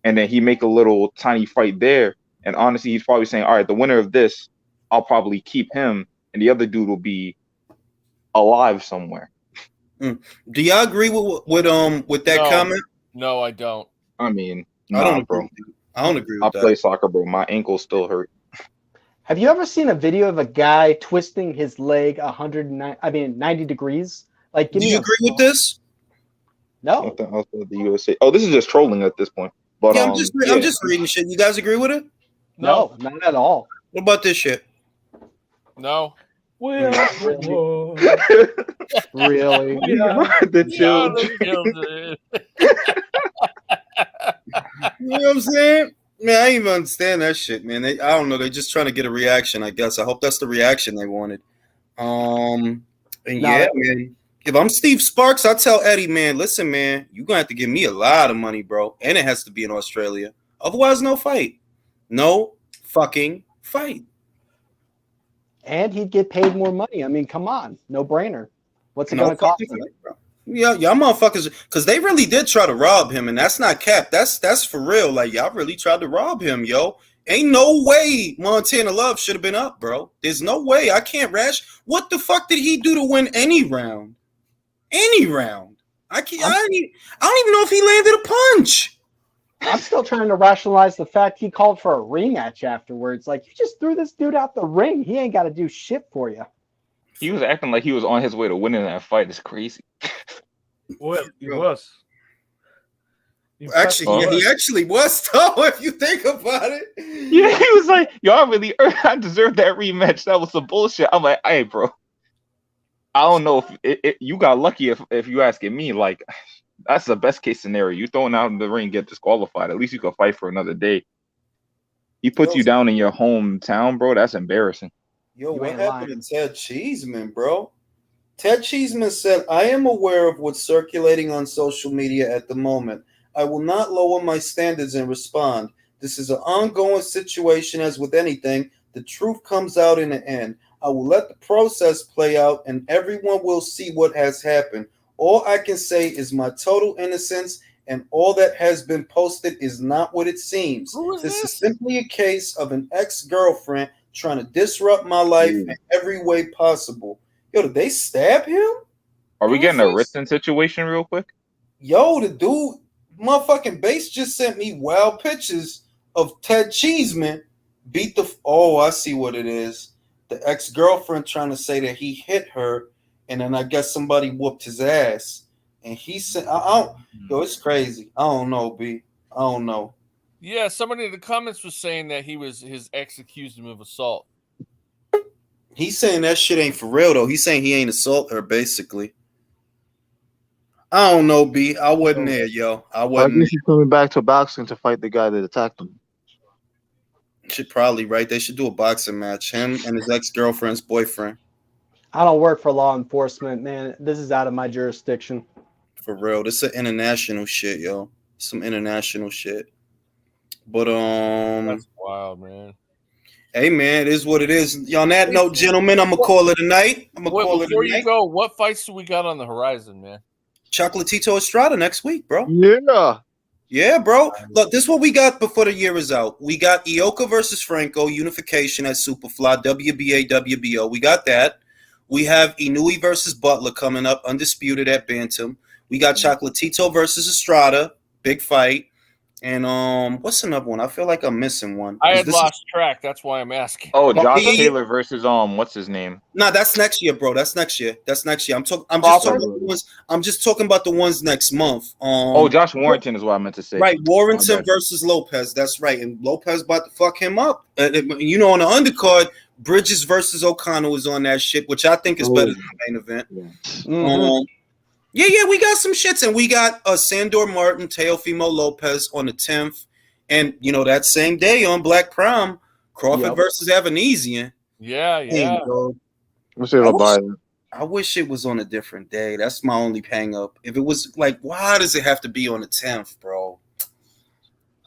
And then he make a little tiny fight there. And honestly, he's probably saying, all right, the winner of this, I'll probably keep him, and the other dude will be alive somewhere. Do y'all agree with that comment? No, I don't. I mean, I don't, bro. I don't agree with that. I play soccer, bro. My ankle still hurt. Have you ever seen a video of a guy twisting his leg 90 degrees? Like, do you agree with this? No. The USA. Oh, this is just trolling at this point. But yeah, I'm just reading shit. You guys agree with it? No, not at all. What about this shit? No. Really? The children. You know what I'm saying? Man, I didn't even understand that shit, man. I don't know. They're just trying to get a reaction, I guess. I hope that's the reaction they wanted. And yeah, man. If I'm Steve Sparks, I tell Eddie, man, listen, man, you're going to have to give me a lot of money, bro. And it has to be in Australia. Otherwise, no fight. No fucking fight. And he'd get paid more money. I mean, come on. No brainer. What's it going to cost him? Yeah, y'all motherfuckers, because they really did try to rob him, and that's not cap. That's for real. Like, y'all really tried to rob him, yo. Ain't no way Montana Love should have been up, bro. There's no way. I can't rash. What the fuck did he do to win any round? Any round. I don't even know if he landed a punch. I'm still trying to rationalize the fact he called for a rematch afterwards. Like, you just threw this dude out the ring. He ain't got to do shit for you. He was acting like he was on his way to winning that fight. It's crazy. Well, it was. Actually, he actually was, though, if you think about it. Yeah, he was like, yo, I deserve that rematch. That was some bullshit. I'm like, hey, bro. I don't know if you got lucky if you asking me. Like, that's the best case scenario. You throwing out in the ring, get disqualified. At least you can fight for another day. He puts you down in your hometown, bro. That's embarrassing. Yo, what happened to Ted Cheeseman, bro? Ted Cheeseman said, I am aware of what's circulating on social media at the moment. I will not lower my standards and respond. This is an ongoing situation as with anything. The truth comes out in the end. I will let the process play out and everyone will see what has happened. All I can say is my total innocence and all that has been posted is not what it seems. This is simply a case of an ex-girlfriend trying to disrupt my life in every way possible. Yo, did they stab him? Are we getting a written situation real quick? Yo, the dude, motherfucking base just sent me wild pictures of Ted Cheeseman beat the. Oh, I see what it is. The ex-girlfriend trying to say that he hit her, and then I guess somebody whooped his ass. And he said, yo, it's crazy. I don't know, B. I don't know. Yeah, somebody in the comments was saying that his ex accused him of assault. He's saying that shit ain't for real, though. He's saying he ain't assault her, basically. I don't know, B. I wasn't there, yo. I guess he's coming back to boxing to fight the guy that attacked him. Should probably, right? They should do a boxing match. Him and his ex-girlfriend's boyfriend. I don't work for law enforcement, man. This is out of my jurisdiction. For real. This is international shit, yo. Some international shit. But That's wild, man. Hey, man, it is what it is. On that note, gentlemen, I'm gonna call it a night. Before you go, what fights do we got on the horizon, man? Chocolatito Estrada next week, bro. Yeah, bro. Look, this is what we got before the year is out. We got Ioka versus Franco, unification at Superfly, WBA, WBO. We got that. We have Inouye versus Butler coming up, undisputed at Bantam. We got Chocolatito versus Estrada, big fight. And what's another one? I feel like I'm missing one. I had lost track. That's why I'm asking. Oh, Josh Taylor versus what's his name? No, that's next year, bro. That's next year. I'm just talking about the ones next month. Josh Warrington is what I meant to say. Right, Warrington versus Lopez. That's right, and Lopez about to fuck him up. You know, on the undercard, Bridges versus O'Connell is on that shit, which I think is better than the main event. Mm-hmm. Yeah, we got some shits, and we got Sandor Martin, Teofimo Lopez on the 10th, and you know that same day on Black Prom, Crawford versus Avanesyan. Yeah. I wish it was on a different day. That's my only hang up. If it was like, why does it have to be on the 10th, bro?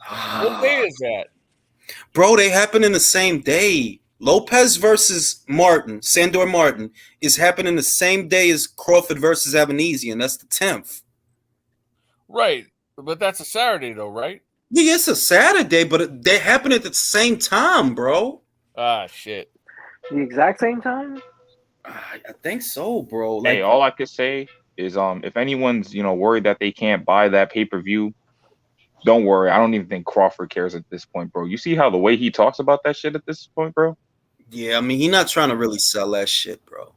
What day is that? Bro, they happen in the same day. Lopez versus Martin, Sandor Martin, is happening the same day as Crawford versus Avanesyan. That's the 10th. Right. But that's a Saturday, though, right? Yeah, it's a Saturday, but they happen at the same time, bro. Ah, shit. The exact same time? I think so, bro. Like, hey, all I could say is if anyone's, worried that they can't buy that pay-per-view, don't worry. I don't even think Crawford cares at this point, bro. You see how the way he talks about that shit at this point, bro? Yeah, I mean, he's not trying to really sell that shit, bro.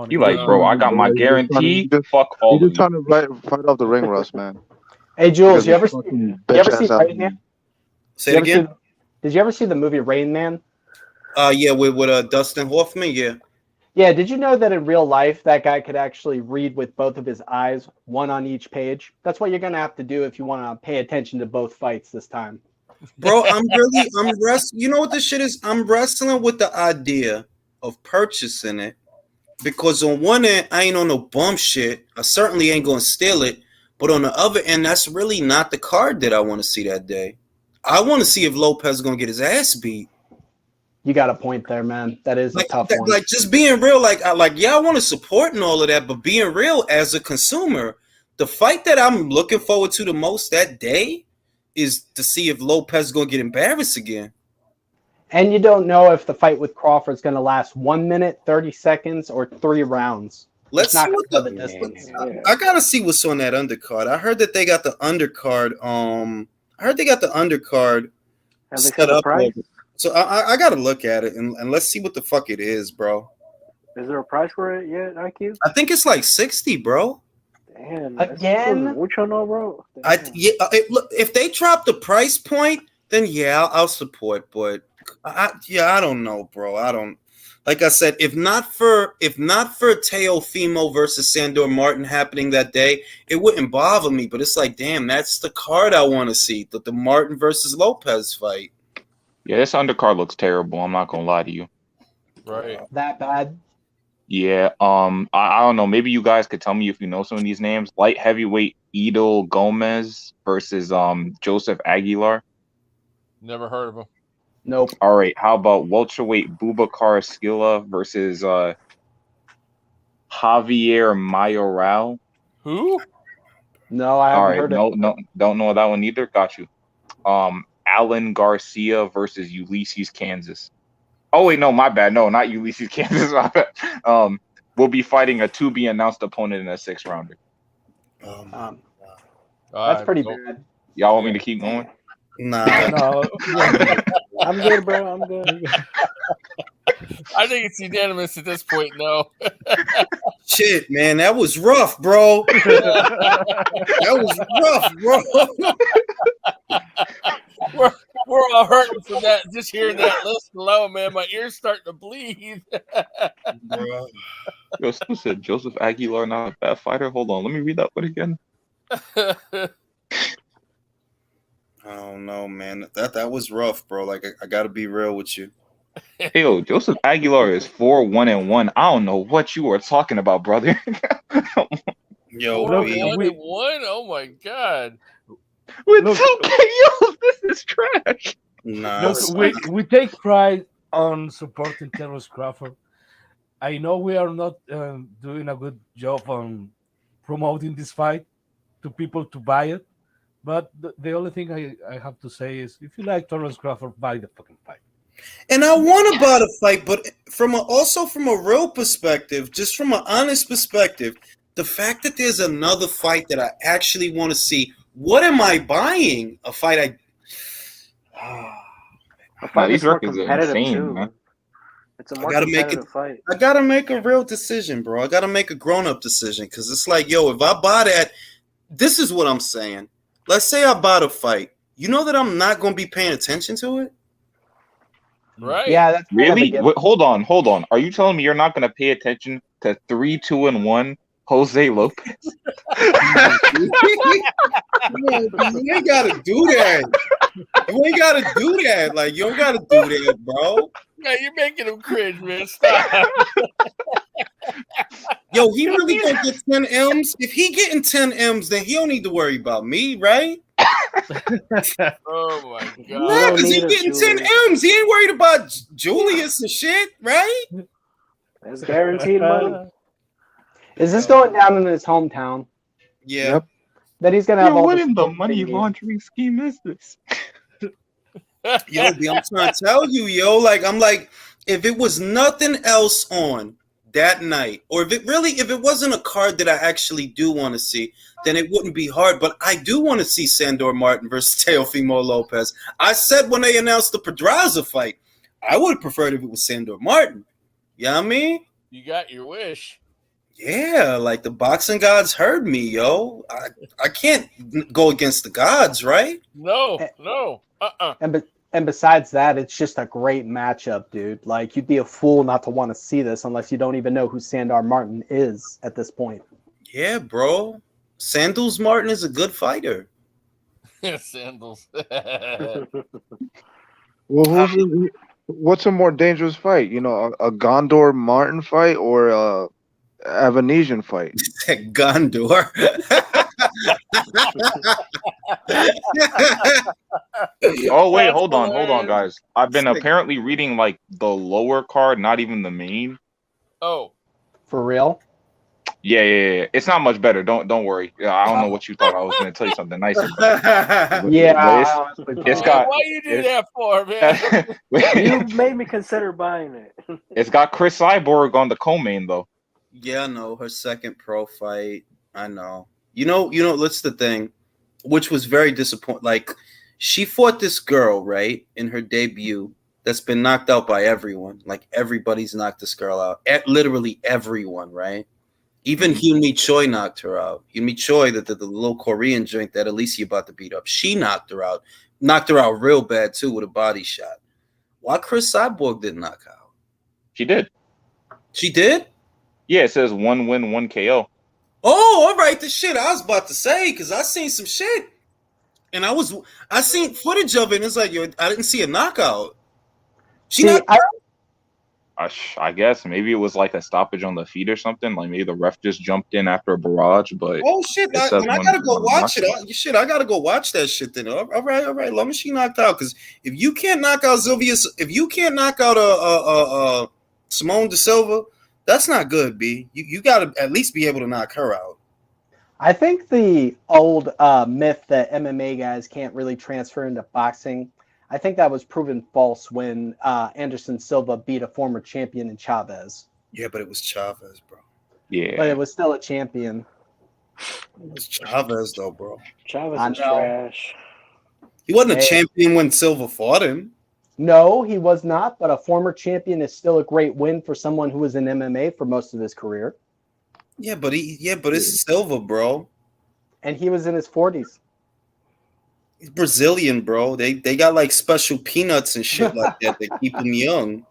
You like, bro, I got my guarantee. Fuck all of you. He's just trying to fight off the ring rust, man. Hey, Jules, you ever see Rain Man? Say it again? Did you ever see the movie Rain Man? Yeah, with Dustin Hoffman, yeah. Yeah, did you know that in real life, that guy could actually read with both of his eyes, one on each page? That's what you're going to have to do if you want to pay attention to both fights this time. Bro, you know what this shit is? I'm wrestling with the idea of purchasing it because on one end, I ain't on no bum shit. I certainly ain't going to steal it. But on the other end, that's really not the card that I want to see that day. I want to see if Lopez is going to get his ass beat. You got a point there, man. That is a tough one. Like, just being real, I want to support and all of that, but being real as a consumer, The fight that I'm looking forward to the most that day is to see if Lopez is going to get embarrassed again. And you don't know if the fight with Crawford is going to last 1 minute, 30 seconds, or 3 rounds. Let's see what the distance. I gotta see what's on that undercard. I heard that they got the undercard. I heard they got the undercard set up. So I gotta look at it and let's see what the fuck it is, bro. Is there a price for it yet, IQ? I think it's like 60, bro. Damn. Again? Mucho no, bro. Look, if they drop the price point, then yeah, I'll support. But I don't know, bro. I don't. Like I said, if not for Teofimo versus Sandor Martin happening that day, it wouldn't bother me. But it's like, damn, that's the card I want to see. The Martin versus Lopez fight. Yeah, this undercard looks terrible. I'm not gonna lie to you. Right. That bad? Yeah. I don't know. Maybe you guys could tell me if you know some of these names. Light heavyweight Idol Gomez versus Joseph Aguilar. Never heard of him. Nope. All right. How about welterweight Boubacar Skilla versus Javier Mayoral? Who? No, I haven't heard it. No, don't know that one either. Got you. Alan Garcia versus Ulysses Kansas. Oh wait, no, my bad. No, not Ulysses Kansas. My bad. We'll be fighting a to be announced opponent in a 6th rounder. That's pretty bad. Y'all want me to keep going? Nah. No, I'm good, bro. I'm good. I think it's unanimous at this point. No. Shit, man, that was rough, bro. That was rough, bro. We're all hurting from that. Just hearing that list alone, man, my ears starting to bleed. Yo, who said Joseph Aguilar not a bad fighter? Hold on, let me read that one again. I don't know, man. That was rough, bro. Like I gotta be real with you. Hey, yo, Joseph Aguilar is 4-1-1. I don't know what you are talking about, brother. Yo, 4-1-1? Oh my god. With 2 KOs, this is trash. Nah, look, we take pride on supporting Terence Crawford. I know we are not doing a good job on promoting this fight to people to buy it, but the only thing I have to say is if you like Terence Crawford, buy the fucking fight. And I want to buy the fight, but also from a real perspective, just from an honest perspective, the fact that there's another fight that I actually want to see. What am I buying? A fight these records are insane, man. It's a more competitive fight. I gotta make a real decision, bro. I gotta make a grown-up decision because it's like, yo, if I buy that, this is what I'm saying. Let's say I buy the fight. You know that I'm not gonna be paying attention to it? Right. Yeah, that's really. Wait, hold on. Are you telling me you're not going to pay attention to 3-2-1 Jose Lopez? You ain't gotta do that. You ain't gotta do that. Like, you don't gotta do that, bro. Yeah, you're making him cringe, man. Stop. Yo, he really gonna get 10 M's? If he getting 10 M's, then he don't need to worry about me, right? Oh my god. Nah, because he getting 10 M's. He ain't worried about Julius and shit, right? That's guaranteed money. Is this going down in his hometown? Yeah. Yep. Then he's gonna have all what in the money laundering scheme is this? Yo, B, I'm trying to tell you, yo. Like, I'm like, if it was nothing else on that night, or if it wasn't a card that I actually do want to see, then it wouldn't be hard. But I do want to see Sandor Martin versus Teofimo Lopez. I said when they announced the Pedraza fight, I would have preferred if it was Sandor Martin. You know what I mean? You got your wish. Yeah, like the boxing gods heard me, yo. I can't go against the gods, right? No. And besides that, it's just a great matchup, dude. Like, you'd be a fool not to want to see this unless you don't even know who Sandor Martin is at this point. Yeah, bro. Sandals Martin is a good fighter. Sandals. Well, what's a more dangerous fight? You know, a Gondor Martin fight or a Avanesyan fight? Gondor. Oh wait, hold on, guys. I've been apparently reading like the lower card, not even the main. Oh, for real? Yeah. It's not much better. Don't worry. I don't know what you thought. I was going to tell you something nicer, but Yeah, but I honestly it's thought. got Why you do that for, man? You made me consider buying it. It's got Chris Cyborg on the co-main though. Yeah, I know her second pro fight. I know. You know. That's the thing, which was very disappointing. Like, she fought this girl right in her debut that's been knocked out by everyone. Like, everybody's knocked this girl out. Literally everyone, right? Even Hyunmi Choi knocked her out. Hyunmi Choi, the little Korean drink that Alicia about to beat up, she knocked her out. Knocked her out real bad too with a body shot. Why Chris Cyborg didn't knock her out? She did. She did? Yeah, it says 1 win, 1 KO. Oh, all right. The shit I was about to say, because I seen some shit. And I seen footage of it, and it's like, yo, I didn't see a knockout. I guess maybe it was like a stoppage on the feet or something. Like maybe the ref just jumped in after a barrage. But oh shit! I gotta go watch it. I gotta go watch that shit then. All right. Let me she knocked out, because if you can't knock out if you can't knock out a Simone De Silva, that's not good, B. You gotta at least be able to knock her out. I think the old myth that MMA guys can't really transfer into boxing, I think that was proven false when Anderson Silva beat a former champion in Chavez. Yeah, but it was Chavez, bro. Yeah. But it was still a champion. It was Chavez, though, bro. Chavez is trash. He wasn't a champion when Silva fought him. No, he was not, but a former champion is still a great win for someone who was in MMA for most of his career. Yeah, but it's Silva, bro. And he was in his 40s. He's Brazilian, bro. They got like special peanuts and shit like that that keep him young.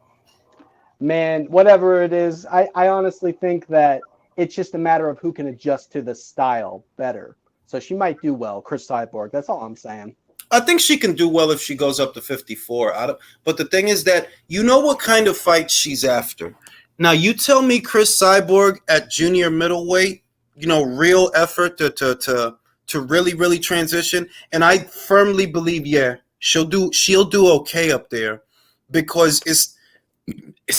Man, whatever it is, I honestly think that it's just a matter of who can adjust to the style better. So she might do well, Chris Cyborg. That's all I'm saying. I think she can do well if she goes up to 54. But the thing is that you know what kind of fight she's after. Now, you tell me Chris Cyborg at junior middleweight, real effort to really, really transition. And I firmly believe, she'll do okay up there, because it's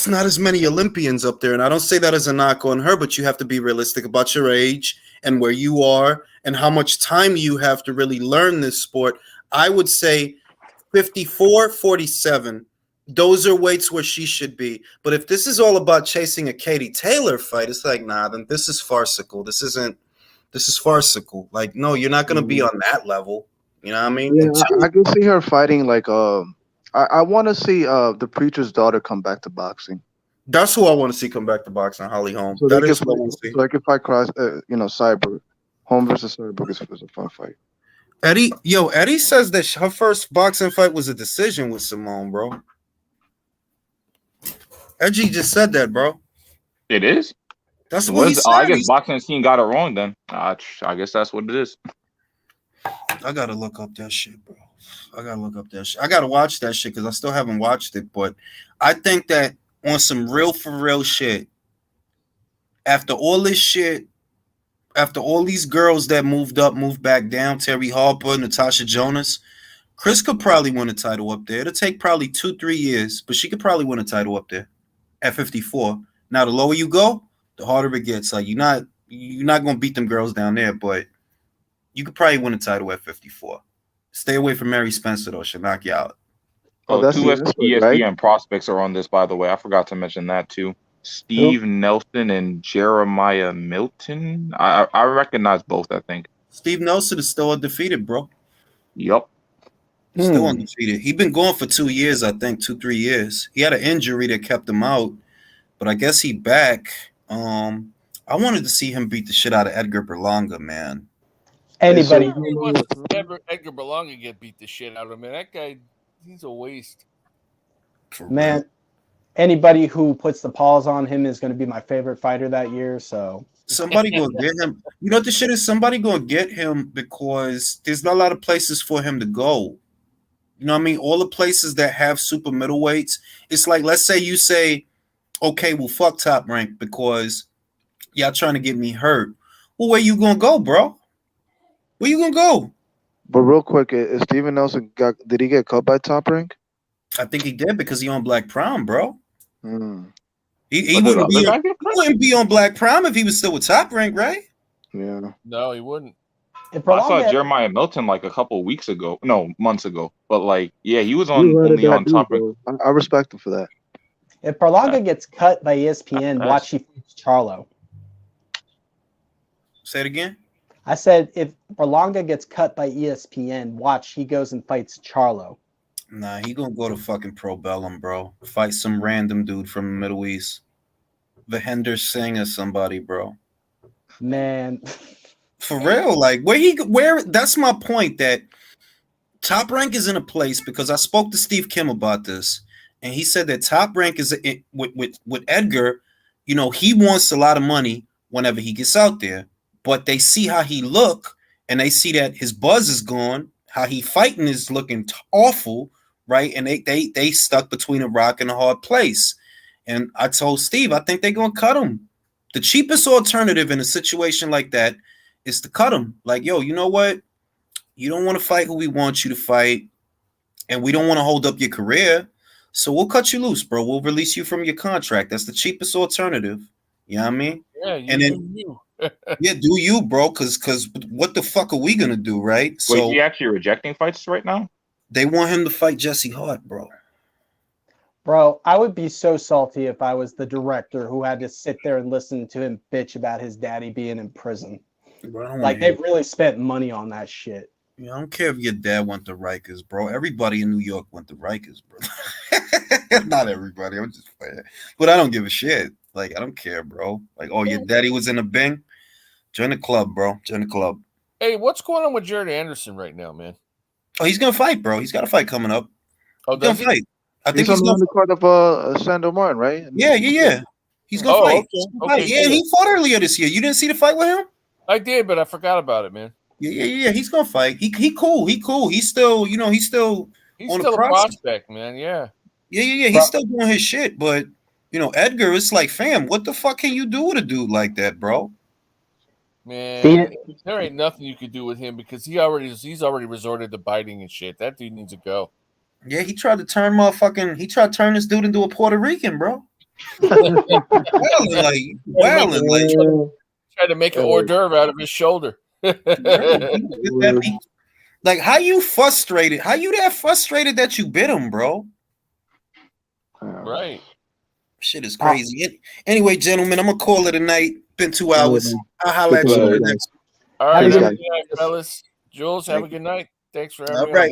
not as many Olympians up there. And I don't say that as a knock on her, but you have to be realistic about your age and where you are and how much time you have to really learn this sport. I would say 54, 47. Those are weights where she should be. But if this is all about chasing a Katie Taylor fight, it's like, nah, then this is farcical. This is farcical. Like, no, you're not going to be on that level. You know what I mean? Yeah, I can see her fighting like I want to see the preacher's daughter come back to boxing. That's who I want to see come back to boxing, Holly Holm. So That is what I want to see. So I can fight Cyborg. Holm versus Cyborg is a fun fight. Eddie says that her first boxing fight was a decision with Simone, bro. Edgy just said that, bro. It is? That's what he said. I guess boxing scene got it wrong then. I guess that's what it is. I gotta look up that shit, bro. I gotta watch that shit because I still haven't watched it. But I think that on some real for real shit, after all this shit, after all these girls that moved back down, Terry Harper, Natasha Jonas, Chris could probably win a title up there. It'll take probably 2-3 years, but she could probably win a title up there at 54. Now, the lower you go, the harder it gets. Like, you're not gonna beat them girls down there, but you could probably win a title at 54. Stay away from Mary Spencer, though. She'll knock you out. Two ESPN prospects are on this, by the way. I forgot to mention that, too. Steve Nelson and Jeremiah Milton. I recognize both, I think. Steve Nelson is still undefeated, bro. Yep. Still undefeated. He's been going for 2 years, I think, 2-3 years. He had an injury that kept him out, but I guess he back. I wanted to see him beat the shit out of Edgar Berlanga, man. Anybody wants to see Edgar Berlanga get beat the shit out of him, man. That guy, he's a waste. Man, anybody who puts the paws on him is going to be my favorite fighter that year. So somebody gonna get him. You know what the shit is? Somebody gonna get him because there's not a lot of places for him to go. You know what I mean? All the places that have super middleweights, it's like, let's say you say, okay, well, fuck Top Rank because y'all trying to get me hurt. Well, where you gonna go, bro? Where you gonna go? But real quick, is Steven Nelson did he get cut by Top Rank? I think he did because he on Black Prom, bro. He wouldn't be on Black Prime if he was still with Top Rank, right? Yeah. No, he wouldn't. If I saw Berlanga, Jeremiah Milton like a couple weeks ago. No, months ago. But like, yeah, he was You on heard of only that on dude, Top bro. I respect him for that. if Berlanga gets cut by ESPN, Nice. watch he fights Charlo. Say it again. I said if Berlanga gets cut by ESPN, watch he goes and fights Charlo. Nah, he gonna go to fucking Pro Bellum, bro. Fight some random dude from the Middle East. Vihender Singh or somebody, bro. Man, For real, like where that's my point, that Top Rank is in a place, because I spoke to Steve Kim about this, and he said that Top Rank is with Edgar, you know, he wants a lot of money whenever he gets out there, but they see how he look and they see that his buzz is gone, how he fighting is looking awful, right? And they stuck between a rock and a hard place. And I told Steve, I think they're gonna cut him. The cheapest alternative in a situation like that is to cut him. Like, yo, you know what? You don't want to fight who we want you to fight, and we don't want to hold up your career. So we'll cut you loose, bro. We'll release you from your contract. That's the cheapest alternative. You know what I mean? Yeah, and then yeah, do you, bro? Because what the fuck are we gonna do, right? Wait, So he actually rejecting fights right now? they want him to fight Jesse Hart, bro. bro, I would be so salty if I was the director who had to sit there and listen to him bitch about his daddy being in prison. Bro, I don't Like wanna they really spent money on that shit. I don't care if your dad went to Rikers, bro. Everybody in New York went to Rikers, bro. Not everybody. I'm just playing. But I don't give a shit. Like, I don't care, bro. Like, oh, your daddy was in a Bing? Join the club, bro. Join the club. Hey, what's going on with Jared Anderson right now, man? Oh, he's going to fight, bro. He's got a fight coming up. Oh, He's going does to he? fight. I think He's he's on going the to undercard of Sandor Martin, right? Yeah. He's going to fight. Okay. He's gonna fight. Okay, Yeah, good. he fought earlier this year. You didn't see the fight with him? I did, but I forgot about it, man. Yeah. He's going to fight. He cool. He's still, he's still He's on still the a process. prospect, man. Yeah. Yeah. He's still doing his shit, but Edgar, it's like, fam, what the fuck can you do with a dude like that, bro? Man, there ain't nothing you could do with him because he's already resorted to biting and shit. That dude needs to go. Yeah, he tried to turn this dude into a Puerto Rican, bro. Wilding. Tried to make an hors d'oeuvre out of his shoulder. Like, how you frustrated? How you that frustrated that you bit him, bro? Right. Shit is crazy. Anyway, gentlemen, I'm gonna call it a night. Been 2 hours. I'll holler at you on the next. All right, Have a have good a good night, fellas. Jules, have a good night. Thanks for having me. All right.